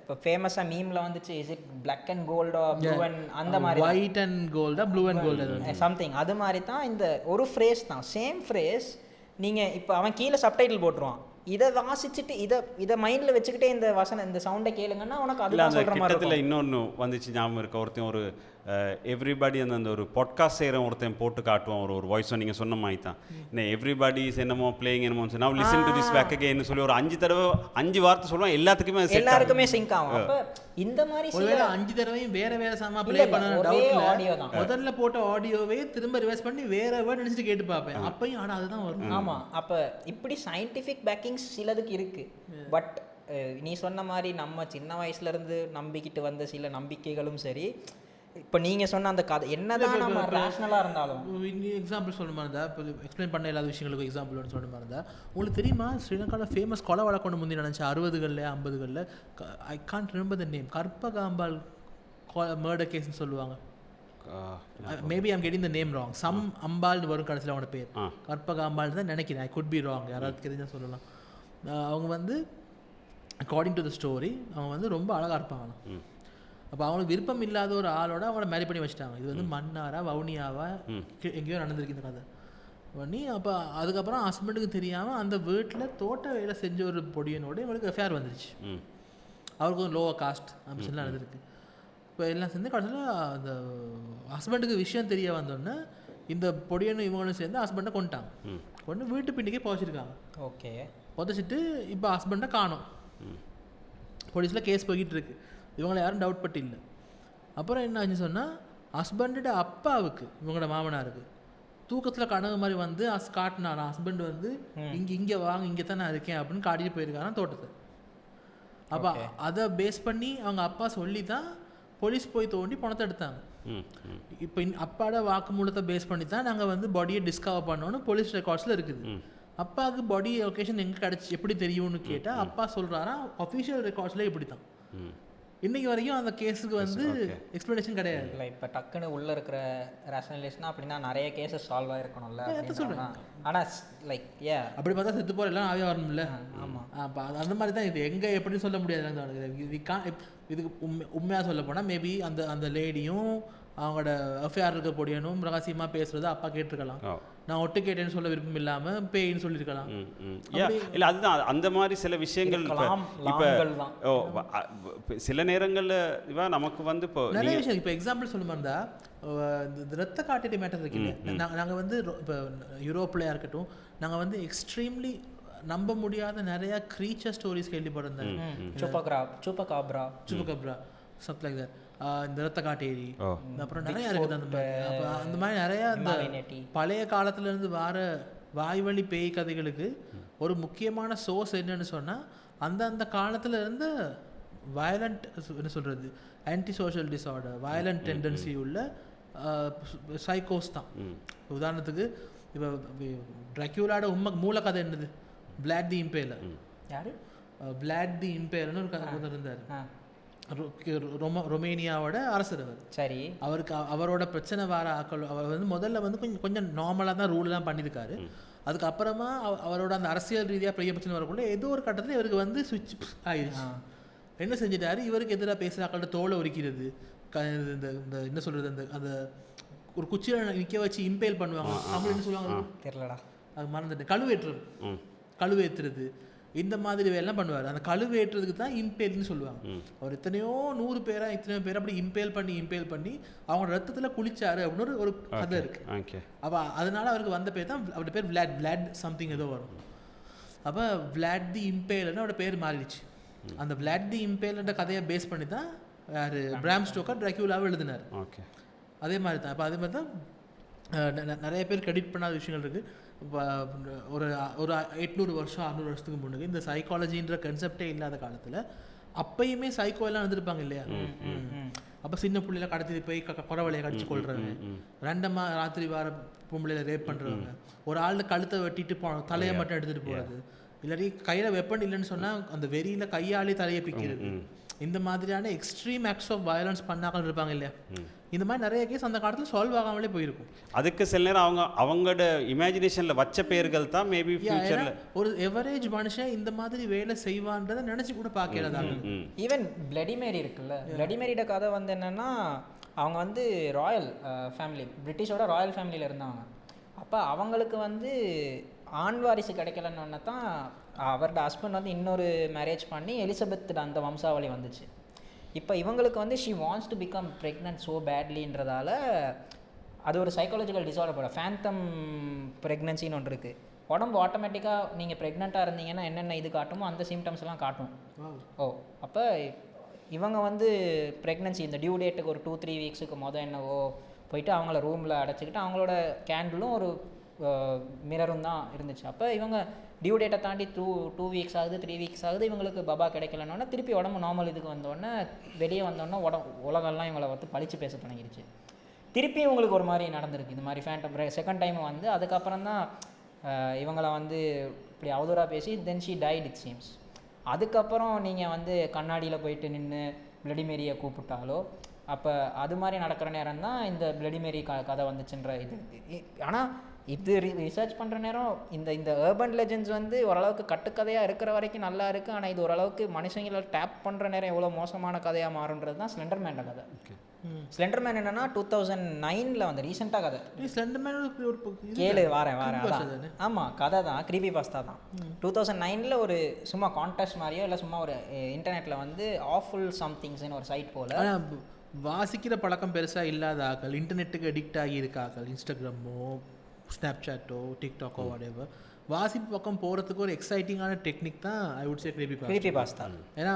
இப்போ ஃபேமஸாக மீமில் வந்துச்சு, இஸ் இட் பிளாக் அண்ட் கோல்டா ப்ளூ அண்ட் அந்த மாதிரி, ஒயிட் அண்ட் கோல்டா ப்ளூ அண்ட் கோல்டு சம்திங், அது மாதிரி தான் இந்த ஒரு ஃப்ரேஸ் தான், சேம் ஃப்ரேஸ். நீங்கள் இப்போ அவன் கீழே சப்டைட்டில் போட்டுருவான், இதை வாசிச்சுட்டு இதை மைண்டில் வச்சுக்கிட்டே இந்த சவுண்டை கேளுங்கன்னா உனக்கு அதுதான் சொல்கிற மாதிரி இருக்கும். இன்னொன்று வந்துச்சு ஞாபகம் இருக்க, ஒருத்தன் ஒரு எவ்ரிபடி அந்த ஒரு பாட்காஸ்ட் செய்கிறவன் ஒருத்தன் போட்டு காட்டுவான் ஒரு வாய்ஸை, நீங்கள் சொன்ன மாதிரி தான். என்ன எவ்ரிபடி என்னமோ பிளேயிங் என்னமோ நான் listen to this back again சொல்லி ஒரு 5 தடவை 5 வார்த்தை சொல்லுவான், எல்லாருக்குமே சிங்க் ஆகும். அப்போ இந்த மாதிரி 5 தடவையும் வேற சாமா ப்ளே பண்ண ஆடியோ தான், முதல்ல போட்ட ஆடியோவே திரும்ப ரிவர்ஸ் பண்ணி வேற வேர்ட் நினைச்சிட்டு கேட்டு பார்ப்பேன், அப்பயும் ஆனால் அதுதான் வரும். ஆமாம், அப்போ இப்படி சயின்டிஃபிக் பேக்கிங்ஸ் சிலதுக்கு இருக்கு. பட் நீ சொன்ன மாதிரி நம்ம சின்ன வயசுலேருந்து நம்பிக்கிட்டு வந்த சில நம்பிக்கைகளும் சரி, இப்போ நீங்கள் சொன்ன அந்த கதை என்னதான் நம்ம ரேஷனலாக இருந்தாலும், எக்ஸாம்பிள் சொல்ல மாதிரி இருந்தால், இப்போ எக்ஸ்பிளைன் பண்ண இல்லாத விஷயங்களுக்கு எக்ஸாம்பிள் சொல்ல மாதிரி இருந்தால், உங்களுக்கு தெரியுமா ஸ்ரீலங்காவில் ஃபேமஸ் கொலை வழக்கொண்டு முந்தி நினச்சா 60களில் 50களில், I can't remember the name, Karpagambal murder கேஸ்ன்னு சொல்லுவாங்க. Maybe I'm getting the name wrong, some அம்பாள்னு வரும் கடைசியில் அவனோட பேர், கற்பகாம்பாள் தான் நினைக்கிறேன், ஐ குட் பி ராங், யாராவது தெரிஞ்சால் சொல்லலாம். அவங்க வந்து அக்கார்டிங் டு த ஸ்டோரி அவங்க வந்து ரொம்ப அழகாக இருப்பாங்க. அப்போ அவங்களுக்கு விருப்பம் இல்லாத ஒரு ஆளோட அவங்கள மேரி பண்ணி வச்சுட்டாங்க. இது வந்து மன்னாரா வவுனியாவா எங்கேயோ நடந்திருக்கு இந்த கதை பண்ணி. அப்போ அதுக்கப்புறம் ஹஸ்பண்டுக்கு தெரியாமல் அந்த வீட்டில் தோட்ட வேலை செஞ்ச ஒரு பொடியனோட இவங்களுக்கு அஃபேர் வந்துருச்சு. அவருக்கு ஒரு லோவர் காஸ்ட் அப்படின்னு நடந்திருக்கு. இப்போ எல்லாம் சேர்ந்து கடைசியில் அந்த ஹஸ்பண்டுக்கு விஷயம் தெரிய வந்தோடனே இந்த பொடியனும் இவங்களும் சேர்ந்து ஹஸ்பண்டை கொண்டுட்டாங்க. கொண்டு வீட்டு பின்னிக்கே புதைச்சிருக்காங்க. ஓகே, புதைச்சிட்டு இப்போ ஹஸ்பண்டை காணோம். போலீஸில் கேஸ் போய்கிட்டு இருக்கு. இவங்களை யாரும் டவுட் பட்டு இல்லை. அப்புறம் என்ன ஆச்சு சொன்னால், ஹஸ்பண்டோட அப்பாவுக்கு இவங்களோட மாமனாருக்கு தூக்கத்தில் கனவு மாதிரி வந்து காட்டினாராம். ஹஸ்பண்ட் வந்து இங்கே வாங்க, இங்கே தான் நான் இருக்கேன் அப்படின்னு காட்டிட்டு போயிருக்காராம் தோட்டத்தை. அப்போ அதை பேஸ் பண்ணி அவங்க அப்பா சொல்லி தான் போலீஸ் போய் தோண்டி பணத்தை எடுத்தாங்க. இப்போ அப்பாவோட வாக்குமூலத்தை பேஸ் பண்ணி தான் நாங்கள் வந்து பாடியை டிஸ்கவர் பண்ணோன்னு போலீஸ் ரெக்கார்ட்ஸில் இருக்குது. அப்பாவுக்கு பாடி லொக்கேஷன் எங்கே கிடச்சி எப்படி தெரியும்னு கேட்டால் அப்பா சொல்கிறாரா, அஃபிஷியல் ரெக்கார்ட்ஸில் இப்படி தான் இன்னைக்கு வரைக்கும் அந்த கேஸுக்கு வந்து எக்ஸ்பிளனேஷன் கிடையாது. இல்லை இப்போ டக்குன்னு உள்ளே இருக்கிற ரேஷனலைஸ்னா அப்படின்னா நிறைய கேஸஸ் சால்வ் ஆகிருக்கணும்ல சொல்கிறேன். ஆனால் லைக் அப்படி பார்த்தா செத்து போகிற எல்லாம் ஆவே வரணும்ல. ஆமாம், அப்போ அந்த மாதிரி தான் இது. எங்கே எப்படி சொல்ல முடியாது இதுக்கு உண்மையாக சொல்ல போனால் மேபி அந்த லேடியும் அவங்களோட அஃபேர் இருக்க பொடியனும் ரகசியமாக பேசுறது அப்பா கேட்டிருக்கலாம். நான் ஒட்டு கேட்டேன்னு சொல்ல விருப்பம் இல்லாமல் பேயின்னு சொல்லியிருக்கலாம். இல்லை அதுதான் அந்த மாதிரி சில விஷயங்கள் இப்போ சில நேரங்களில் இவன் நமக்கு வந்து இப்போ நிறைய விஷயம். இப்போ எக்ஸாம்பிள் சொல்ல மாதிரி இருந்தால் இந்த ரத்த காட்டேரி மேட்டர் இருக்கு இல்லையா, நாங்கள் வந்து இப்போ யூரோப்லையாக இருக்கட்டும், நாங்கள் வந்து எக்ஸ்ட்ரீம்லி நம்ப முடியாத நிறையா க்ரீச்சர் ஸ்டோரிஸ் கேள்விப்பட்டிருந்தேன். Chupacabra something like that. இந்த ரத்த காட்டேரி அப்புறம் நிறையா இருக்குது அந்த மாதிரி. அப்போ அந்த மாதிரி நிறையா இந்த பழைய காலத்துலேருந்து வர வாய்வழி பேய் கதைகளுக்கு ஒரு முக்கியமான சோர்ஸ் என்னன்னு சொன்னால் அந்த காலத்தில் இருந்த வயலண்ட் என்ன சொல்கிறது anti social disorder, violent tendency உள்ள சைக்கோஸ் தான். உதாரணத்துக்கு இப்போ ட்ராக்யூலாவோட மூல கதை என்னது? பிளாட் தி இம்பேலர். யார்? பிளாட் தி இம்பேலர்னு ஒரு கதை இருந்தார். ரொமேனியாவோட அரசர் அவர். சரி, அவருக்கு அவரோட பிரச்சனை வர ஆக்கள் அவர் வந்து முதல்ல வந்து கொஞ்சம் நார்மலாக தான் ரூல்லாம் பண்ணியிருக்காரு. அதுக்கப்புறமா அவரோட அந்த அரசியல் ரீதியாக பெரிய பிரச்சனை வரக்குள்ள ஏதோ ஒரு கட்டத்தில் இவருக்கு வந்து சுவிட்ச் ஆயிடுச்சு. என்ன செஞ்சிட்டாரு, இவருக்கு எதிராக பேசுகிற ஆக்களோட தோலை உரிக்கிறது, இந்த என்ன சொல்கிறது, அந்த ஒரு குச்சியில் நிற்க வச்சு இம்பேல் பண்ணுவாங்க. தமிழ் என்ன சொல்லுவாங்க தெரியலடா, அது மறந்துட்டு, கழுவேற்றுறது இந்த மாதிரி வேலைலாம் பண்ணுவார். அந்த கழுவேற்றுறதுக்கு தான் இம்பேல்னு சொல்லுவாங்க. அவர் இத்தனையோ 100 பேரை அப்படி இம்பேல் பண்ணி அவங்க ரத்தத்தில் குளிச்சாரு அப்படின்னு ஒரு கதை இருக்கு. அப்போ அதனால அவருக்கு வந்த பேர் தான், அவரோட பேர் விளாட் சம்திங் ஏதோ வரும். அப்போ விளாட் தி இம்பேல்னு அவரோட பேர் மாறிடுச்சு. அந்த விளாட் தி இம்பேல்ன்ற கதையை பேஸ் பண்ணி தான் யார் பிராம் ஸ்டோக்கர் ட்ராக்யூலாவை எழுதினார். அதே மாதிரி தான். அப்போ அதே மாதிரி தான் நிறைய பேர் கிரெடிட் பண்ணாத விஷயங்கள் இருக்குது. ஒரு 800 வருஷம் 600 வருஷத்துக்கு முன்னாடி இந்த சைக்காலஜின்ற கன்செப்டே இல்லாத காலத்தில் அப்பயுமே சைக்கோ எல்லாம் வந்துருப்பாங்க இல்லையா. அப்போ சின்ன பிள்ளைல கடத்தி போய் குறவலையை கடிச்சு கொள்றவங்க, ரெண்டமாக ராத்திரி வார பொம்பளையில ரேப் பண்ணுறவங்க, ஒரு ஆள் கழுத்தை வெட்டிட்டு தலையை மட்டும் எடுத்துகிட்டு போகிறது, இல்லாட்டி கையில் வெப்பன் இல்லைன்னு சொன்னால் அந்த வெறியில் கையாலே தலையை பிக்கிறது, இந்த மாதிரியான எக்ஸ்ட்ரீம் ஆக்ட்ஸ் ஆஃப் வயலன்ஸ் பண்ணாக்கள் இருப்பாங்க இல்லையா. இந்த மாதிரி நிறைய கேஸ் அந்த காலத்தில் சால்வ் ஆகாமலே போயிருக்கும். அதுக்கு சில நேரம் அவங்களோட இமேஜினேஷனில் வச்ச பேர்கள் தான் மேபி ஃபியூச்சரில் ஒரு எவரேஜ் மனுஷன் இந்த மாதிரி வேலை செய்வான்றதை நினச்சி கூட பார்க்கிறதாங்க. ஈவன் பிளடி மேரி இருக்குல்ல, பிளடி மேரியோட கதை வந்து என்னென்னா, அவங்க வந்து ராயல் ஃபேமிலி, பிரிட்டிஷோட ராயல் ஃபேமிலியில் இருந்தாங்க. அப்போ அவங்களுக்கு வந்து ஆண் வாரிசு கிடைக்கலன்னு தான் அவரோட ஹஸ்பண்ட் வந்து இன்னொரு மேரேஜ் பண்ணி எலிசபெத் அந்த வம்சாவளி வந்துச்சு. இப்போ இவங்களுக்கு வந்து she wants to become pregnant so பேட்லின்றதால அது ஒரு சைக்காலஜிக்கல் டிஸார்டர் போல ஃபேண்டம் ப்ரெக்னன்சின்னு ஒன்று இருக்குது. உடம்பு ஆட்டோமேட்டிக்காக நீங்கள் ப்ரெக்னெண்ட்டாக இருந்தீங்கன்னா என்னென்ன இது காட்டுமோ அந்த சிம்டம்ஸ் எல்லாம் காட்டும். அப்போ இவங்க வந்து ப்ரெக்னன்சி இந்த டியூ டேட்டுக்கு ஒரு 2-3 வீக்ஸுக்கு என்னவோ போயிட்டு அவங்கள ரூமில் அடைச்சிக்கிட்டு அவங்களோட கேண்டிலும் ஒரு மிரரும் தான் இருந்துச்சு. அப்போ இவங்க டியூ டேட்டை தாண்டி 2 வீக்ஸ் ஆகுது, 3 வீக்ஸ் ஆகுது, இவங்களுக்கு பபா கிடைக்கலன்னொன்னே திருப்பி உடம்பு நார்மல் இதுக்கு வந்தோடனே வெளியே வந்தோடனே உலகெல்லாம் இவங்களை வந்து பழிச்சு பேச தொடங்கிடுச்சு. திருப்பி இவங்களுக்கு ஒரு மாதிரி நடந்திருக்கு இந்த மாதிரி ஃபேண்டம். செகண்ட் டைம் வந்து அதுக்கப்புறம் தான் இவங்களை வந்து இப்படி அவதூறாக பேசி then she tied it seems. அதுக்கப்புறம் நீங்கள் வந்து கண்ணாடியில் போயிட்டு நின்று பிளடி மேரியை கூப்பிட்டாலோ அப்போ அது மாதிரி நடக்கிற நேரம் தான் இந்த பிளடி மேரி கதை வந்துச்சுன்ற இது. ஆனால் இது ரிசர்ச் பண்ணுற நேரம் இந்த அர்பன் லெஜெண்ட்ஸ் வந்து ஓரளவுக்கு கட்டுக்கதையாக இருக்கிற வரைக்கும் நல்லா இருக்குது. ஆனால் இது ஓரளவுக்கு மனுஷங்களை டேப் பண்ணுற நேரம் எவ்வளோ மோசமான கதையாக மாறுன்றது தான் ஸ்லெண்டர்மேனோட கதை. ஸ்லெண்டர்மேன் என்னன்னா 2009 வந்து ரீசெண்டாக கதை. கேளு வாரேன் ஆமாம், கதை தான், கிரீபி பாஸ்தா தான். 2009 ஒரு சும்மா கான்டெஸ்ட் மாதிரியோ இல்லை சும்மா ஒரு இன்டர்நெட்டில் வந்து ஆஃபுல் சம்திங்ஸ்னு ஒரு சைட் போல் வாசிக்கிற பழக்கம் பெருசாக இல்லாத ஆக்கள், இன்டர்நெட்டுக்கு அடிக்ட் ஆகி இருக்காக்கள், இன்ஸ்டாகிராமோ ஸ்னாப்சாட்டோ டிக்டாக்கோ whatever, வாசிப்பு பக்கம் போகிறதுக்கு ஒரு எக்ஸைட்டிங்கான டெக்னிக் தான் ஐ வுட் சே கிரீபி பாஸ்தா. ஏன்னா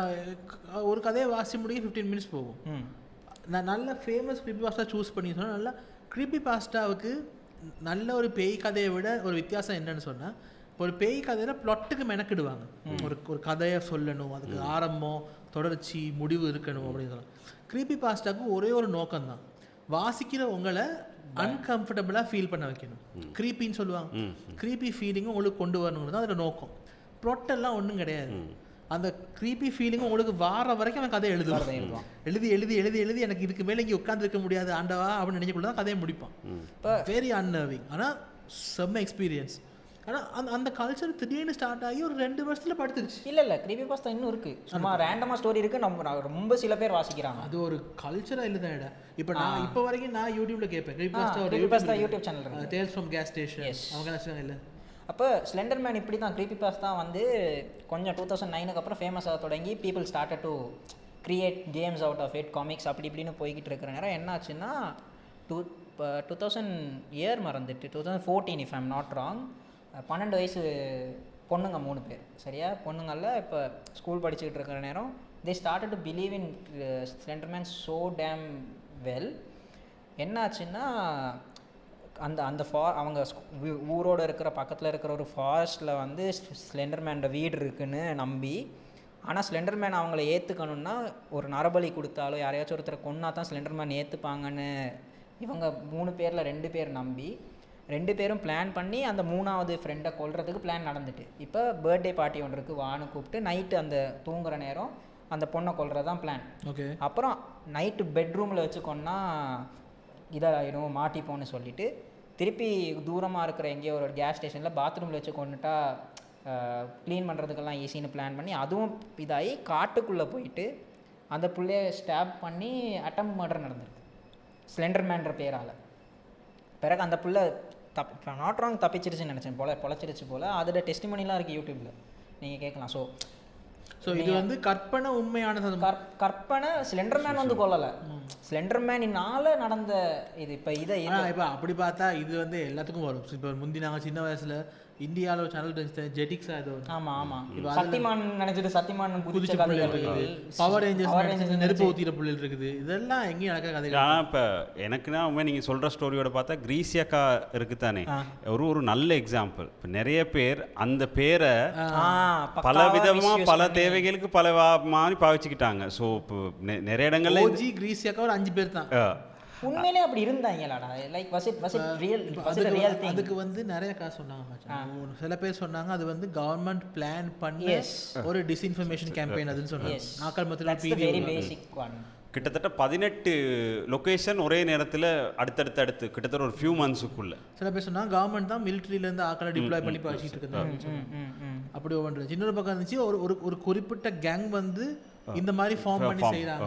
ஒரு கதையை வாசி முடிய 15 மினிட்ஸ் போகும். நான் நல்ல ஃபேமஸ் கிரீபி பாஸ்தா சூஸ் பண்ணி சொன்னால், நல்லா கிரீபி பாஸ்தாவுக்கு நல்ல ஒரு பேய் கதையை விட ஒரு வித்தியாசம் என்னன்னு சொன்னால், ஒரு பேய் கதையில் ப்ளாட்டுக்கு மெனக்கிடுவாங்க. ஒரு கதையை சொல்லணும், அதுக்கு ஆரம்பம் தொடர்ச்சி முடிவு இருக்கணும் அப்படின்னு சொல்லலாம். கிரீபி பாஸ்டாவுக்கு ஒரே ஒரு நோக்கம்தான், வாசிக்கிற உங்களை அன்கம்ஃபர்டபுளாக ஃபீல் பண்ண வைக்கணும். க்ரீப்பின்னு சொல்லுவாங்க, க்ரீப்பி ஃபீலிங்கும் உங்களுக்கு கொண்டு வரணுங்கிறது தான் அதோட நோக்கம். ப்ளாட்டெல்லாம் ஒன்றும் கிடையாது. அந்த க்ரீப்பி ஃபீலிங் உங்களுக்கு வார வரைக்கும் அவன் கதையை எழுதுவான். எழுதி எழுதி எழுதி எழுதி எனக்கு இதுக்கு மேலே இங்கே உட்காந்துருக்க முடியாது ஆண்டவா அப்படின்னு நினைக்கக்குள்ள தான் கதையை முடிப்பான். இப்போ வெரி அன்நர்விங். ஆனால் செம்ம எக்ஸ்பீரியன்ஸ். ஆனால் அந்த கல்ச்சர் திடீர்னு ஸ்டார்ட் ஆகி ஒரு 2 வருஷத்தில் படுத்துருச்சு. இல்லை கிரீப்பி பாஸ்தா இன்னும் இருக்குது. சும்மா ரேண்டமாக ஸ்டோரி இருக்குது. நம்ம ரொம்ப சில பேர் வாசிக்கிறாங்க. அது ஒரு கல்ச்சராக இல்லை தான். இப்போ நான் இப்போ வரைக்கும் நான் யூடியூப்ல கேட்பேன் கிரீப்பி பாஸ்தா யூடியூப் சேனல் இருக்குது. டேல்ஸ் ஃப்ரம் கேஸ் ஸ்டேஷன் அவங்க என்ன இல்லை. அப்போ ஸ்லெண்டர் மேன் இப்படி தான் கிரீப்பி பாஸ்தா வந்து கொஞ்சம் 2009க்கு அப்புறம் ஃபேமஸாக தொடங்கி people started to create games out of it, comics அப்படி இப்படின்னு போய்கிட்டு இருக்கிற நேரம் என்ன ஆச்சுன்னா 2000 இயர் மறந்துட்டு 2014 இஃப் ஐம் நாட் ராங், 12 வயசு பொண்ணுங்க 3 பேர் சரியா, பொண்ணுங்களில் இப்போ ஸ்கூல் படிச்சுக்கிட்டு இருக்கிற நேரம் they started to believe in Slender Man so damn well. என்னாச்சுன்னா அந்த அவங்க ஊரோடு இருக்கிற பக்கத்தில் இருக்கிற ஒரு ஃபாரஸ்ட்டில் வந்து ஸ்லெண்டர் மேனோட வீடு இருக்குன்னு நம்பி, ஆனால் ஸ்லெண்டர் மேன் அவங்கள ஏற்றுக்கணுன்னா ஒரு நரபலி கொடுத்தாலோ யாரையாச்சும் ஒருத்தரை கொன்னா தான் ஸ்லெண்டர் மேன் ஏற்றுப்பாங்கன்னு இவங்க 3 பேரில் 2 பேர் நம்பி 2 பேரும் பிளான் பண்ணி அந்த 3ஆவது ஃப்ரெண்டை கொல்றதுக்கு பிளான் நடந்துட்டு. இப்போ பர்த்டே பார்ட்டி ஒன்று இருக்குது வான்னு கூப்பிட்டு நைட்டு அந்த தூங்குற நேரம் அந்த பொண்ணை கொல்றது தான் பிளான். ஓகே. அப்புறம் நைட்டு பெட்ரூமில் வச்சுக்கொன்னா இதாகிடும் மாட்டிப்போன்னு சொல்லிட்டு திருப்பி தூரமாக இருக்கிற எங்கேயோ ஒரு கேஸ் ஸ்டேஷனில் பாத்ரூமில் வச்சு கொண்டுட்டா க்ளீன் பண்ணுறதுக்கெல்லாம் ஈஸின்னு பிளான் பண்ணி அதுவும் இதாகி காட்டுக்குள்ளே போயிட்டு அந்த புள்ளைய ஸ்டாப் பண்ணி அட்டம் மர்டர் நடந்திருக்கு ஸ்லெண்டர் மேன்ற பேரால். பிறகு அந்த புள்ள நாட் ராங் தப்பிச்சிருச்சுன்னு நினச்சேன் பொழைச்சிருச்சு போல். அதோட டெஸ்டிமனிலாம் இருக்குது யூடியூப்பில், நீங்கள் கேட்கலாம். ஸோ இது வந்து கற்பனை உண்மையான கற்பனை. ஸ்லெண்டர் மேன் வந்து கொல்லலை, ஸ்லெண்டர் மேனினால நடந்த இது. இப்போ இப்போ அப்படி பார்த்தா இது வந்து எல்லாத்துக்கும் வரும். இப்போ முந்தி நாங்கள் சின்ன வயசில் இந்தியாவில் ஒரு சேனல் இருந்துச்சு ஜெட்டிக்ஸா, இது ஆமாம் ஆமாம் சக்திமான் நினைச்சிட்டு சக்திமான் குதிச்ச கதைகள் இருக்குது, பவர் ரேஞ்சர்ஸ் நெருப்பு ஊத்திர புள்ளில் இருக்குது, இதெல்லாம் எங்கேயும் நடக்கிற கதைகள். ஆனால் இப்போ எனக்குன்னா உண்மை நீங்கள் சொல்கிற ஸ்டோரியோட பார்த்தா கிரீசியாக்கா இருக்குதானே ஒரு நல்ல எக்ஸாம்பிள். இப்போ நிறைய பேர் அந்த பேரை பல விதமாக பல தேவைகளுக்கு பல மாதிரி பாவிச்சுக்கிட்டாங்க. ஸோ இப்போ நிறைய இடங்கள்ல கிரீசியாக்கா ஒரு 5 பேர் தான் உண்மையிலே அப்படி இருந்தாங்களாடா. Like was it real thing. அதுக்கு வந்து நிறைய காசு சொன்னாங்க. சில பேர் சொன்னாங்க அது வந்து கவர்மெண்ட் பிளான் பண்ணி ஒரு டிஸ்இன்ஃபர்மேஷன் கேம்பெயின் அதுன்னு சொன்னாங்க. நாக்கள் மத்தியில் வெரி பேசிக் ஒன். கிட்டத்தட்ட 18 லொக்கேஷன் ஒரே நேரத்தில் அடுத்தடுத்து கிட்டத்தட்ட ஒரு ஃபியூ மந்த்ஸுக்குள்ள. சில பேர் சொன்னாங்க கவர்மெண்ட் தான் மிலிட்ரியிலேருந்து ஆக்களை டிப்ளாய் பண்ணி வச்சுட்டு இருக்காங்க. அப்படி ஒவ்வொன்று இன்னொரு பக்கம் இருந்துச்சு. ஒரு குறிப்பிட்ட கேங் வந்து இந்த மாதிரி ஃபார்ம் பண்ணி செய்யறாங்க.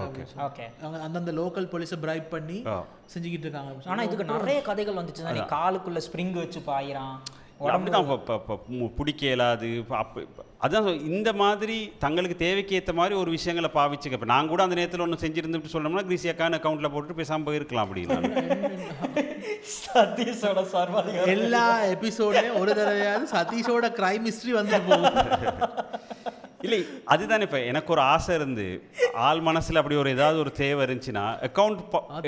அவங்க அந்தந்த லோக்கல் போலீஸை பிரைப் பண்ணி செஞ்சுக்கிட்டு இருக்காங்க. ஆனால் இதுக்கு நிறைய கதைகள் வந்துச்சு. காலுக்குள்ள ஸ்ப்ரிங் வச்சு பாயிறான், அப்படிதான் பிடிக்க இயலாது. அதான் இந்த மாதிரி தங்களுக்கு தேவைக்கு ஏற்ற மாதிரி ஒரு விஷயங்களை பாவிச்சுக்க. இப்போ நான் கூட அந்த நேரத்தில் ஒன்று செஞ்சுருந்துட்டு சொன்னோம்னா கிரீசியாக்கான அக்கௌண்ட்டில் போட்டுட்டு பேசாமல் போயிருக்கலாம் அப்படின்னு. சதீஷோட சர்வாதிகாரம் எல்லா எபிசோட்லையும் ஒரு தடவையாவது சதீஷோட கிரைம் ஹிஸ்ட்ரி வந்து போகும். இல்லை அதுதானே. இப்போ எனக்கு ஒரு ஆசை இருந்து ஆள் மனசில் அப்படி ஒரு ஏதாவது ஒரு தேவை இருந்துச்சுன்னா அக்கௌண்ட்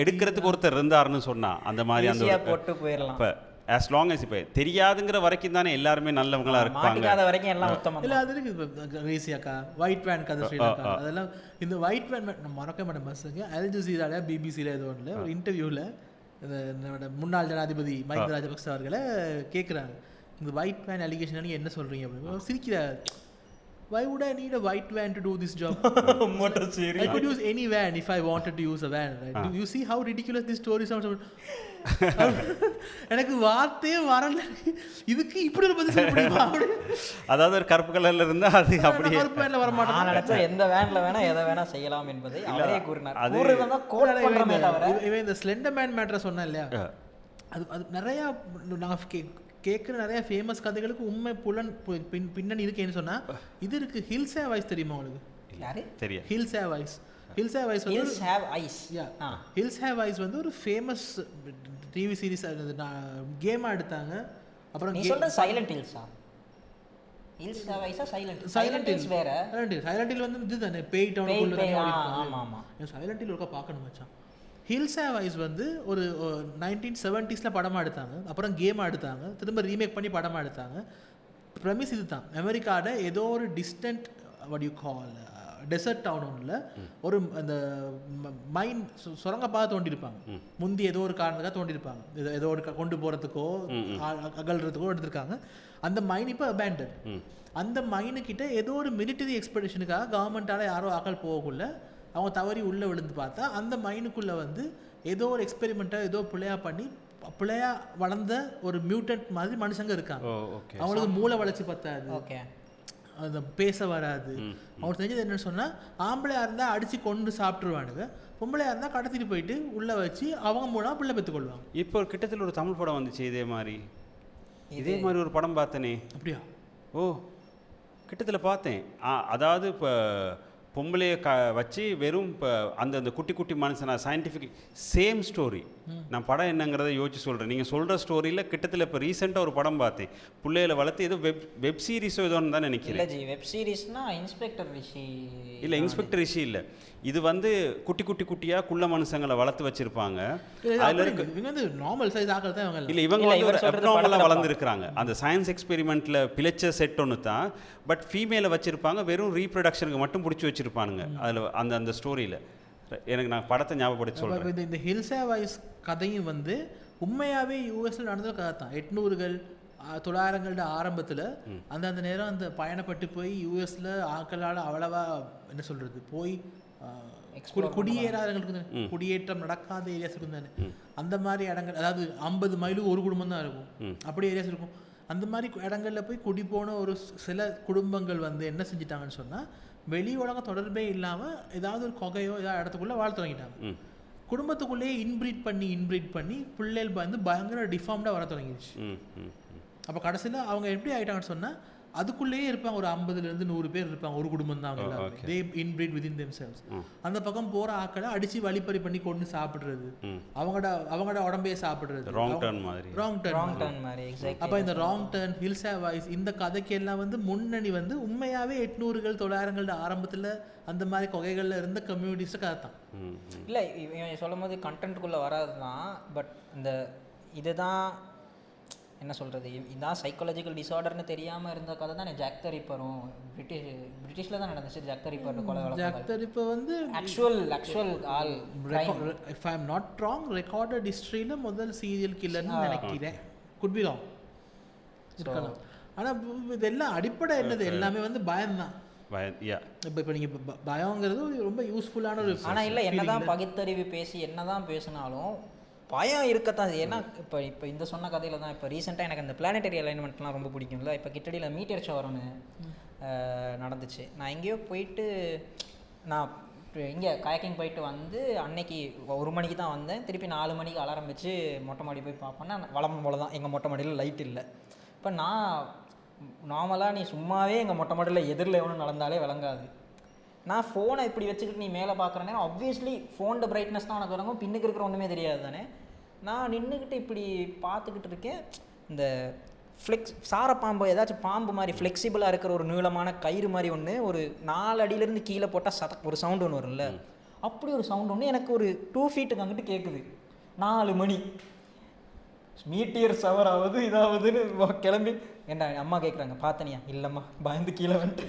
எடுக்கிறதுக்கு ஒருத்தர் இருந்தாருன்னு சொன்னா அந்த மாதிரி அந்த போட்டு போயிடலாம். இப்போ as long as இப்போ தெரியாதுங்கிற வரைக்கும் தானே எல்லாருமே நல்லவங்களா இருப்பாங்க. வரைக்கும் எல்லாம் உத்தமம். இல்லை அது இருக்குது. இப்போ ரேசியாக்கா ஒயிட் வேன் கதை ஸ்ரீலங்கா அதெல்லாம் இந்த ஒயிட் வேன் நான் மறக்க மாட்டேன். பஸ்ஸுக்கு அல் ஜசீரால பிபிசியில் ஏதோ ஒன்றில் ஒரு இன்டர்வியூவில் என்னோட முன்னாள் ஜனாதிபதி மஹிந்த ராஜபக்ச அவர்களை கேட்குறாங்க இந்த ஒயிட் வேன் அலிகேஷன் நீங்கள் என்ன சொல்கிறீங்க அப்படின்னு. சிரிக்கிறார். Why would I need a white van to do this job? I could use any van if I wanted to use a van. Right? Do you see how ridiculous this story sounds? எனக்கு வார்த்தையே வரல. இதுக்கு இப்படி ஒரு பதில் சொல்ல முடியுமா? அதாவது ஒரு கருப்பு கலர்ல இருந்தா அது அப்படியே கருப்பு வேன்ல வர மாட்டேன். நான் நினைச்சேன் எந்த வேன்ல வேணா எதை வேணா செய்யலாம் என்பதை அவரே கூறினார். கூறுறதா கோட் பண்றமே தவிர இவன் இந்த ஸ்லெண்டர் மேன் மேட்டர் சொன்னா இல்லையா, அது நிறைய நாங்கள் கேட்குற நிறைய ஃபேமஸ் கதைகளுக்கு உண்மை பின்னணி இருக்குன்னு சொன்னா இது இருக்கு. ஹில்ஸ் ஹேவ் ஐஸ் தெரியுமா உங்களுக்கு? யாரு தெரியும். Hills Have Eyes. Hills Have Eyes Hills Have Eyes Hills Have Eyes வந்து ஒரு ஃபேமஸ் டிவி சீரிஸ் கேமாக எடுத்தாங்க. அப்புறம் நீ சொல்ற சைலண்ட் ஹில்ஸா? ஹில்ஸ் ஹேவ் ஐஸா சைலண்ட் ஹில்ஸ் வேற. சைலண்ட் ஹில் வந்து இதுதானே பேய் டவுனுக்குள்ள. ஆமா ஆமா சைலண்ட் ஹில் ஒருக்கா பார்க்கணும் மச்சான். ஹில்ஸ் ஹேவ் ஐஸ் வந்து ஒரு 1970s படமாக எடுத்தாங்க. அப்புறம் கேமாக எடுத்தாங்க. திரும்ப ரீமேக் பண்ணி படமாக எடுத்தாங்க. ப்ரெமிஸ் இது தான். அமெரிக்காவில் ஏதோ ஒரு distant what you call desert town ஒன்றில் ஒரு அந்த மைன் சுரங்கப்பாதை தோண்டியிருப்பாங்க. முந்தி ஏதோ ஒரு காரணத்துக்காக தோண்டியிருப்பாங்க, ஏதோ ஒரு கொண்டு போகிறதுக்கோ அகல்றதுக்கோ எடுத்திருக்காங்க. அந்த மைன் இப்போ அபேண்டன். அந்த மைனுக்கிட்ட ஏதோ ஒரு மிலிட்டரி எக்ஸ்பெடிஷனுக்காக கவர்மெண்ட்டால் யாரோ ஆக்கள் போகக்குள்ள அவங்க தவறி உள்ளே விழுந்து பார்த்தா அந்த மைனுக்குள்ளே வந்து ஏதோ ஒரு எக்ஸ்பெரிமெண்ட்டாக ஏதோ பிள்ளையா வளர்ந்த ஒரு மியூட்டன்ட் மாதிரி மனுஷங்க இருக்காங்க. அவங்களுக்கு மூளை வளர்ச்சி பத்தாது, அந்த பேச வராது. அவங்க செஞ்சது என்னன்னு சொன்னால், ஆம்பளையாக இருந்தால் அடித்து கொண்டு சாப்பிட்ருவானுங்க, பொம்பளையாக இருந்தால் கடத்திட்டு போயிட்டு உள்ளே வச்சு அவங்க மூலமாக பிள்ளை பெற்றுக்கொள்வாங்க. இப்போ கிட்டத்தில் ஒரு தமிழ் படம் வந்துச்சு இதே மாதிரி ஒரு படம் பார்த்தனே. அப்படியா? ஓ, கிட்டத்தில் பார்த்தேன். அதாவது இப்போ பொம்பளையை வச்சு வெறும் இப்போ அந்த குட்டி குட்டி மனுஷனா சயின்டிஃபிக் சேம் ஸ்டோரி. நான் படம் என்னங்கிறத யோசிச்சு சொல்கிறேன். நீங்கள் சொல்கிற ஸ்டோரியில் கிட்டத்தில் இப்போ ரீசெண்டாக ஒரு படம் பார்த்தேன், பிள்ளைகளை வளர்த்து ஏதோ வெப் சீரிஸோ ஏதோன்னு தான் நினைக்கிறேன். வெப் சீரிஸ்னா இன்ஸ்பெக்டர் ரிஷி இல்லை, இன்ஸ்பெக்டர் ரிஷி இல்லை, இது வந்து குட்டி குட்டி குட்டியாக குள்ள மனுஷங்களை வளர்த்து வச்சுருப்பாங்க. அதில் இருக்கு நார்மல் சைஸ் ஆக்கள் தான் இவங்க. இல்லை, இவங்க வந்து ஒரு அப்நார்மலாக வளர்ந்துருக்குறாங்க. அந்த சயின்ஸ் எக்ஸ்பெரிமெண்ட்டில் பிழைச்ச செட் ஒன்று தான், பட் ஃபீமேலை வச்சுருப்பாங்க, வெறும் ரீப்ரொடக்ஷனுக்கு மட்டும் பிடிச்சி வச்சுருப்பானுங்க. அதில் அந்த ஸ்டோரியில் எனக்கு நான் படத்தை ஞாபகப்படுத்தி சொல்கிறேன். இந்த ஹில்ஸ் ஹேவ் ஐஸ் கதையும் வந்து உண்மையாகவே யூஎஸில் நடந்த கதை தான். 800கள் 900களோட ஆரம்பத்தில் அந்த நேரம் அந்த பயணப்பட்டு போய் யூஎஸில் ஆக்களால் அவ்வளவா என்ன சொல்கிறது போய் குடியேறாதவங்களுக்கு, குடியேற்றம் நடக்காத ஏரியாஸ் இருக்கும் தானே, அந்த மாதிரி இடங்கள், அதாவது 50 மைலுக்கு ஒரு குடும்பம் தான் இருக்கும், அப்படி ஏரியாஸ் இருக்கும். அந்த மாதிரி இடங்களில் போய் குடி போன ஒரு சில குடும்பங்கள் வந்து என்ன செஞ்சிட்டாங்கன்னு சொன்னால், வெளி உலக தொடர்பே இல்லாமல் ஏதாவது ஒரு கொகையோ ஏதாவது இடத்துக்குள்ளே வாழ தொடங்கிட்டாங்க. குடும்பத்துக்குள்ளேயே இன்ப்ரீட் பண்ணி பிள்ளைகள் வந்து பயங்கர டிஃபார்ம்டாக வர தொடங்கிடுச்சு. அப்போ கடைசியில் அவங்க எப்படி ஆகிட்டாங்கன்னு சொன்னால், அதுக்குள்ளேயே இருப்பாங்க, ஒரு 50லேருந்து 100 பேர் இருப்பாங்க, ஒரு குடும்பம் தான் அவங்க. தே இன்ப்ரீட் வித்தின் தெம்செல்வ்ஸ். அந்த பக்கம் போகிற ஆக்களை அடித்து வழிப்பறி பண்ணி கொண்டு சாப்பிட்றது, அவங்களோட உடம்பையே சாப்பிட்றது, ராங் டர்ன் மாதிரி. அப்போ இந்த wrong turn, Hills Have Eyes, இந்த கதைக்கு எல்லாம் வந்து முன்னணி வந்து உண்மையாகவே 800கள் 900களோட ஆரம்பத்தில் அந்த மாதிரி கொகைகளில் இருந்த கம்யூனிட்டிஸை கதை தான். இல்லை, இவன் சொல்லும் போது கண்டென்ட்டுக்குள்ளே வராது தான், பட் இந்த இதுதான் என்ன சொல்கிறது, இதுதான் சைக்காலஜிக்கல் டிஸார்டர்னு தெரியாமல் இருந்த கதை தான் ஜாக் த ரிப்பரும். பிரிட்டிஷில் தான் நடந்துச்சு ஜாக் த ரிப்பர் கொலை. ஜாக் த ரிப்பர் வந்து actually, if I am not wrong, recorded ஹிஸ்ட்ரியில் முதல் சீரியல் கில்லர்னு நினைக்கிறேன். குட் பி ராங் இருக்கலாம். ஆனால் இதெல்லாம் அடிப்படை என்னது, எல்லாமே வந்து பயம்தான். இப்போ நீங்கள் பயங்கிறது ரொம்ப யூஸ்ஃபுல்லான ஒரு. ஆனால் இல்லை, என்னதான் பகுத்தறிவு பேசி என்னதான் பேசினாலும் பயம் இருக்கத்தான். ஏன்னா இப்போ இந்த சொன்ன கதையில் தான் இப்போ ரீசெண்டாக எனக்கு அந்த பிளானட்டரி அலைன்மெண்ட்லாம் ரொம்ப பிடிக்கும்ல. இப்போ கிட்டடியில் மீட்டியர் ஷவர்னு நடந்துச்சு. நான் எங்கேயோ போயிட்டு, நான் இங்கே கயாக்கிங் போயிட்டு வந்து அன்னைக்கு 1 மணிக்கு தான் வந்தேன். திருப்பி 4 மணிக்கு அலாரம் வச்சு மொட்டை மாடி போய் பார்ப்பேன்னா வளம் போல தான் எங்கள் மொட்டை மாடியில் லைட் இல்லை. இப்போ நான் நார்மலாக நீ சும்மாவே எங்கள் மொட்டை மாடியில் எதிரில் எவனும் நடந்தாலே விளங்காது. நான் ஃபோனை இப்படி வச்சுக்கிட்டு நீ மேலே பார்க்குறேன்னா ஆப்வியஸ்லி ஃபோனோட பிரைட்னஸ் தான் உனக்கு வரங்கும், பின்னுக்கு இருக்கிற ஒன்றுமே தெரியாது தானே. நான் நின்றுக்கிட்டு இப்படி பார்த்துக்கிட்டு இருக்கேன். இந்த சாரப்பாம்பு, ஏதாச்சும் பாம்பு மாதிரி ஃப்ளெக்சிபிளாக இருக்கிற ஒரு நீளமான கயிறு மாதிரி ஒன்று, ஒரு 4 அடியிலேருந்து கீழே போட்டால் ஒரு சவுண்டு ஒன்று வரும்ல, அப்படி ஒரு சவுண்டு ஒன்று எனக்கு ஒரு 2 ஃபீட்டுக்கு அங்கிட்டு கேட்குது. 4 மணி மீட்டியர் ஷவராவது இதாவதுன்னு கிளம்பி என்ன அம்மா கேட்குறாங்க, பார்த்தனியா? இல்லைம்மா, பயந்து கீழே வந்துட்டு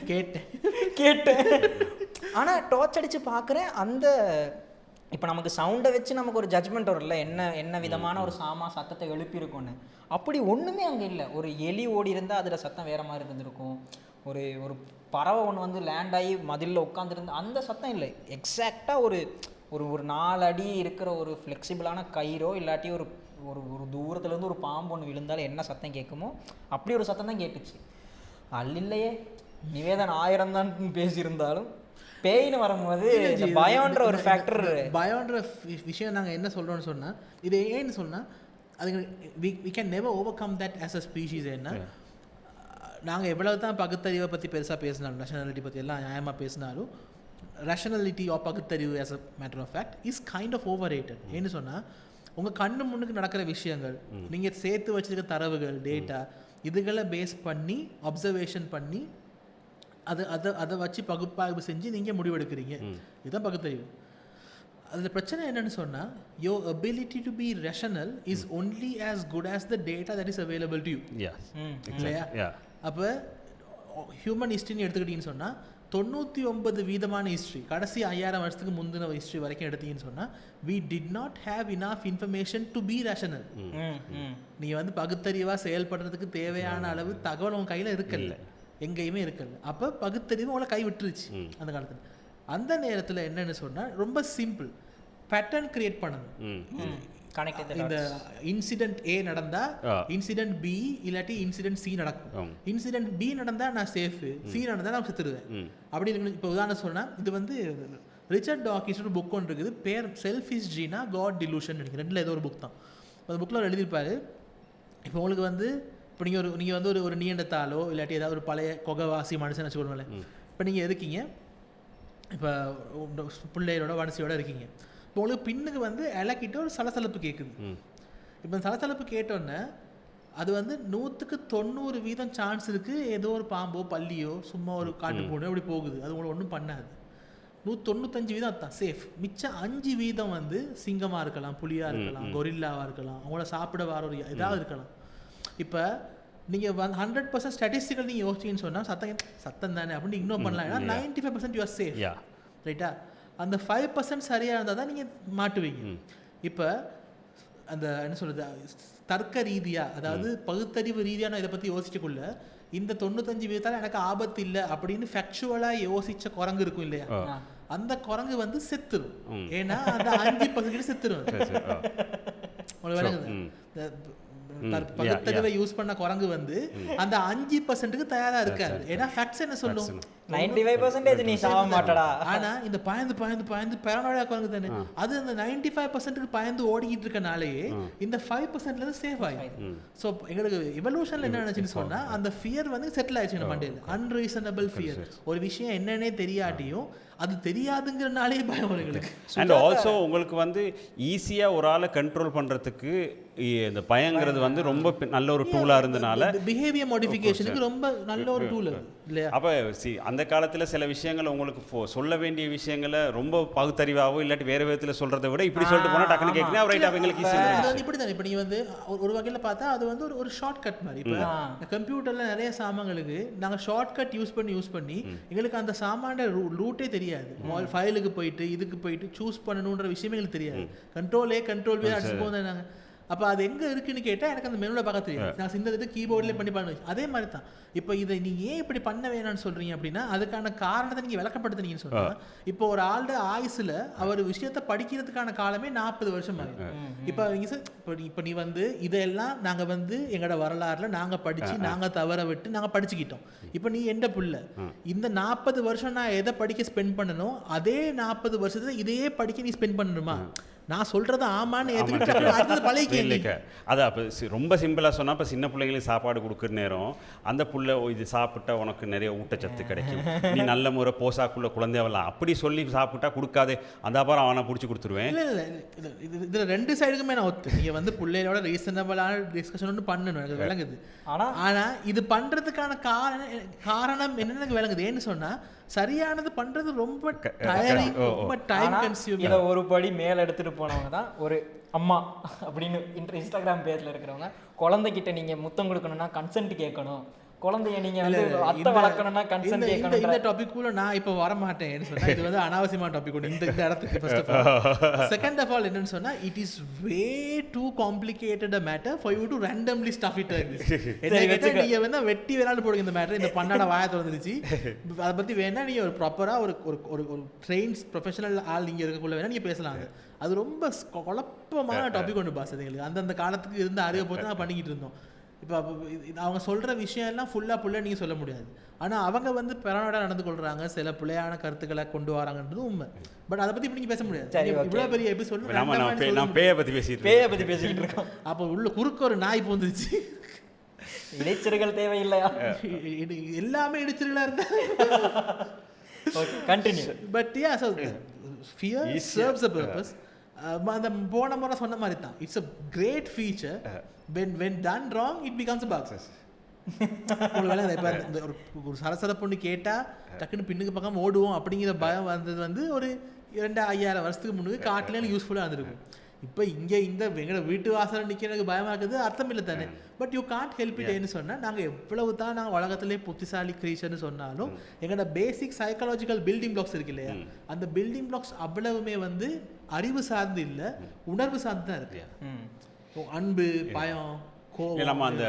கேட்டேன். ஆனால் டார்ச் அடித்து பார்க்குறேன். அந்த இப்போ நமக்கு சவுண்டை வச்சு நமக்கு ஒரு ஜட்ஜ்மெண்ட் வரும்ல, என்ன விதமான ஒரு சத்தத்தை எழுப்பியிருக்கோன்னு. அப்படி ஒன்றுமே அங்கே இல்லை. ஒரு எலி ஓடி இருந்தால் அதில் சத்தம் வேறு மாதிரி இருந்திருக்கும். ஒரு பறவை ஒன்று வந்து லேண்ட் ஆகி மதிலில் உட்காந்துருந்து அந்த சத்தம் இல்லை. எக்ஸாக்டாக ஒரு 4 அடி இருக்கிற ஒரு ஃப்ளெக்சிபிளான கயிறோ இல்லாட்டி ஒரு ஒரு தூரத்துலேருந்து ஒரு பாம்பு ஒன்று விழுந்தாலும் என்ன சத்தம் கேட்குமோ அப்படி ஒரு சத்தம் தான் கேட்டுச்சு. இல்லையே, நிவேதன் 1000 தான் பேசியிருந்தாலும் பேயின்னு வரும்போது பயம்ன்ற ஒரு ஃபேக்டர், பயம்ன்ற விஷயம் நாங்கள் என்ன சொல்கிறோன்னு சொன்னால், இது ஏன்னு சொன்னால், அதுக்கு we can never overcome that as a species. என்ன நாங்கள் எவ்வளவு தான் பகுத்தறிவை பற்றி பெருசாக பேசினாலும், ரேஷனாலிட்டி பற்றி எல்லாம் நியாயமாக பேசினாலும், ரேஷனாலிட்டி ஆஃப் பகுத்தறிவு as a matter of fact is kind of overrated. ஏன்னு சொன்னால், உங்கள் கண்ணு முன்னுக்கு நடக்கிற விஷயங்கள், நீங்கள் சேர்த்து வச்சுருக்க தரவுகள், டேட்டா, இதுகளை பேஸ் பண்ணி அப்சர்வேஷன் பண்ணி அதை வச்சு பகுப்பாய்வு செஞ்சு நீங்கள் முடிவெடுக்கிறீங்க. இதுதான் பகுத்தறிவு. அதில் பிரச்சனை என்னன்னு சொன்னால், your ability to be rational is only as good as the data that is available to you. இல்லையா? அப்போ ஹியூமன் ஹிஸ்ட்ரின்னு எடுத்துக்கிட்டீங்கன்னு சொன்னால், 99% ஹிஸ்ட்ரி கடைசி 5000 வருஷத்துக்கு முந்தின ஹிஸ்ட்ரி வரைக்கும் எடுத்தீங்கன்னு சொன்னால் we did not have enough information to be rational. நீங்கள் வந்து பகுத்தறிவாக செயல்படுறதுக்கு தேவையான அளவு தகவல் உங்கள் கையில் இருக்கல, எங்கேயுமே இருக்கல. அப்போ பகுத்தறிவு உங்களை கை விட்டுருச்சு அந்த காலத்தில். அந்த நேரத்தில் என்னன்னு சொன்னால் ரொம்ப சிம்பிள், பேட்டர்ன் கிரியேட் பண்ணணும். இந்த இன்சிடென்ட் ஏ நடந்தா இன்சிடென்ட் பி இல்லாட்டி இன்சிடென்ட் சி நடக்கும். இன்சிடென்ட் பி நடந்தா நான் சேஃப், சி நடந்தா நான் செத்துடுவேன் அப்படின்னு. இப்போ உதாரணம் சொன்னா, இது வந்து ரிச்சர்ட் டாக்கின்ஸ் ஒரு புக் ஒன்று இருக்குது, பேர் செல்ஃபிஷ் ஜீனா காட் டிலூஷன் நினைக்கிறேன், ரெண்டில் ஏதோ ஒரு புக் தான். அந்த புக்கில் அவர் எழுதியிருப்பாரு, இப்போ உங்களுக்கு வந்து இப்போ நீங்கள் வந்து ஒரு நீண்டத்தாலோ இல்லாட்டி ஏதாவது ஒரு பழைய கொகவாசி மனுஷன் வச்சுக்கோங்களேன். இப்போ நீங்கள் இருக்கீங்க, இப்போ பிள்ளையோட வனசியோட இருக்கீங்க. இப்போ உங்களுக்கு பின்னுக்கு வந்து இலக்கிட்ட ஒரு சலசலப்பு கேட்குது. இப்போ இந்த சலசலப்பு கேட்டோன்னே அது வந்து 100% சான்ஸ் இருக்குது ஏதோ ஒரு பாம்போ பல்லியோ சும்மா ஒரு காட்டு பூனை அப்படி போகுது, அது உங்களுக்கு ஒன்றும் பண்ணாது. 95% அதுதான் சேஃப். மிச்சம் 5% வந்து சிங்கமாக இருக்கலாம், புலியாக இருக்கலாம், கொரில்லாவாக இருக்கலாம், அவங்கள சாப்பிட வர ஒரு இதாக இருக்கலாம். இப்போ நீங்கள் 100% ஸ்டாட்டிஸ்டிக்கல் நீங்கள் யோசிச்சிங்கன்னு சொன்னால் சத்தம் தானே அப்படின்னு இக்னோர் பண்ணலாம். ஏன்னா 95% யூ ஆர் சேஃப், ரைட்டா? அந்த 5% சரியாக இருந்தால் தான் நீங்கள் மாட்டுவீங்க. இப்போ அந்த என்ன சொல்கிறது, தர்க்க ரீதியாக, அதாவது பகுத்தறிவு ரீதியாக நான் இதை பற்றி யோசிக்கக்குள்ள இந்த 95% எனக்கு ஆபத்து இல்லை அப்படின்னு ஃபேக்சுவலாக யோசிச்ச குரங்கு இருக்கும் இல்லையா, அந்த குரங்கு வந்து செத்துரும். ஏன்னா அந்த 5% செத்துரும். உங்களுக்கு விளங்குது? பகுத்தறிவை யூஸ் பண்ண குரங்கு வந்து அந்த 5%க்கு தயாரா இருக்காது. ஏன்னா ஃபேக்ட்ஸ் என்ன சொல்லும், 95% நீ சாவ மாட்டடா. ஆனா இந்த பயந்து பேரனோட குரங்கு தானே, அது அந்த 95%க்கு பயந்து ஓடிக்கிட்டு இருக்கனாலேயே இந்த 5%ல இருந்து சேஃப் ஆயிடும். ஸோ எங்களுக்கு எவல்யூஷன்ல என்ன நினைச்சுன்னு சொன்னா, அந்த ஃபியர் வந்து செட்டில் ஆயிடுச்சு நம்ம மண்டையில். அன்ரீசனபிள் ஃபியர், ஒரு விஷயம் என்னன்னே தெரியாட்டியும் அது தெரியாதுங்கிறனாலே பயம் எங்களுக்கு. அண்ட் ஆல்சோ உங்களுக்கு வந்து ஈஸியாக ஒரு ஆளை கண்ட்ரோல் பண்ணுறதுக்கு இந்த பயங்கிறது வந்து ரொம்ப நல்ல ஒரு டூலாக இருந்தனால பிஹேவியர் மாடிஃபிகேஷனுக்கு ரொம்ப நல்ல ஒரு டூல் இல்லையா. அப்போ அந்த காலத்தில் சில விஷயங்கள் உங்களுக்கு சொல்ல வேண்டிய விஷயங்களை ரொம்ப பகுத்தறிவாகவோ இல்லாட்டி வேறு விதத்தில் சொல்கிறத விட இப்படி சொல்லிட்டு போனால் டக்குன்னு கேட்குறேன் ரைட் அவங்களுக்கு இப்படி தானே. இப்போ நீங்கள் வந்து ஒரு வகையில் பார்த்தா அது வந்து ஒரு ஷார்ட் கட் மாதிரி. இப்போ கம்ப்யூட்டரில் நிறைய சாமான்களுக்கு நாங்கள் ஷார்ட் கட் யூஸ் பண்ணி எங்களுக்கு அந்த சாமான ரூட்டே தெரியாது. ஃபைலுக்கு போயிட்டு இதுக்கு போயிட்டு சூஸ் பண்ணணுன்ற விஷயமே எங்களுக்கு தெரியாது. கண்ட்ரோல் வே அடிச்சு போனேன் நாங்கள். அப்போ அது எங்கே இருக்குன்னு கேட்டால் எனக்கு அந்த மெனுவில் பார்க்க தெரியாது. நான் இந்த கீபோர்ட்லேயே பண்ணி அதே மாதிரி தான். இப்போ இதை நீங்கள் ஏன் இப்படி பண்ண வேணாம்னு சொல்கிறீங்க அப்படின்னா அதுக்கான காரணத்தை நீங்கள் விளக்கப்படுத்துனீங்கன்னு சொன்னால், இப்போ ஒரு ஆளோட ஆயுசில் அவர் விஷயத்தை படிக்கிறதுக்கான காலமே 40 வருஷம் ஆகும். இப்போ இப்போ நீ வந்து இதெல்லாம் நாங்கள் வந்து எங்களோட வரலாறுல நாங்கள் படித்து நாங்கள் தவற விட்டு நாங்கள் படிச்சுக்கிட்டோம். இப்போ நீ எந்த புள்ள இந்த 40 வருஷம் நான் எதை படிக்க ஸ்பெண்ட் பண்ணணும், அதே 40 வருஷத்துல இதையே படிக்க நீ ஸ்பெண்ட் பண்ணணுமா? நான் சொல்றது ஆமான்னு ஏற்றுக்கிட்டு பழகிக்க. அது அப்போ ரொம்ப சிம்பிளாக சொன்னால், இப்போ சின்ன பிள்ளைங்களுக்கு சாப்பாடு கொடுக்குற நேரம் அந்த புள்ள இது சாப்பிட்டா உனக்கு நிறைய ஊட்டச்சத்து கிடைக்கும், நீ நல்ல முறை போசாக்குள்ள குழந்தையவலாம் அப்படி சொல்லி சாப்பிட்டா கொடுக்காதே, அந்த அப்புறம் அவனை பிடிச்சி கொடுத்துருவேன். இல்லை இதில் 2 சைடுக்குமே நான் ஒத்து. நீங்கள் வந்து பிள்ளைகளோட ரீசனபிளான டிஸ்கஷன் ஒன்று பண்ணணும், எனக்கு விளங்குது. ஆனால் இது பண்ணுறதுக்கான காரணம் என்னன்னு எனக்கு விளங்குது. ஏன்னு சொன்னால் சரியானது பண்றது ரொம்ப டயரிங், ரொம்ப டைம் கன்சியூமிங். இதை ஒரு படி மேல எடுத்துட்டு போனவங்க தான் ஒரு அம்மா அப்படின்னு இன்ஸ்டாகிராம் பேஜ்ல இருக்கிறவங்க. குழந்தைகிட்ட நீங்க முத்தம் கொடுக்கணும்னா கன்சென்ட் கேட்கணும், குழந்தைய நீங்க வந்து அத்தை வளர்க்கணும்னா கன்சென்ட் கேட்கணும். இந்த டாபிக்குள்ள நான் இப்போ வர மாட்டேன்னு சொன்னா இது வந்து அனாவசியமான டாபிக் ஒன்று இந்த இடத்துக்கு. First of all, second of all என்னன்னு சொன்னா, it is way too complicated a matter for you to randomly stuff it like this. நீங்க வேணா வெட்டி வேணாலும் போடுங்க இந்த மேட்டர். இந்த பண்ணாட வாயை திறந்துருச்சு, அதை பத்தி வேணா நீங்க ஒரு ப்ராப்பரா ஒரு ட்ரெயின்ஸ் ப்ரொஃபஷனல் ஆள் நீங்க இருக்கக்குள்ள வேணா நீங்க பேசலாங்க. அது ரொம்ப குழப்பமான டாபிக் ஒன்று பாஸ். எங்களுக்கு அந்தந்த காலத்துக்கு இருந்த அறிவை பொறுத்து நான் பண்ணிக்கிட்டு இருந்தோம். இப்போ அவங்க சொல்கிற விஷயம் எல்லாம் ஃபுல்லாக நீங்கள் சொல்ல முடியாது. ஆனால் அவங்க வந்து பெறனோட நடந்து கொள்கிறாங்க, சில பிள்ளையான கருத்துக்களை கொண்டு வராங்கன்றது உண்மை. பட் அதை பற்றி இப்போ நீங்கள் பேச முடியாது. இவ்வளோ பெரிய எபிசோட் பேயை பற்றி பேசிக்கிட்டு இருக்கோம். அப்போ உள்ள குறுக்க ஒரு நாய் போந்துருச்சு. இடைச்சல்கள் தேவையில்லையா? எல்லாமே இடைச்சல்களாக இருந்தா continue. But yeah, so fear serves a purpose. அந்த போன முறை சொன்ன மாதிரி தான், it's a great feature. when done wrong it becomes a bug. ஒரு சரசரப்புன்னு கேட்டால் டக்குன்னு பின்னுக்கு பக்கம் ஓடுவோம் அப்படிங்கிற பயம் வந்தது வந்து ஒரு 2000-5000 வருஷத்துக்கு முன்னுக்கு காட்டிலேயும் யூஸ்ஃபுல்லாக இருந்திருக்கும். இப்போ இங்கே இந்த எங்களோட வீட்டு வாசல் நிற்க எனக்கு பயமாக இருக்குது அர்த்தம் இல்லை தானே. பட் யூ காண்ட் ஹெல்ப் இட்னு சொன்னால் நாங்கள் எவ்வளவு தான் நாங்கள் உலகத்திலே புத்திசாலி கிரியேஷன் சொன்னாலும் எங்களோட பேசிக் சைக்காலஜிக்கல் பில்டிங் பிளாக்ஸ் இருக்கு இல்லையா, அந்த பில்டிங் பிளாக்ஸ் அவ்வளவுமே வந்து அறிவு சார்ந்து இல்லை, உணர்வு சார்ந்து தான் இருக்கு. அன்பு, பயம், நம்ம அந்த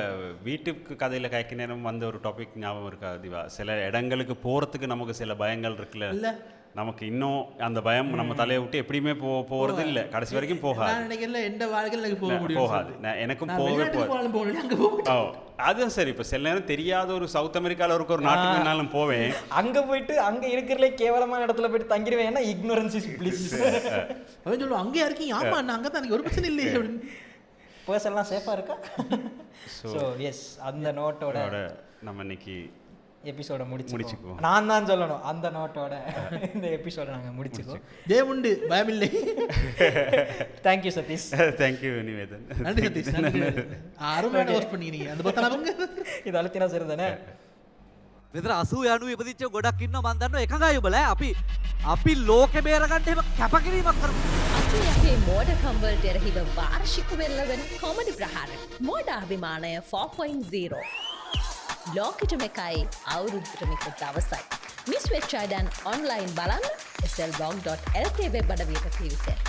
வீட்டுக்கு கதையில் கைக்கு நேரம் வந்த ஒரு டாபிக் ஞாபகம் இருக்கா திவா? சில இடங்களுக்கு போகிறதுக்கு நமக்கு சில பயங்கள் இருக்குல்ல, நமக்கு இன்னும் அந்த பயம் நம்ம தலையை விட்டு எப்படியுமே போகிறது இல்லை, கடைசி வரைக்கும் போகாது. நான் நினைக்கிறேன் எந்த வாழ்க்கையில் எனக்கு போக முடியும், போகாது. எனக்கும் போகவே போகாது. அதுவும் சரி. இப்போ சில நேரம் தெரியாத ஒரு சவுத் அமெரிக்காவில் இருக்க ஒரு நாட்டுக்கு வேணாலும் போவேன், அங்கே போயிட்டு அங்கே இருக்கிறதுலே கேவலமான இடத்துல போயிட்டு தங்கிடுவேன். ஏன்னா இக்னோரன்ஸ் இஸ் பிளிஸ் அவன் சொல்லுவோம் அங்கே இருக்கீங்க, ஆமா நான் அங்கே தான் ஒரு பிரச்சனை இல்லையே அப்படின்னு. பர்சன்லாம் சேஃபாக இருக்கா? ஸோ எஸ், அந்த நோட்டோட நம்ம இன்னைக்கு எபிசோட முடிச்சுக்குவோம். நான் தான் சொல்லணும், அந்த நோட்டோட இந்த எபிசோட நாங்கள் முடிச்சுக்குவோம். தேவுண்டு பயமில்லை. தேங்க்யூ சதீஷ். தேங்க்யூ நிவேதன். நன்றி சதீஷ். அருமையான ஹோஸ்ட் பண்ணிக்கிறீங்க. அந்த பத்தனாங்க இது අලුතිනා සර தானே. විතර 80 90 ඉපදිච්ච ගොඩක් ඉන්නවා මන් දන්නවා. එකඟයි ඔබලා. අපි ලෝකෙ බේරගන්න එහෙම කැපකිරීමක් කරමු. අපේ මෝඩකම් වලට එරෙහිව වාර්ෂික වෙල්ලවෙන කොමඩි ප්‍රහාර මෝඩ අභිමානය 4.0 ලෝකෙටම එකයි අවුරුද්දටම එක දවසයි. මිස් වෙච්ච අයන් ඔන්ලයින් බලන්න slblog.lk වෙබ් අඩවියට පිවිසෙන්න.